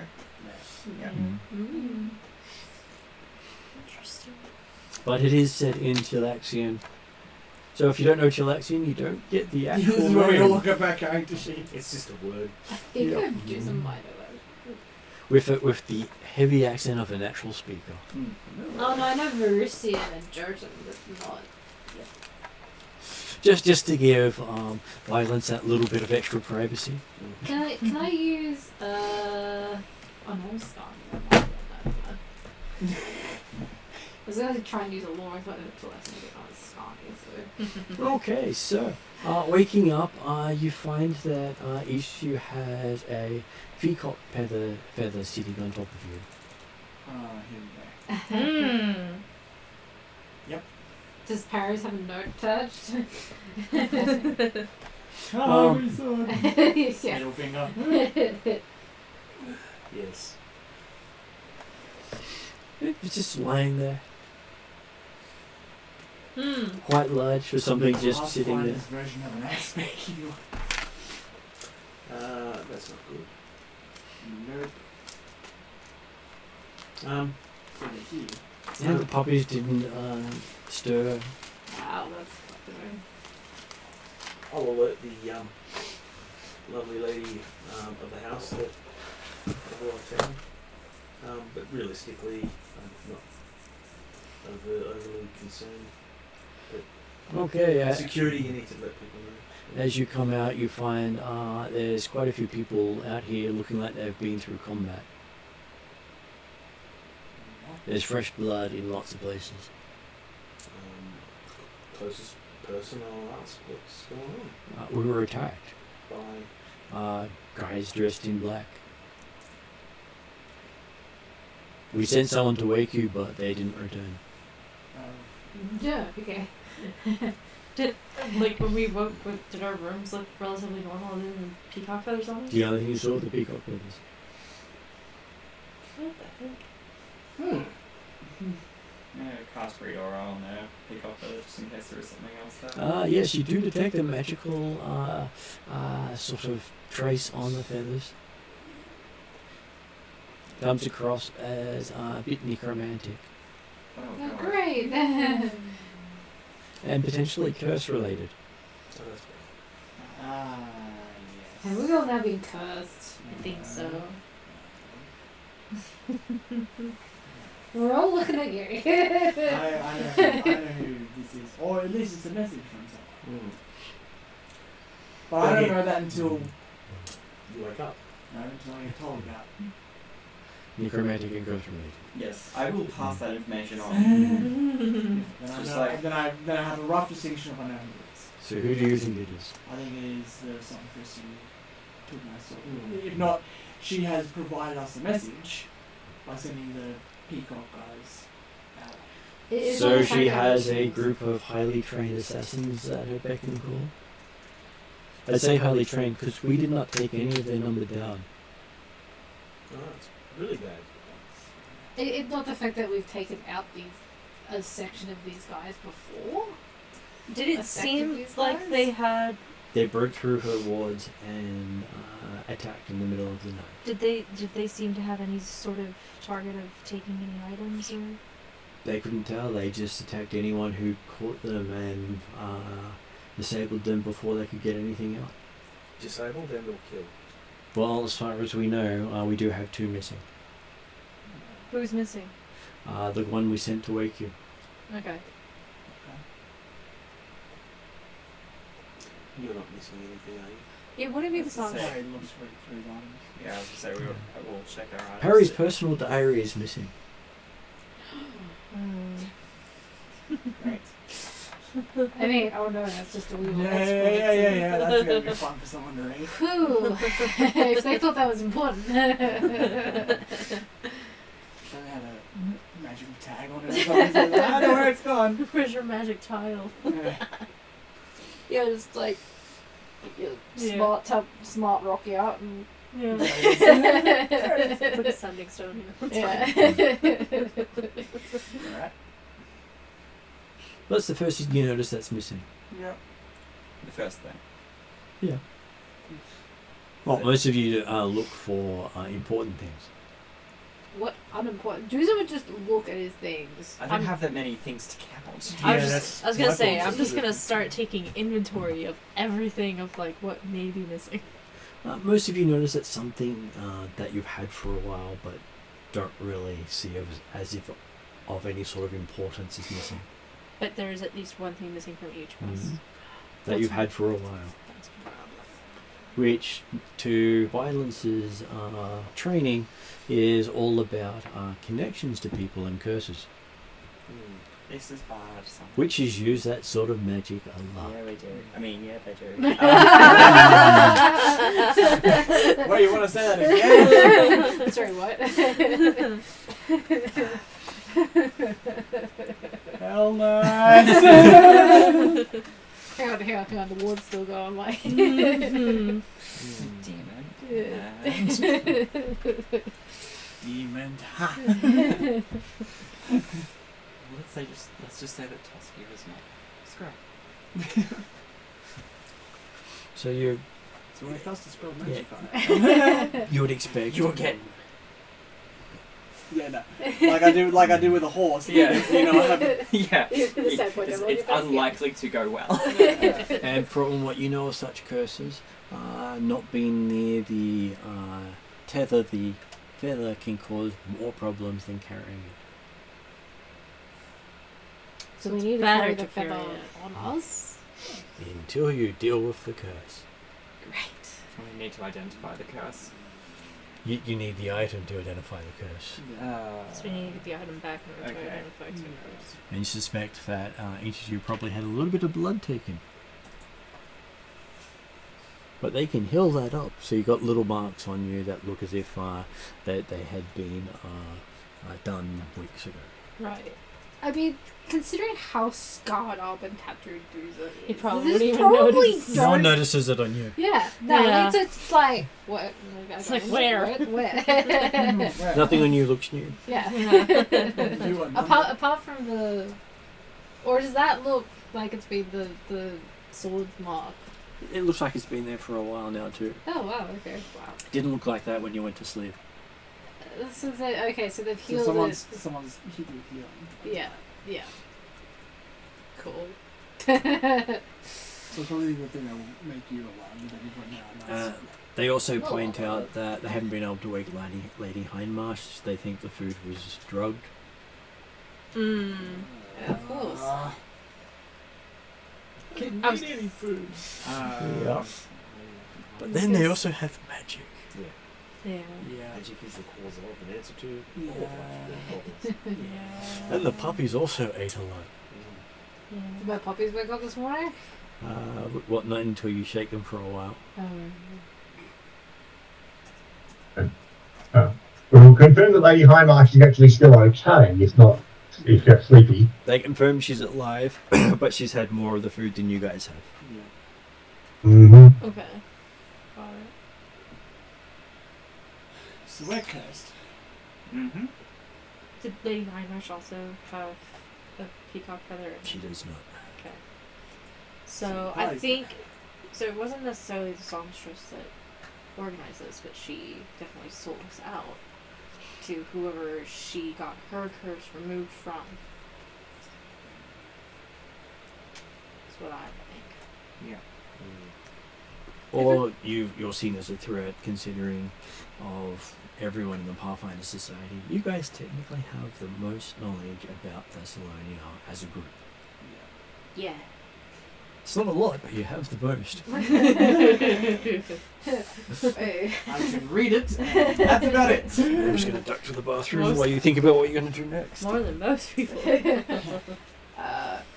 Yeah. Mm. Interesting. But it is set in Chilaxian. So if you don't know Chilaxian, you don't get the This actual is where we all name. look at our character sheet. It's just a word. You Yeah. could do some minor though. With the heavy accent of a natural speaker. Oh no, I know Varisia and Jurgen, but not. Just to give Violence that little bit of extra privacy. Can I use oh no, Scarlet. I was going to try and use a lore, but it's less than Scarlet, so. Okay, so waking up, you find that each of you has a peacock feather sitting on top of you. Here we go. Does Paris have a note attached? Oh, we saw it. Yeah. Middle finger. Yes. It's just lying there. Quite large for something just sitting there. Pathfinder's version of an axe pick, if you That's not good. Nope. So they're here. And the puppies didn't stir. Wow, that's fucking I'll alert the lovely lady of the house that I found. But realistically, I'm not overly concerned. Okay, Security, you need to let people know. as you come out, you find there's quite a few people out here looking like they've been through combat. There's fresh blood in lots of places. Closest person I'll ask what's going on. We were attacked. By Guys dressed in black. We sent someone to wake you, but they didn't return. Yeah, okay. Like when we woke, did our rooms look relatively normal other than peacock feathers on them? The other thing you saw, the peacock feathers. What the heck? Cast read aura on there. Pick up it just in case there is something else there. Yes, you do detect a magical sort of trace on the feathers. Comes across as a bit necromantic Oh, Oh, God. great! and potentially curse related. so that's Have we all now been cursed? I think so. We're all looking at you. I know who this is. Or at least it's a message from someone. But I don't know that until you wake up. until I get told about. Necromantic and curse related. Yes, I will pass that information on. Then I Just know. like- Then I have a rough distinction if I know who it is. So who do you think it is? I think it is something Christian took my soul. If not, she has provided us a message by sending the Peacock guys out. It's So almost she like has a group of highly trained assassins at her beck and call. I say highly trained because we did not take any of their number down. Oh, it's really bad. It's not the fact that we've taken out a section of these guys before. Did it seem like they had? They broke through her wards and attacked in the middle of the night. Did they seem to have any sort of target of taking any items or? They couldn't tell. They just attacked anyone who caught them and disabled them before they could get anything out. Disabled and or killed? Well, as far as we know, we do have 2 missing. Who's missing? The one we sent to wake you. Okay. You're not missing anything, are you? Yeah, what have you found? Yeah, I was gonna say we'll check our items. Harry's personal diary is missing. Great. I mean, oh no, that's just a wee bit. Yeah. That's gonna be fun for someone to read. Whew. If they thought that was important. They had a magical tag on it. I know where it's gone. Where's your magic tile? Yeah, just like smart rock you out and Yeah. It's like a sending stone here. yeah. Alright. That's the first thing you notice that's missing. Yep. The first thing. Yeah. Well, most of you look for important things. What unimportant? Doozer would just look at his things. I don't have that many things to count. I Yeah, was gonna say, my I'm fault. just gonna start taking inventory of everything of like what may be missing. Most of you notice that something that you've had for a while but don't really see as if of any sort of importance is missing. But there's at least one thing missing from each of us. That you've had for a while. That's a problem. Which, to Violence's training, is all about connections to people and curses. This is bad. Son. Witches use that sort of magic a lot. Yeah, we do. I mean, yeah, they do. Well, you want to say that again? Sorry, what? Hell nice. Hang on, the ward's still going, like. Demon. Demon. Ha. Let's just say that Tusky is not scrap. So you So when it comes to spell magic on it. you would expect You'll get. Yeah, no. Like I do with a horse. Yeah. You know, I have, Yeah. The Sandpoint It's devil, unlikely to go well. and from what you know of such curses, not being near the tether, the feather can cause more problems than carrying it. So we need to Better carry to the feather carry it. on us. Until you deal with the curse. Great. We need to identify the curse. You need the item to identify the curse. So we need to get the item back in order to Okay. identify its curse. And you suspect that each of you probably had a little bit of blood taken. But they can heal that up. So you got little marks on you that look as if they had been done weeks ago. Right. I mean, considering how scarred up and tattooed Doozer is, He probably this wouldn't even probably notice. No one don't- notices it on you. Yeah, no, Yeah. it's like what? It's like, where? Where? Nothing on you looks new. Yeah. do a apart from the, or does that look like it's been the sword mark? It looks like it's been there for a while now too. Oh wow, okay, wow. Didn't look like that when you went to sleep. So okay, so they've So healed someone's healing. it. Yeah. Cool. So probably the thing that will make you alarmed is that you've got now. Nice. They also point out that they haven't been able to wake Lady Hindmarsh. They think the food was drugged. Mm. Yeah, of course. Can I was- eat any food. Yeah. But then they also have magic. Yeah. Yeah. Magic is the cause of an answer to Yeah. all of the problems. Yeah. And the puppies also ate a lot. Yeah. Did my puppies wake up this morning? What? Not until you shake them for a while. We'll confirm that Lady Hindmarsh is actually still okay, if you're sleepy. They confirm she's alive, but she's had more of the food than you guys have. Mm-hmm. Okay. Alright. So we're cursed. Mm-hmm. Did Lady Heinrich also have a peacock feather? She does not. Okay. So I think, so it wasn't necessarily the songstress that organized this, but she definitely sold us out to whoever she got her curse removed from. That's what I think. Yeah. Or you're seen as a threat, considering of everyone in the Pathfinder Society. You guys technically have the most knowledge about Thassilonian as a group. Yeah. It's not a lot, but you have the most. I can read it. And that's about it. I'm just going to duck to the bathroom while you think about what you're going to do next. More than most people.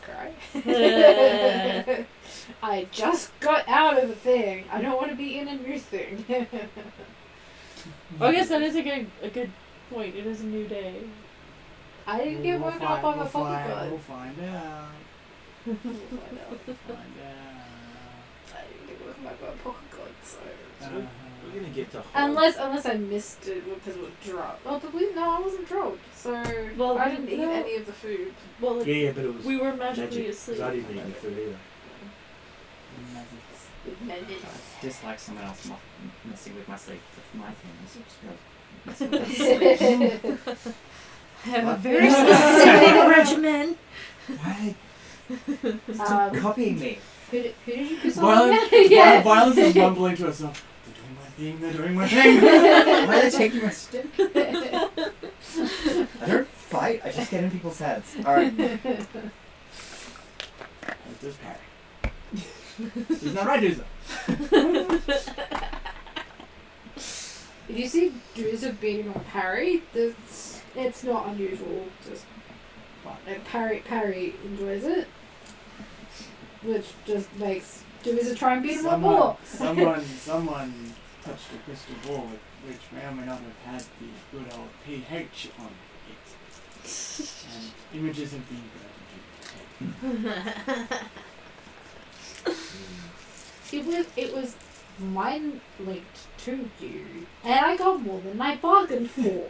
Cry. I just got out of a thing. I don't want to be in a new thing. I guess that is a good point. It is a new day. I didn't get woken up on the We'll Pokemon. find out. We'll find out. Find out. I didn't get woken up on Pokemon, so. We're gonna get to Unless I missed it because it was drugged. Well, I wasn't drugged, so Well, I didn't eat no. any of the food. Well, like, Yeah, but it was we were magically magic. asleep. 'Cause I didn't eat any food either. Just like someone else messing with my sleep with my things. I have a very specific regimen. Why? Um, Copying me. Who did you piss Violet, off? Yeah. Violet is mumbling to herself. They're doing my thing. Why are they taking my stick? I don't fight. I just get in people's heads. All right. It's just Parry. He's not right, is If you see Drizzt beating on Parry, it's not unusual. Just Parry enjoys it, which just makes Drizzt try and beat him up more. Someone touched a crystal ball, which may or may not have had the good old pH on it. And images have been granted. It was mind linked to you, and I got more than I bargained for.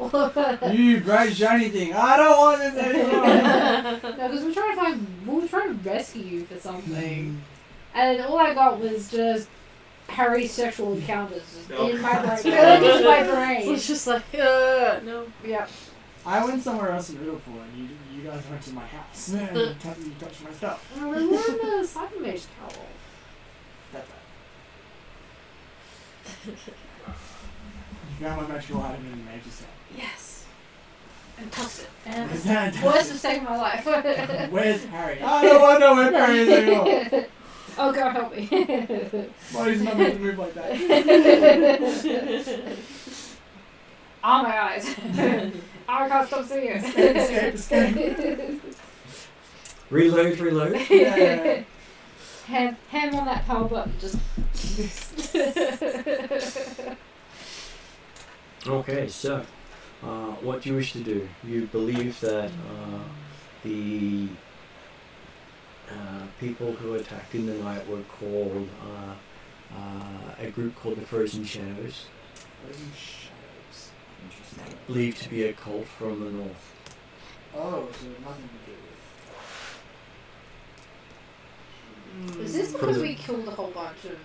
You bright shiny thing! I don't want it anymore. No, because we were trying to rescue you for something, and all I got was just Harry's sexual encounters in my brain. Going into my So brain. it's just like, no. Yeah. I went somewhere else in Liverpool, and you guys went to my house and you touched my stuff. Well, we were in the Cyber Mage Tower. That's right. You found my magical item in the major cell. Yes. And tossed it. And Where's that? worst mistake of my life. Where's Harry? I don't want to know where Harry is anymore. Oh, God help me. Why is he not meant to move like that? Oh my eyes. I can't stop seeing it. Escape. Reload. Yeah. Hand on that power button, just. Okay, so what do you wish to do? You believe that the people who attacked in the night were called a group called the Frozen Shadows, Shadows. Interesting. believed to be a cult from the north. Oh, so nothing to do with. Is this because we killed a whole bunch of.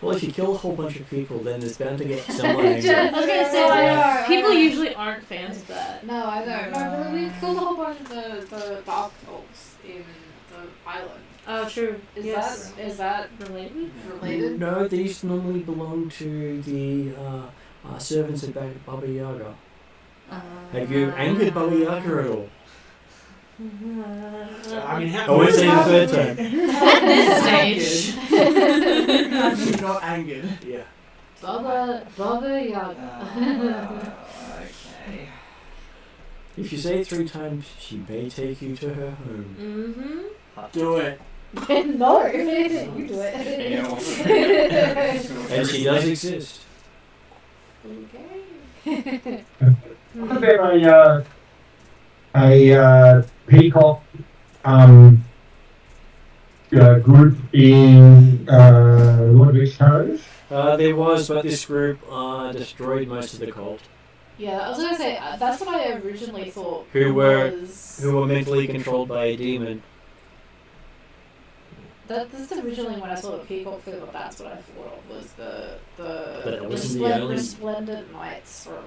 Well, if you kill a whole bunch of people, then there's bound to get someone angry. I was gonna say, I know. people usually aren't fans of that. No, I know. No, but we killed a whole bunch of the dark elves in the island. Oh, true. Is that related? related? No, these normally belong to the servants of Baba Yaga. Have you angered Baba Yaga at all? I mean, I won't say the third time. At this stage. I'm not angered. Yeah. Baba Yaga. Okay. If you say it 3 times, she may take you to her home. Mm-hmm. Do it. No, you do it. And she does exist. Okay. What about a peacock group in Lord of Cove? There was, but this group destroyed most of the cult. Yeah, I was gonna say that's what I originally thought. Who were was, mentally controlled by a demon. That's originally when I saw the Peacock figure. That's what I thought of was But it the wasn't the only- resplendent knights from.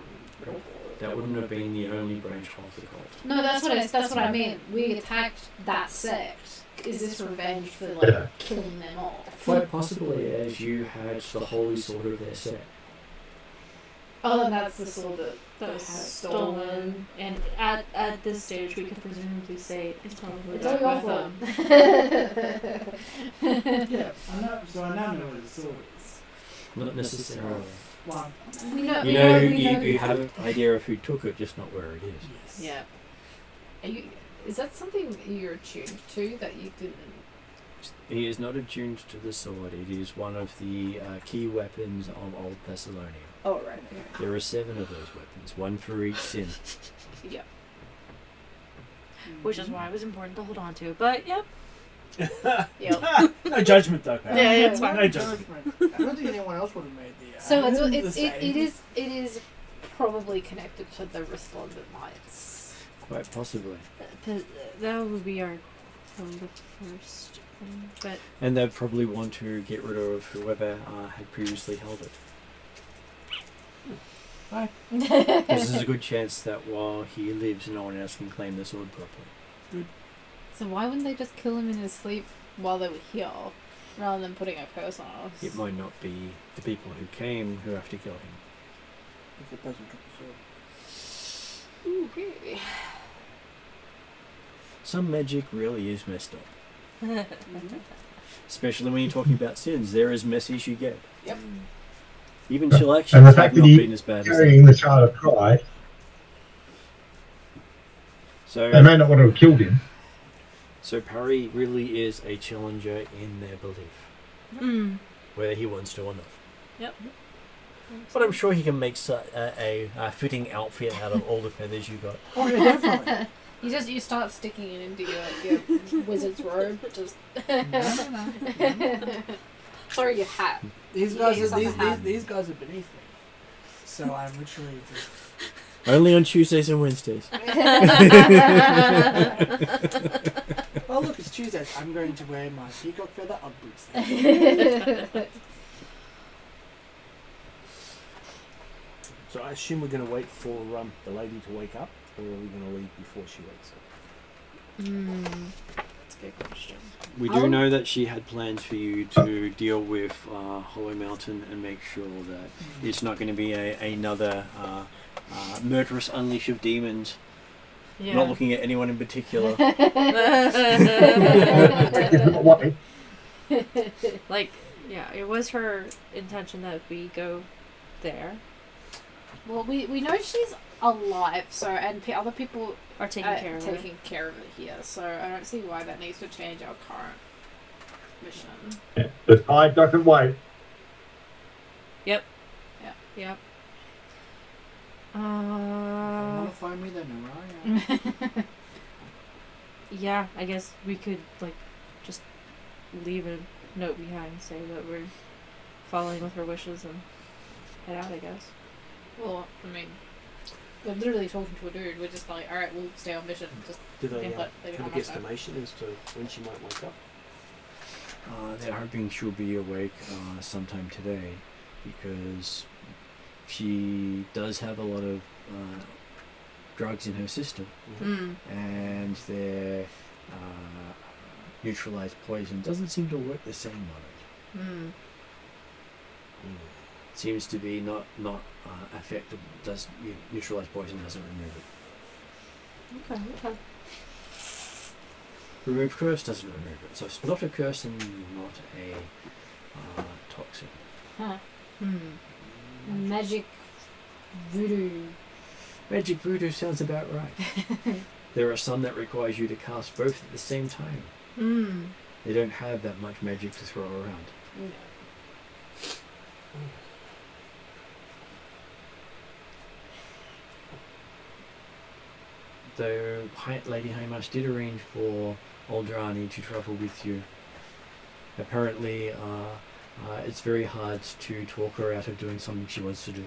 That wouldn't have been the only branch of the cult. No, that's what I mean. We attacked that sect. Is this revenge for Yeah. killing them off? Quite possibly, as you had the holy sword of their set. Oh, and that's the sword that was was stolen. And at this stage, we could presumably say it's probably It's all your with fault. Yeah, so I now know where the sword is. Not necessarily. Well, We know. You have an idea of who took it, just not where it is. yes. Yeah. Are you? Is that something you're attuned to that you didn't? He is not attuned to the sword. It is one of the key weapons of Old Thassilonian. Oh right. Okay. There are 7 of those weapons, one for each sin. Yeah. which is why it was important to hold on to. But yep. Yep. No judgment though, pal. Yeah, it's fine. No judgment. I don't think anyone else would have made the. So the it same. is probably connected to the resplendent knights. Quite possibly. That would be our probably the first thing. But And they'd probably want to get rid of whoever had previously held it. This is a good chance that while he lives, no one else can claim the sword properly. So why wouldn't they just kill him in his sleep while they were here, rather than putting a curse on us? It might not be the people who came who have to kill him. If the person took the sword. Okay. Some magic really is messed up. Especially when you're talking about sins. They're as messy as you get. Yep. Even And chillaxes the have fact not that he been as bad as that. carrying the Child of Pride, So, they may not want to have killed him. so Parry really is a challenger in their belief, whether he wants to or not. Yep. But I'm sure he can make a fitting outfit out of all the feathers you got. Oh yeah, definitely. You start sticking it into your wizard's robe. Just sorry, your hat. These You guys get are yourself a hat. these guys are beneath me. So I'm literally just. Only on Tuesdays and Wednesdays. Oh look, it's Tuesday. I'm going to wear my peacock feather on boots. Then. So I assume we're going to wait for the lady to wake up, or are we going to leave before she wakes up? That's a good question. We do know that she had plans for you to deal with Hollow Mountain and make sure that it's not going to be another murderous unleash of demons. Yeah. Not looking at anyone in particular. Like, yeah, it was her intention that we go there. Well, we know she's alive, so and other people Or taking care of it. taking care of it here. So I don't see why that needs to change our current mission. The tide doesn't wait. Yep. If you want to find me, then where I am. Yeah, I guess we could, like, just leave a note behind, say that we're following with her wishes and head out, I guess. Well, I mean, we're literally talking to a dude. We're just like, all right, we'll stay on mission. Just Do they leave have it a on us. guesstimation as to when she might wake up? They're hoping she'll be awake sometime today because she does have a lot of drugs in her system, and their neutralized poison doesn't seem to work the same on it. Seems to be not effective. Does neutralized poison doesn't remove it. Okay. Remove curse doesn't remove it. So it's not a curse and not a toxin. Huh. Magic voodoo. Magic voodoo sounds about right. There are some that requires you to cast both at the same time. They don't have that much magic to throw around. No. Though Lady Haymas did arrange for Oldrani to travel with you apparently it's very hard to talk her out of doing something she wants to do.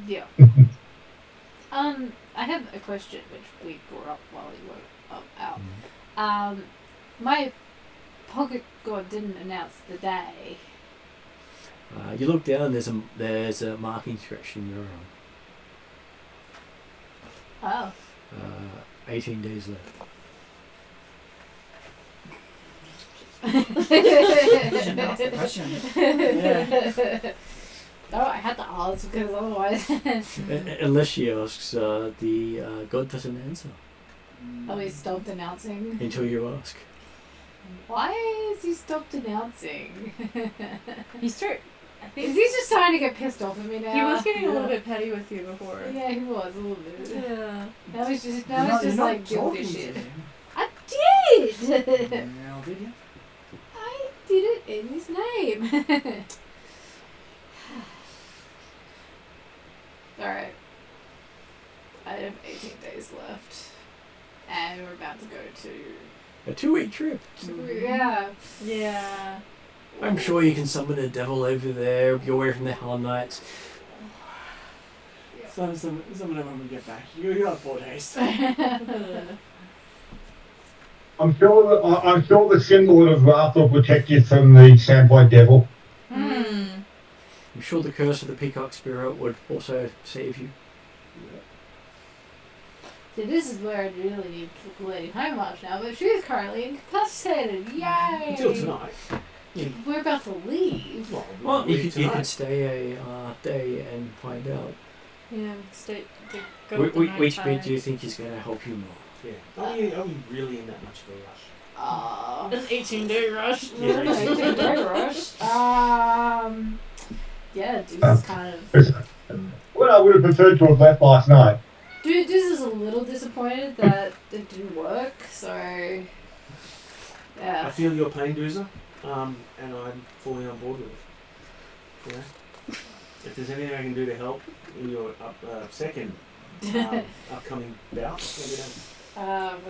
Yeah. I have a question which we brought up while you were out. My pocket god didn't announce the day. You look down. There's a marking scratch in your arm. Oh. 18 days left. Should ask the question. No, I had to ask because otherwise. Unless she asks, the god doesn't answer Oh, he stopped announcing. until you ask. Why is he stopped announcing? He started. I Is think he just trying to get pissed off at me now? he was getting a little bit petty with you before. Yeah, he was a little bit. Yeah. Now he's just You're not like doing talking this to shit. him. I did. Well, did you? I did it in his name. Alright. I have 18 days left. And we're about to go to... A 2-week trip. Yeah. Yeah. I'm sure you can summon a devil over there. Be away from the Hell Knights. Some of them when we get back. You got 4 days. I'm sure the symbol of Wrath will protect you from the Sandpoint devil. I'm sure the curse of the Peacock spirit would also save you. See, this is where I really need to look Lady Homemarch now, but she's currently incapacitated. Yay! Until tonight. We're about to leave. Well, you leave could tonight. stay a day and find out. Yeah. Stay. Go with the Which nighttime. bit do you think is going to help you more? Yeah. Are we really in that much of a rush? An 18-day rush. Yeah. Yeah, Deuce is kind of... Well, I would have preferred to have left last night. Deuce is a little disappointed that it didn't work, so... I Yeah. feel your pain, Doozer, and I'm fully on board with it. Yeah. If there's anything I can do to help in your second upcoming bout, let me know. We'll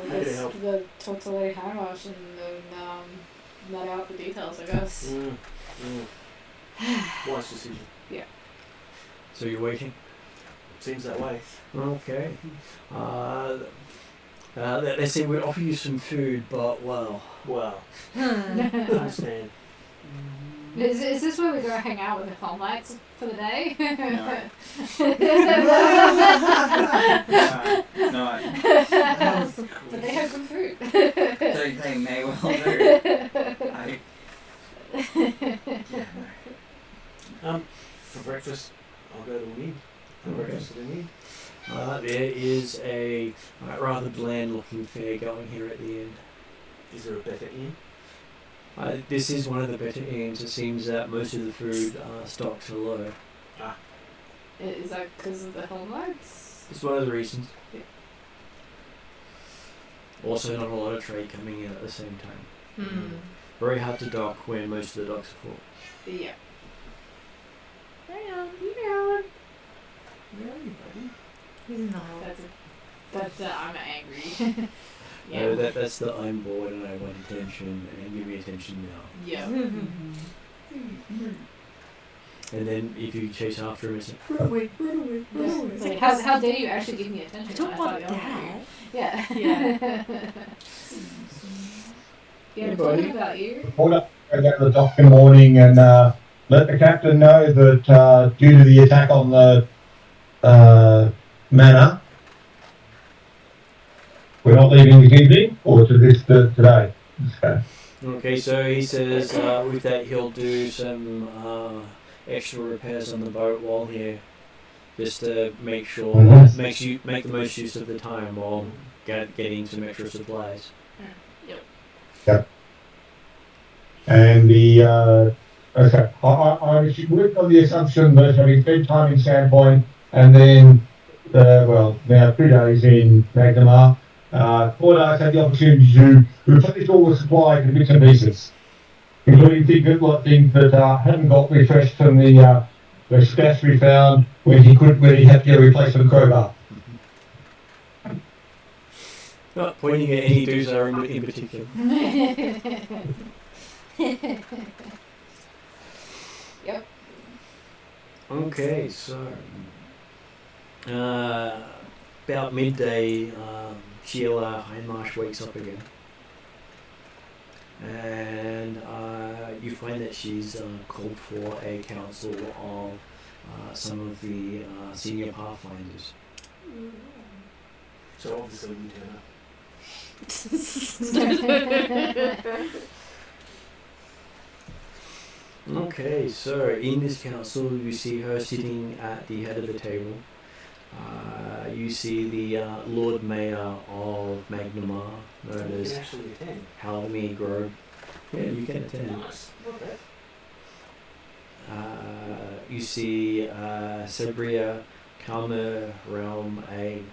Happy to just help. talk to Lady Homemarch and then nut out the details, I guess. Wise decision. So you're waiting? Seems that way. Okay. They say we'd offer you some food, but well. Well, I understand. Is this where we go hang out with the Hell Knights for the day? No. But they have good food. They may well do. For breakfast, I'll go to the inn. Okay. Breakfast at the inn. There is a rather bland-looking fare going here at the end. Is there a better inn? This is one of the better inns. It seems that most of the food stocks are low. Is that because of the Hell Knights? It's one of the reasons. Yeah. Also, not a lot of trade coming in at the same time. Very hard to dock when most of the docks are full. Yeah. Where are you, buddy? He's not. That's I'm angry. No, that's the I'm bored and I want attention and give me attention now. Yeah. And then if you chase after him, it's like, Run away. It's like, how dare you actually give me attention? I don't want thought you that. wanted me. Yeah. Hey, Yeah, buddy. talking about you. Report up, go down to the dock in the morning and let the captain know that due to the attack on the manor, we're not leaving this evening or today. Okay. okay, so he says with that he'll do some extra repairs on the boat while here, just to make sure that make the most use of the time while getting some extra supplies. And the okay, I should work on the assumption that having spent time in Sandpoint and then now 2 days in Magnimar, 4 days had the opportunity to replace all the supplies in bits and pieces, including things that hadn't got refreshed from the stash we found when he had to get a replacement crowbar. Not pointing at any Doomsday in particular. Yep. Okay, so about midday, Sheila Hindmarsh wakes up again, and you find that she's called for a council of some of the senior Pathfinders. So obviously you turn up. Okay, so in this council, you see her sitting at the head of the table. You see the Lord Mayor of Magnimar, known as actually attend. Halmy Grove. Yeah, you can attend. Nice. Okay. You see Sabria Kalmer Realm, a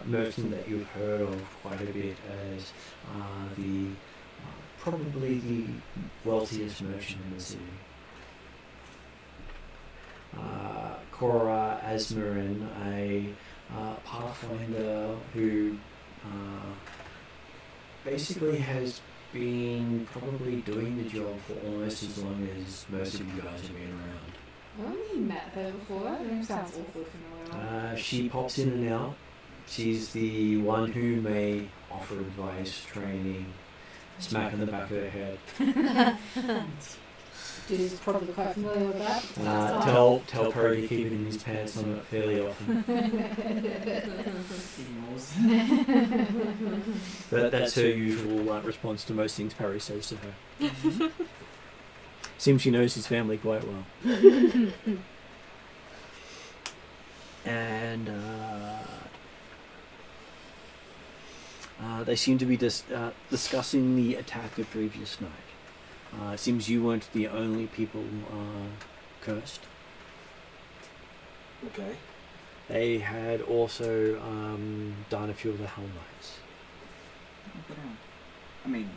merchant that you've heard of quite a bit as the probably the wealthiest merchant in the city. Cora Asmarin, a Pathfinder who basically has been probably doing the job for almost as long as most of you guys have been around. I've only met her before. Her name sounds awfully familiar. She pops in and out. She's the one who may offer advice, training, smack in the back of her head. Dude is probably quite familiar with that. Tell Perry to keep it in his pants on it fairly often. That's her usual response to most things Perry says to her. Seems she knows his family quite well. And they seem to be discussing the attack the previous night. It seems you weren't the only people cursed. Okay. They had also done a few of the Hell Knights. I mean,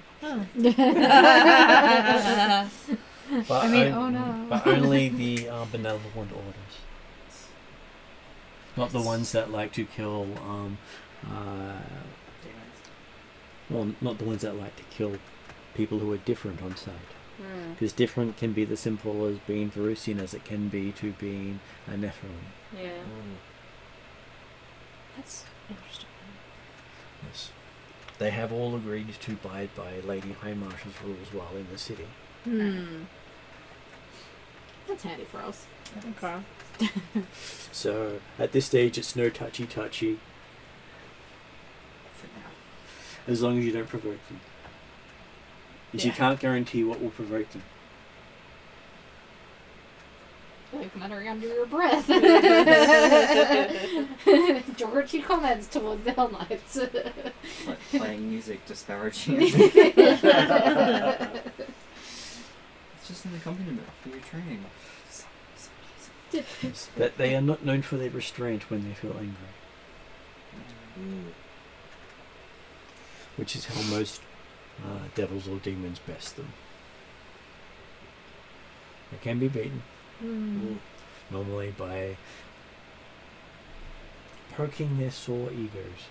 But I mean, oh no. But only the benevolent orders. Not the ones that like to kill, well, not the ones that like to kill people who are different on sight. Because different can be as simple as being Varisian as it can be to being a Nephilim. Yeah. That's interesting. Yes. They have all agreed to abide by Lady Hindmarsh's rules while in the city. That's handy for us. Okay. So at this stage, it's no touchy-touchy. for now. As long as you don't provoke them. Because you can't guarantee what will provoke them. Like muttering under your breath. Georgie comments towards the Hell Knights. Like playing music disparaging. It's just an accompaniment for your training. That they are not known for their restraint when they feel angry. Which is how most devils or demons best them. They can be beaten. Normally by poking their sore egos.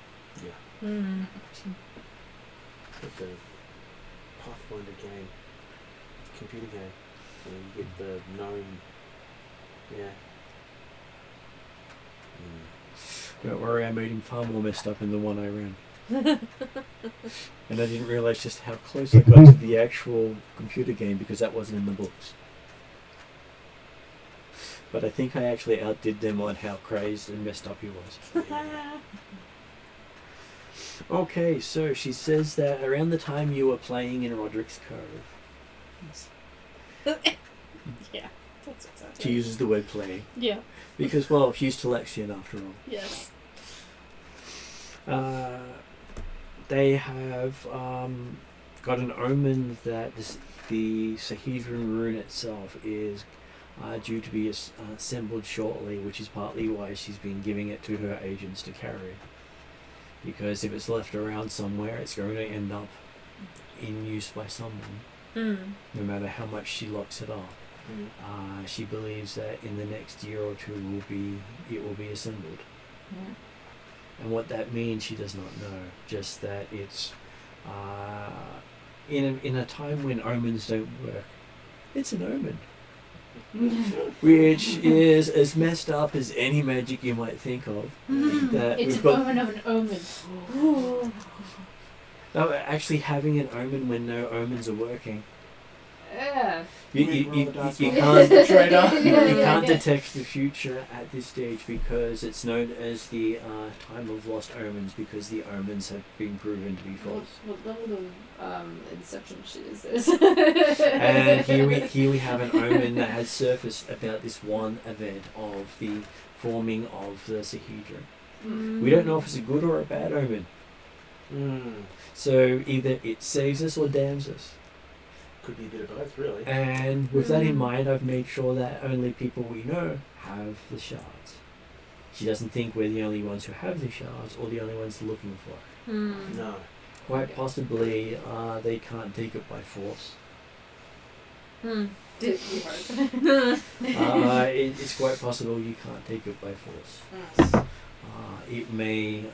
Like the Pathfinder game, computer game, so you get the gnome. Yeah. Don't worry, I made him far more messed up in the one I ran. And I didn't realise just how close I got to the actual computer game because that wasn't in the books. But I think I actually outdid them on how crazed and messed up he was. Okay, so she says that around the time you were playing in Roderick's Cove. Yeah, that's exactly. She uses the word playing. Yeah. Because, well, she's Telexian after all. Yes. They have got an omen that the Sahedron rune itself is due to be assembled shortly, which is partly why she's been giving it to her agents to carry. Because if it's left around somewhere, it's going to end up in use by someone, no matter how much she locks it up. She believes that in the next year or two it will be assembled. And what that means, she does not know. Just that it's in a time when omens don't work, it's an omen. Which is as messed up as any magic you might think of. That It's we've an got, omen of an omen. no, actually having an omen when no omens are working. Yeah. You Roll can't the dice. you can't detect the future at this stage because it's known as the time of lost omens because the omens have been proven to be false. What level of Inception shit is this? And here we have an omen that has surfaced about this one event of the forming of the Sahedron. We don't know if it's a good or a bad omen. So either it saves us or damns us. Could be a bit of both, really. And with that in mind, I've made sure that only people we know have the shards. She doesn't think we're the only ones who have the shards or the only ones looking for it. No. Quite possibly, they can't take it by force. Did you hope? It's quite possible you can't take it by force. It may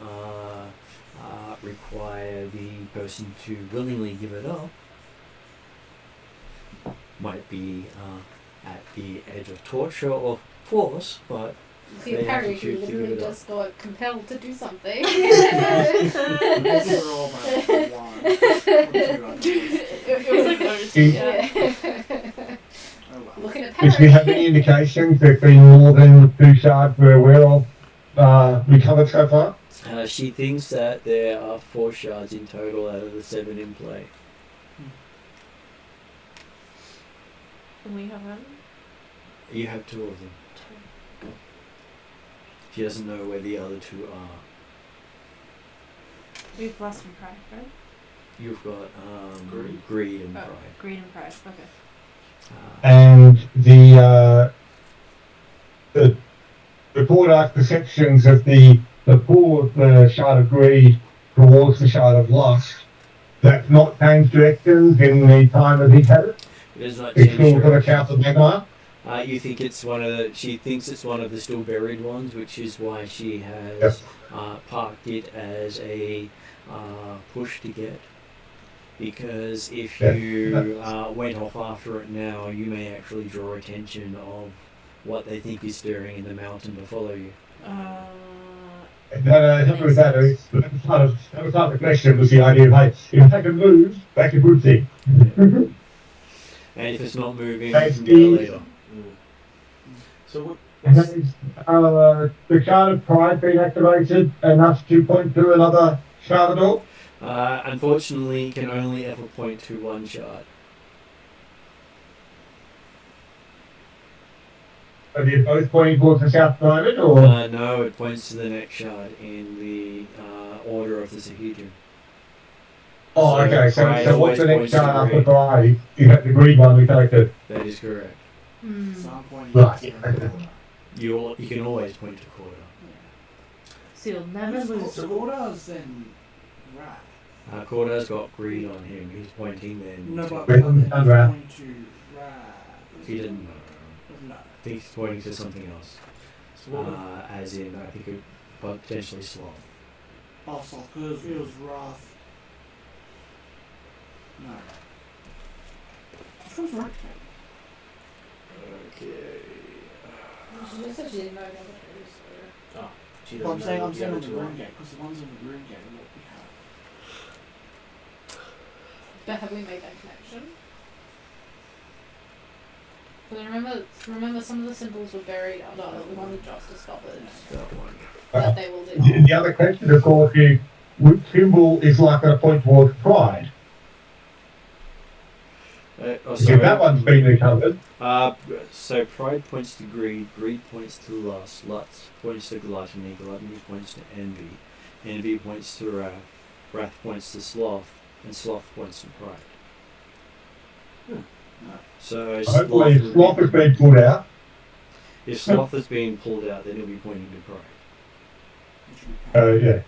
require the person to willingly give it up. Might be at the edge of torture or force, but See, they have to Harry, choose who to give literally it up. just got compelled to do something. This is all about one or two ideas. It was like Yeah. Oh well. Looking at If we have Harry. any indications there's been more than the 2 shards we're aware of recovered so far? She thinks that there are 4 shards in total out of the 7 in play. And we have them. You have 2 of them. She doesn't know where the other 2 are. We've lost and pride, right? You've got Greed. greed and Oh, pride. greed and pride. Okay. And the report out perceptions of the pull of the shard of greed towards the shard of lust, that's not changed directions in the time that he's had it? It is not It's still changed going to count the Magnimar? You think it's one of the... She thinks it's one of the still buried ones, which is why she has parked it as a push to get. Because if you went off after it now, you may actually draw attention of what they think is stirring in the mountain to follow you. No, it's not with that. That was part of the question, was the idea of, hey, if they can move, that's a good thing. And if it's not moving, you That's can get it later. So what? Has the shard of pride been activated enough to point to another shard at all? Unfortunately, you can only ever point to one shard. Are they both pointing towards the south side of it, or? No, it points to the next shard in the order of the Sahedron. Oh, So okay. pride So what's the always next points to shard after greed. pride? Is that the green one we collected? That is correct. Sandpoint. Right. You can always point to quarter. So you'll never lose. So orders then, right? Quarter's got greed on him. He's pointing then. No, to- but Wait, then he's Sandra. going to right. He didn't know. No. I think he's pointing to something else. So what As in, I think it potentially sloth. Also, because it was Wrath. No. Which one's right? Okay. She just said she didn't know the other two, she Well, I'm doesn't saying know I'm what the saying other the two are. room gate because the ones in the room gate are what we have. But have we made that connection? Because remember some of the symbols were buried under the one that just discovered. That one. That they will do. The other question, of course, is which symbol is likely to point towards pride? Because if that one's been recovered, So pride points to greed, greed points to lust, lust points to gluttony, gluttony points to envy, envy points to wrath, wrath points to sloth, and sloth points to pride. So hopefully if sloth has be, been pulled out. if sloth is being pulled out, then it'll be pointing to pride. Yeah.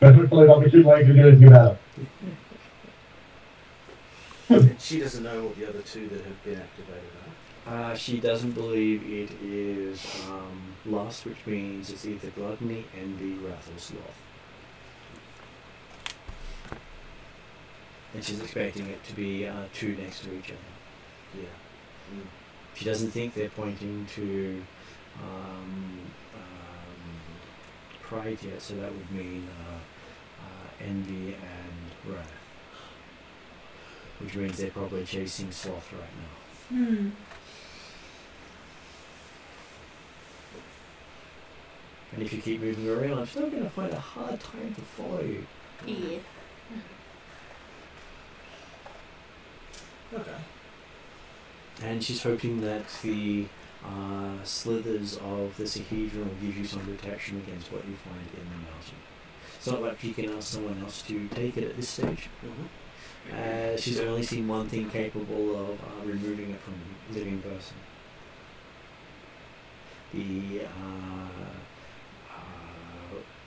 But hopefully they'll be too late to do anything about it. And she doesn't know what the other two that have been activated are. She doesn't believe it is lust, which means it's either gluttony, envy, wrath, or sloth. and she's expecting it to be 2 next to each other. Yeah. Mm. She doesn't think they're pointing to pride yet, so that would mean envy and wrath, which means they're probably chasing sloth right now. And if you keep moving around, she's not going to find a hard time to follow you. Yeah. Okay. And she's hoping that the slithers of the Sahedron will give you some protection against what you find in the mountain. It's not like you can ask someone else to take it at this stage. She's only seen one thing capable of removing it from a living person. The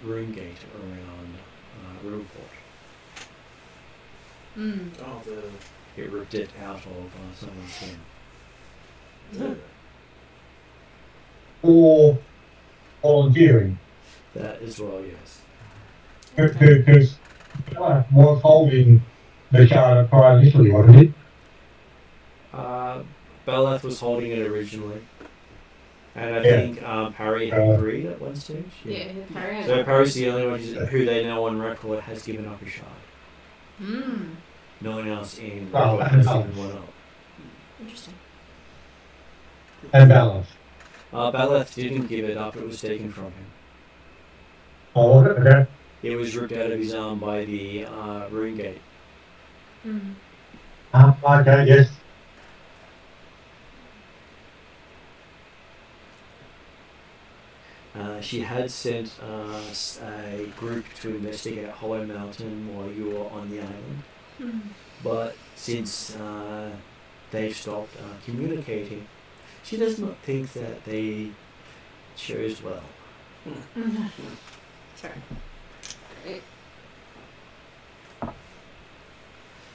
rune gate around Runelords. Oh, It ripped it out of someone's skin. Or volunteering. That as well, yes. Because was holding the shard prior initially, wasn't he? Beleth was holding it originally. And I think Parry had agreed at one stage. Yeah, Parry had. So Parry's the only one who they know on record has given up a shard. No one else in record has given one up. Interesting. And balance. Beleth didn't give it up, it was taken from him. Oh, okay. It was ripped out of his arm by the rune gate. Okay, yes. She had sent a group to investigate Hollow Mountain while you were on the island. But since they've stopped communicating, she does not think that they chose well. Fair.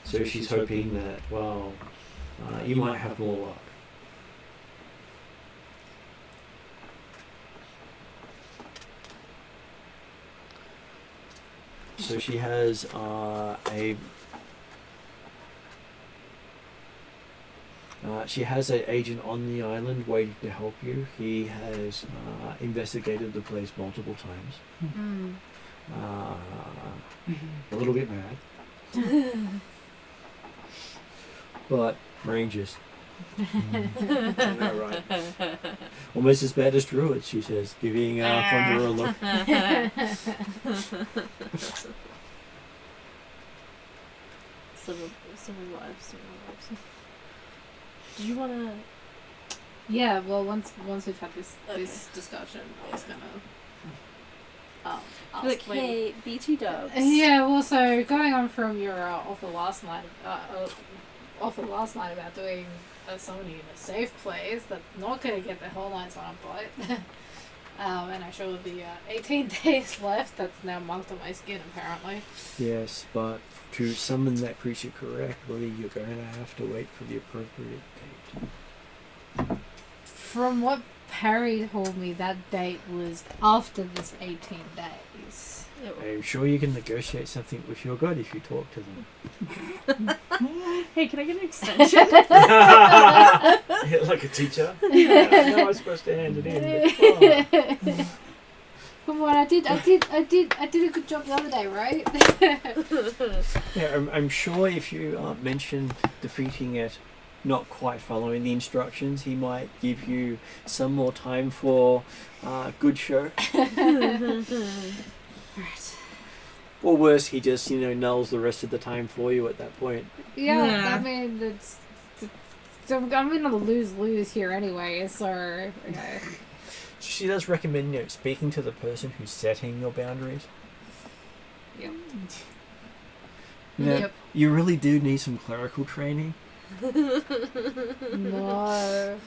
So she's hoping that, well, you might have more luck. So she has she has an agent on the island waiting to help you. He has investigated the place multiple times. A little bit mad. But ranges. Right. Almost as bad as druids, she says, giving Thunder a look. Civil lives. Do you want to? Yeah, well, once we've had this discussion, I was gonna ask Like, hey, BT dubs. Yeah, well, so going on from your offer last night about doing somebody in a safe place that's not going to get the Hell Knights on a bite. And I showed the 18 days left that's now marked on my skin, apparently. Yes, but to summon that creature correctly, you're going to have to wait for the appropriate date. From what Perry told me, that date was after this 18 days. I'm sure you can negotiate something with your god if you talk to them. Hey, can I get an extension? Yeah, like a teacher. Yeah, I know I'm supposed to hand it in. But, Come on, I did a good job the other day, right? Yeah, I'm sure if you mention defeating it, not quite following the instructions, he might give you some more time for good show. Right. Or worse, he just, nulls the rest of the time for you at that point. Yeah. I mean, so I'm in a lose-lose here anyway, so... She does recommend, speaking to the person who's setting your boundaries. Yep. Yep. You really do need some clerical training. No.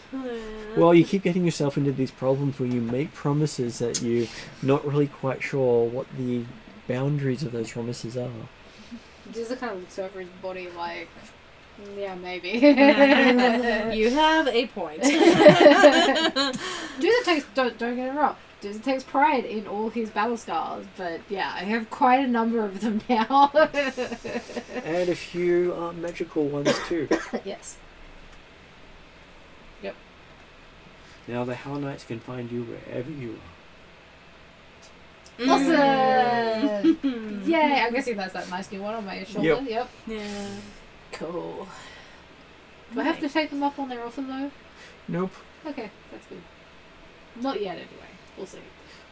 Well, you keep getting yourself into these problems where you make promises that you're not really quite sure what the boundaries of those promises are. Just kind of looks over his body like, Yeah, maybe. You have a point. Dooza takes don't get it wrong. Dooza takes pride in all his battle scars, but yeah, I have quite a number of them now. And a few magical ones too. Yes. Now the Hell Knights can find you wherever you are. Awesome! Yay! I'm guessing that's that nice new one on my shoulder. Yep. Yeah. Cool. Do I have to take them up on their offer though? Nope. Okay, that's good. Not yet, anyway. We'll see.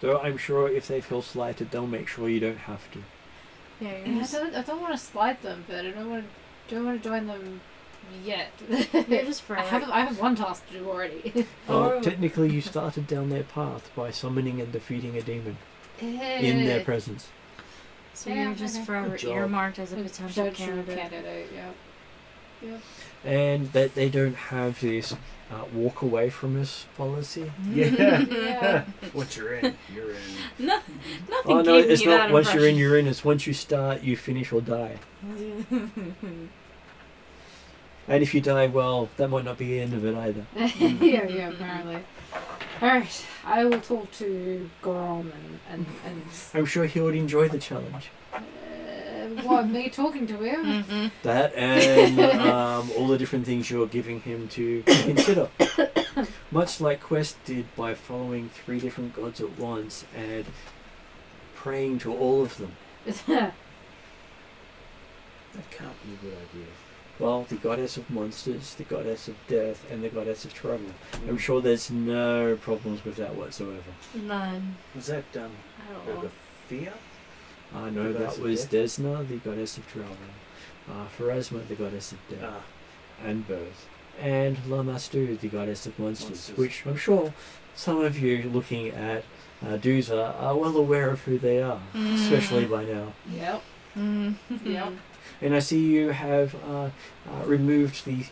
Though I'm sure if they feel slighted, they'll make sure you don't have to. Yeah, I don't want to slide them, but I don't want to join them yet. You're just for I have one task to do already. Well, technically you started down their path by summoning and defeating a demon in their presence. So Yeah, you're just okay. forever Good job. earmarked as a potential candidate. Yeah. And that they don't have this walk away from us policy. Yeah. Yeah. Once you're in, you're in. Nothing Oh no, gave it's me not that once you're in, impression. you're in. It's once you start, you finish or die. And if you die, well, that might not be the end of it either. yeah, apparently. Alright, I will talk to Gorom and I'm sure he would enjoy the challenge. what, me talking to him? Mm-hmm. That and all the different things you're giving him to consider. Much like Quest did by following 3 different gods at once and praying to all of them. That can't be a good idea. Well, the goddess of monsters, the goddess of death, and the goddess of trouble. I'm sure there's no problems with that whatsoever. None. Was that I don't know. Fear? No, The goddess that of was death? Desna, the goddess of travel. Pharasma, the goddess of death and birth. And Lamastu, the goddess of monsters, which I'm sure some of you looking at Dooza are well aware of who they are, especially by now. Yep. Yep. And I see you have removed the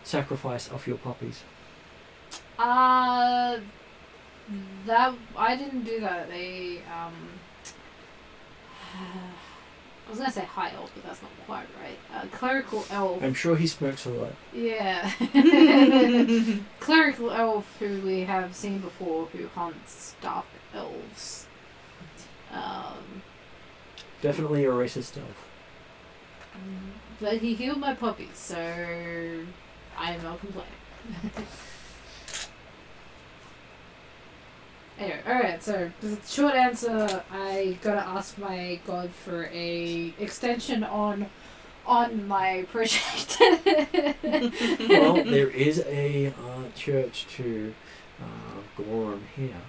sacrifice of your puppies. That I didn't do that. They I was gonna say high elf, but that's not quite right. Clerical elf. I'm sure he smokes a lot. Yeah. Clerical elf who we have seen before who hunts dark elves. Definitely a racist elf. But he healed my puppies, so I am not complaining. Anyway, alright, so the short answer, I gotta ask my god for a extension on my project. Well, there is a church to Gorum here.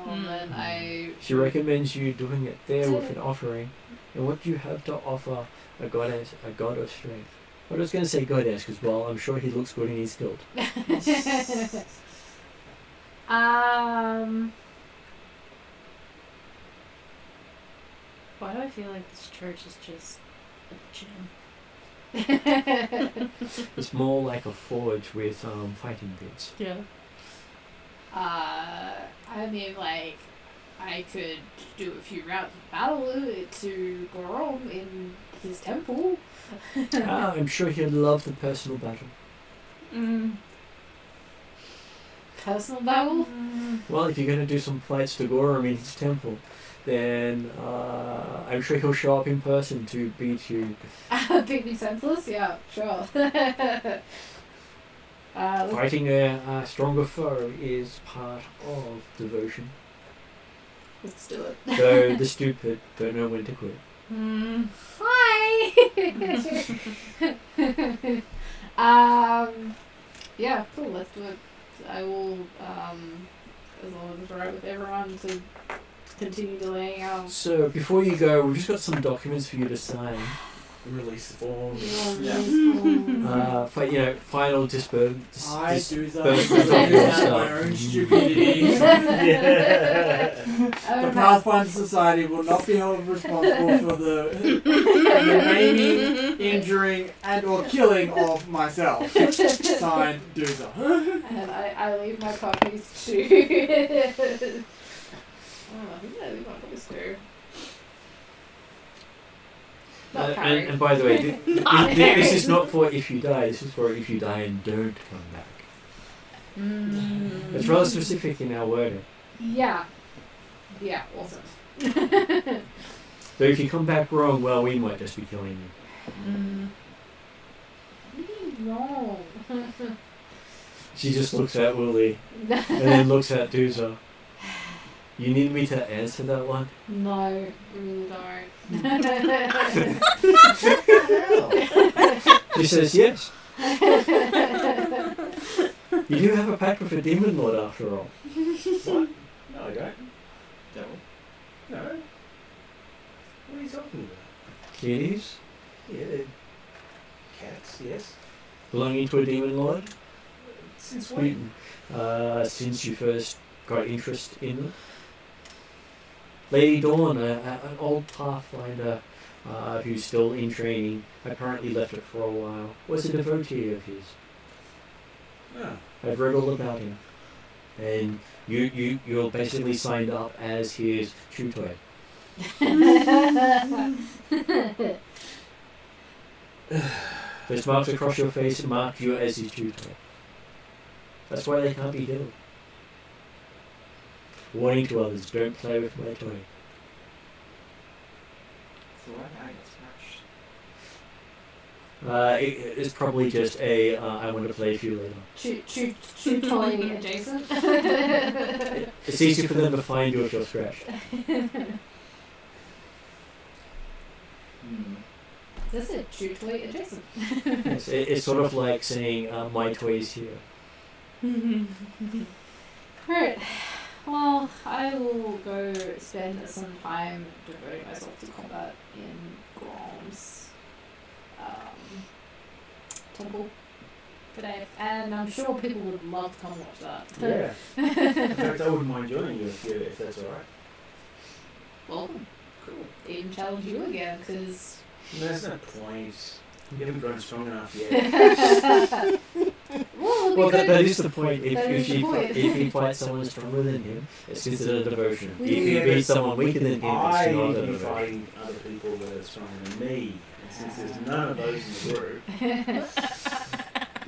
Then She recommends you doing it there with an offering. And what do you have to offer a god of strength? I was going to say goddess because, well, I'm sure he looks good in his guild. Why do I feel like this church is just a gym? It's more like a forge with fighting bits. Yeah. I mean, like, I could do a few rounds of battle to Gorom in his temple. I'm sure he'd love the personal battle. Personal battle? Well, if you're going to do some fights to Gorum in his temple, then I'm sure he'll show up in person to beat you. Beat me senseless? Yeah, sure. Fighting a stronger foe is part of devotion. Let's do it. So the stupid don't know when to quit. Hi! Yeah, cool, let's do it. I will, as long as it's alright with everyone, to continue delaying our... So before you go, we've just got some documents for you to sign. The release form. Final disbursement. I do that. disbursement of your My stuff. own stupidity. The Pathfinder Society will not be held responsible for the maiming, injuring, and/or killing of myself. Signed, Dooza. And I leave my puppies to... who did I leave my puppies to? And by the way, this is not for if you die. This is for if you die and don't come back. It's rather specific in our wording. Yeah. Yeah, awesome. So if you come back wrong, well, we might just be killing you. No. She just looks at Willie and then looks at Dooza. You need me to answer that one? No, really don't. She says yes. You do have a pact with a demon lord after all. What? No, I don't. Devil. No. What are you talking about? Kitties? Yeah, they're cats, yes. Belonging to a demon lord? Since when? Since you first got interest in them. Lady Dawn, an old Pathfinder who's still in training, apparently left it for a while, was a devotee of his. Oh. I've read all about him. And you're basically signed up as his tutor. There's marks across your face and mark you as his tutor. That's why they can't be killed. Warning to others, don't play with my toy. So why did I get smashed? It's probably just a, I want to play with you later. Toy adjacent. It's easier for them to find you if you're scratched. This is toy adjacent. It's sort of like saying, my toy's here. Alright. Well, I will go spend some time devoting myself to combat in Grom's temple today. And I'm sure people would love to come watch that. Yeah. In fact, I wouldn't mind joining you if that's alright. Welcome. Cool. Even challenge you again, because... No, there's no point. You haven't grown strong enough yet. Well, that is the point. If If he fights someone stronger than him, it's considered a devotion. If he beats someone weaker than him, it's not a be devotion. fighting other people that are stronger than me. And since there's none of those in the group,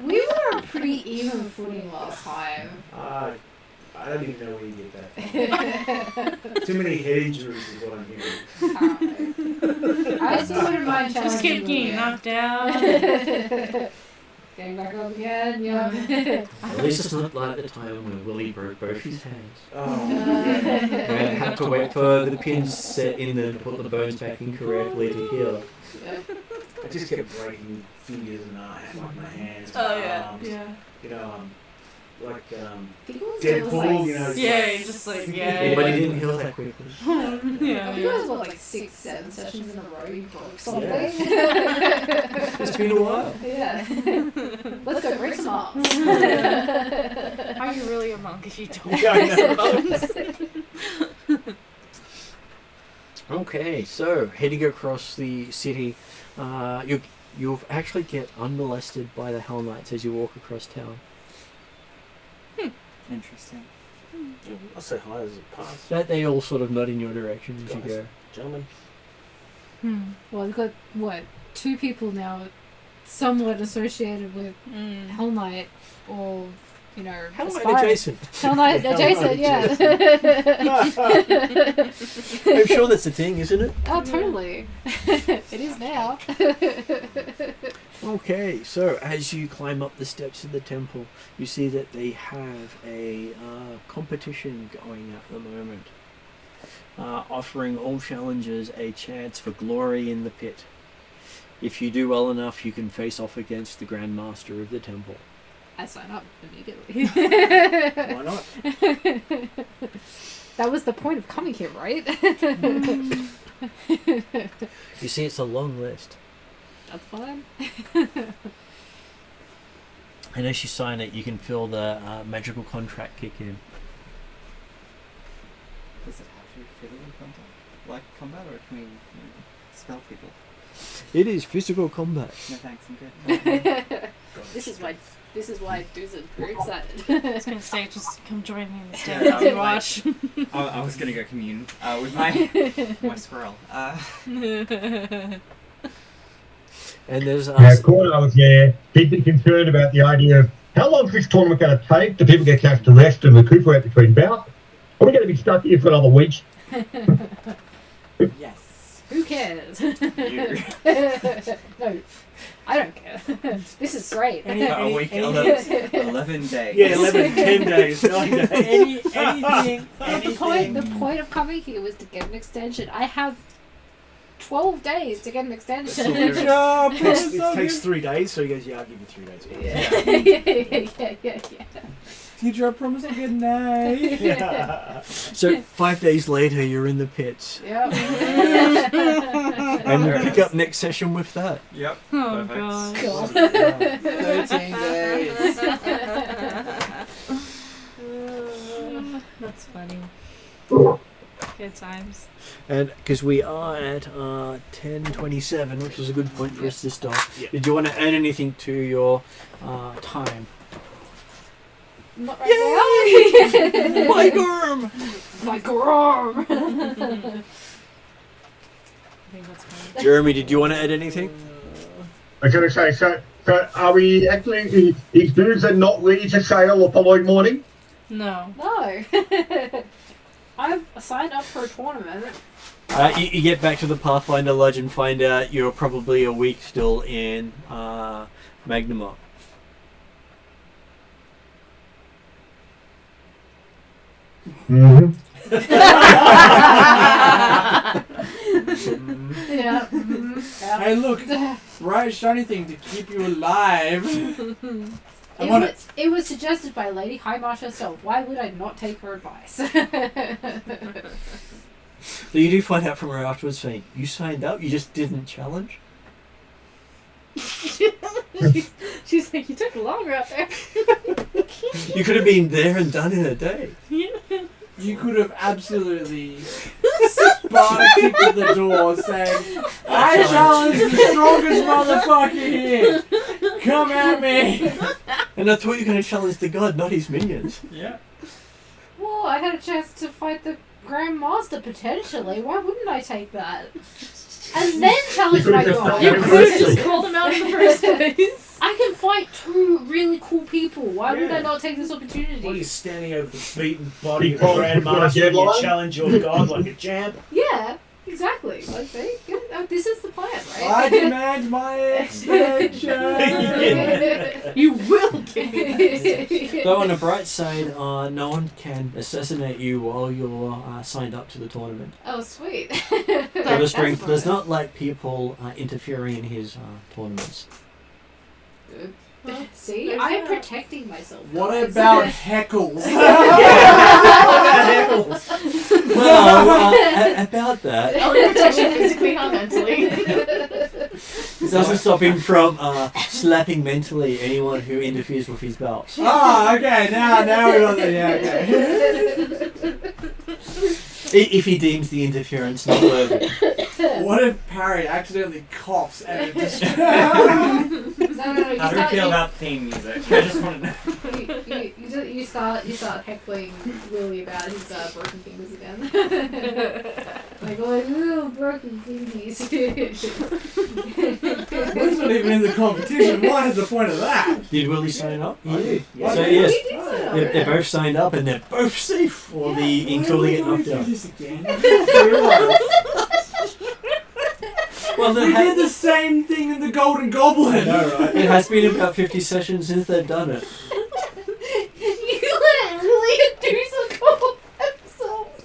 we were on pretty even footing last time. I don't even know where you get that from. Too many head injuries is what I'm hearing. I still wouldn't mind challenging Just keep you getting again. knocked down. Getting back up again, yeah. At least it's not like the time when Willie broke both his hands. Oh, And had to wait for the pins set in them to put the bones back in correctly to heal. I just kept breaking fingers and like my hands, my Oh yeah, arms. yeah. You know, like People Deadpool, you know. Yeah, you're just like Yeah, but he didn't heal that quickly. I think it was what, like 6-7 sessions in a row you broke something. It's been a while. Yeah. Let's go break some arms. Are you really a monk if you don't Yeah, I break some bones? Okay, so heading across the city, you'll actually get unmolested by the Hell Knights as you walk across town. Interesting. I'll say hi as it passes. That they all sort of nod in your direction as you go. Gentlemen. Well, we've got, what, 2 people now somewhat associated with Hell Knight or, you know, Hell Knight aspiring. adjacent. Hell Knight adjacent, yeah. I'm sure that's a thing, isn't it? Oh, totally. It is now. Okay, so as you climb up the steps of the temple, you see that they have a competition going at the moment, offering all challengers a chance for glory in the pit. If you do well enough, you can face off against the Grand Master of the temple. I sign up immediately. Why not? That was the point of coming here, right? You see, it's a long list. That's fine. And as you sign it, you can feel the magical contract kick in. Does it have to be physical contact? Like combat, or can we spell people? It is physical combat. No thanks, I'm good. This is why Dude's very excited. I was gonna say, just come join me in the Yeah, stand and like- watch. I was gonna go commune with my squirrel. And there's Now, Cordo was there. He'd be concerned about the idea of how long is this tournament going to take? Do people get a chance to rest and recuperate between bouts? Are we going to be stuck here for another week? Yes. Who cares? You. No, I don't care. This is great. A week, 11 days. Yeah, 11, 10 days, 9 days. Anything. The point of coming here was to get an extension. I have 12 days to get an extension. It takes 3 days, so he goes, yeah, I'll give you 3 days. Yeah. Teacher, I promise I'll get an A. Yeah. So 5 days later, you're in the pits, Yep. and we'll pick up next session with that. Yep. Oh Perfect. god. 13 days. That's funny. Good times. And because we are at 10:27, which is a good point for us to stop. Yeah. Did you want to add anything to your time? Not right now. My arm! My arm. I think that's funny. Jeremy, did you want to add anything? I was going to say, so are we actually, is Doomsday not ready to sail the following morning? No. No. I've signed up for a tournament. You get back to the Pathfinder Lodge and find out you're probably a week still in Magnimar. Mm-hmm. Yeah. Hey, look. Bright shiny thing to keep you alive. I'm on it. It was suggested by Lady High Marsh herself. Why would I not take her advice? So you do find out from her afterwards saying, you signed up, you just didn't challenge? She's like, you took longer out there. You could have been there and done in a day. You could have absolutely Sparta kicked at the door saying, I challenge the strongest motherfucker here. Come at me. And I thought you were going to challenge the god, not his minions. Yeah. Well, I had a chance to fight the Grand Master potentially. Why wouldn't I take that? And then challenge my god. You could have just called him out in the first place. I can fight two really cool people. Why would I not take this opportunity? While you're standing over the beaten body of Because the you've got a Grandmaster and you deadline? challenge your god like a champ. Yeah, exactly. Like, see, this is the plan, I right? demand my extension. You will get it. Though on the bright side, no one can assassinate you while you're signed up to the tournament. Oh, sweet. The strength does not like people interfering in his tournaments. See, There's I'm that. protecting myself. What guys. about heckles? Well, about that, Only protects you physically, not mentally. it doesn't stop him from slapping mentally anyone who interferes with his belts. Oh, okay. Now we got the okay. If he deems the interference not worthy. What if Parry accidentally coughs and it just... No, How do you feel about theme music? I just want to know. you start heckling Willie about his broken fingers again. Like little broken fingies. Will's not even in the competition. What is the point of that? Did Willie sign up? I did. Yeah. So He yes, did sign up. they're both signed up and they're both safe for the until they get knocked do out. this again? Well, We did the same thing in the Golden Goblin. right? it has been about 50 sessions since they've done it. You let Willie and Doosa go themselves.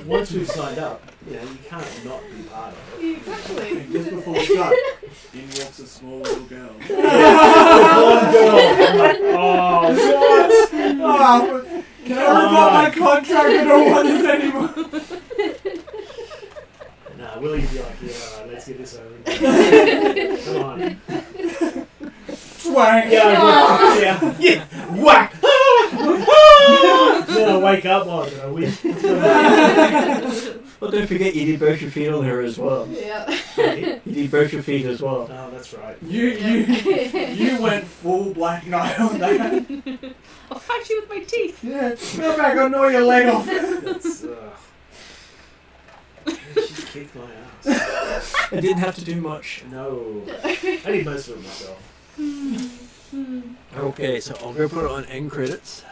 Once we've signed up, you can't not be part of it. Exactly. Just before we start, in walks a small little girl. Oh, Oh, can I revoke my contract? I don't want this anymore. Nah, Willie would be like, yeah, alright, let's get this over. Come on. Twang. Yeah. Whack! Then I wake up like, I win. Well, don't forget you did both your feet on her as well. Yeah. You did both your feet as well. Oh, that's right. You went full Black Knight on that. I'll fight you with my teeth. Yeah, go back, I'll gnaw your leg off. That's, kicked my ass. I didn't have to do much. No. I need most of it myself. Okay, so I'll go put it on end credits.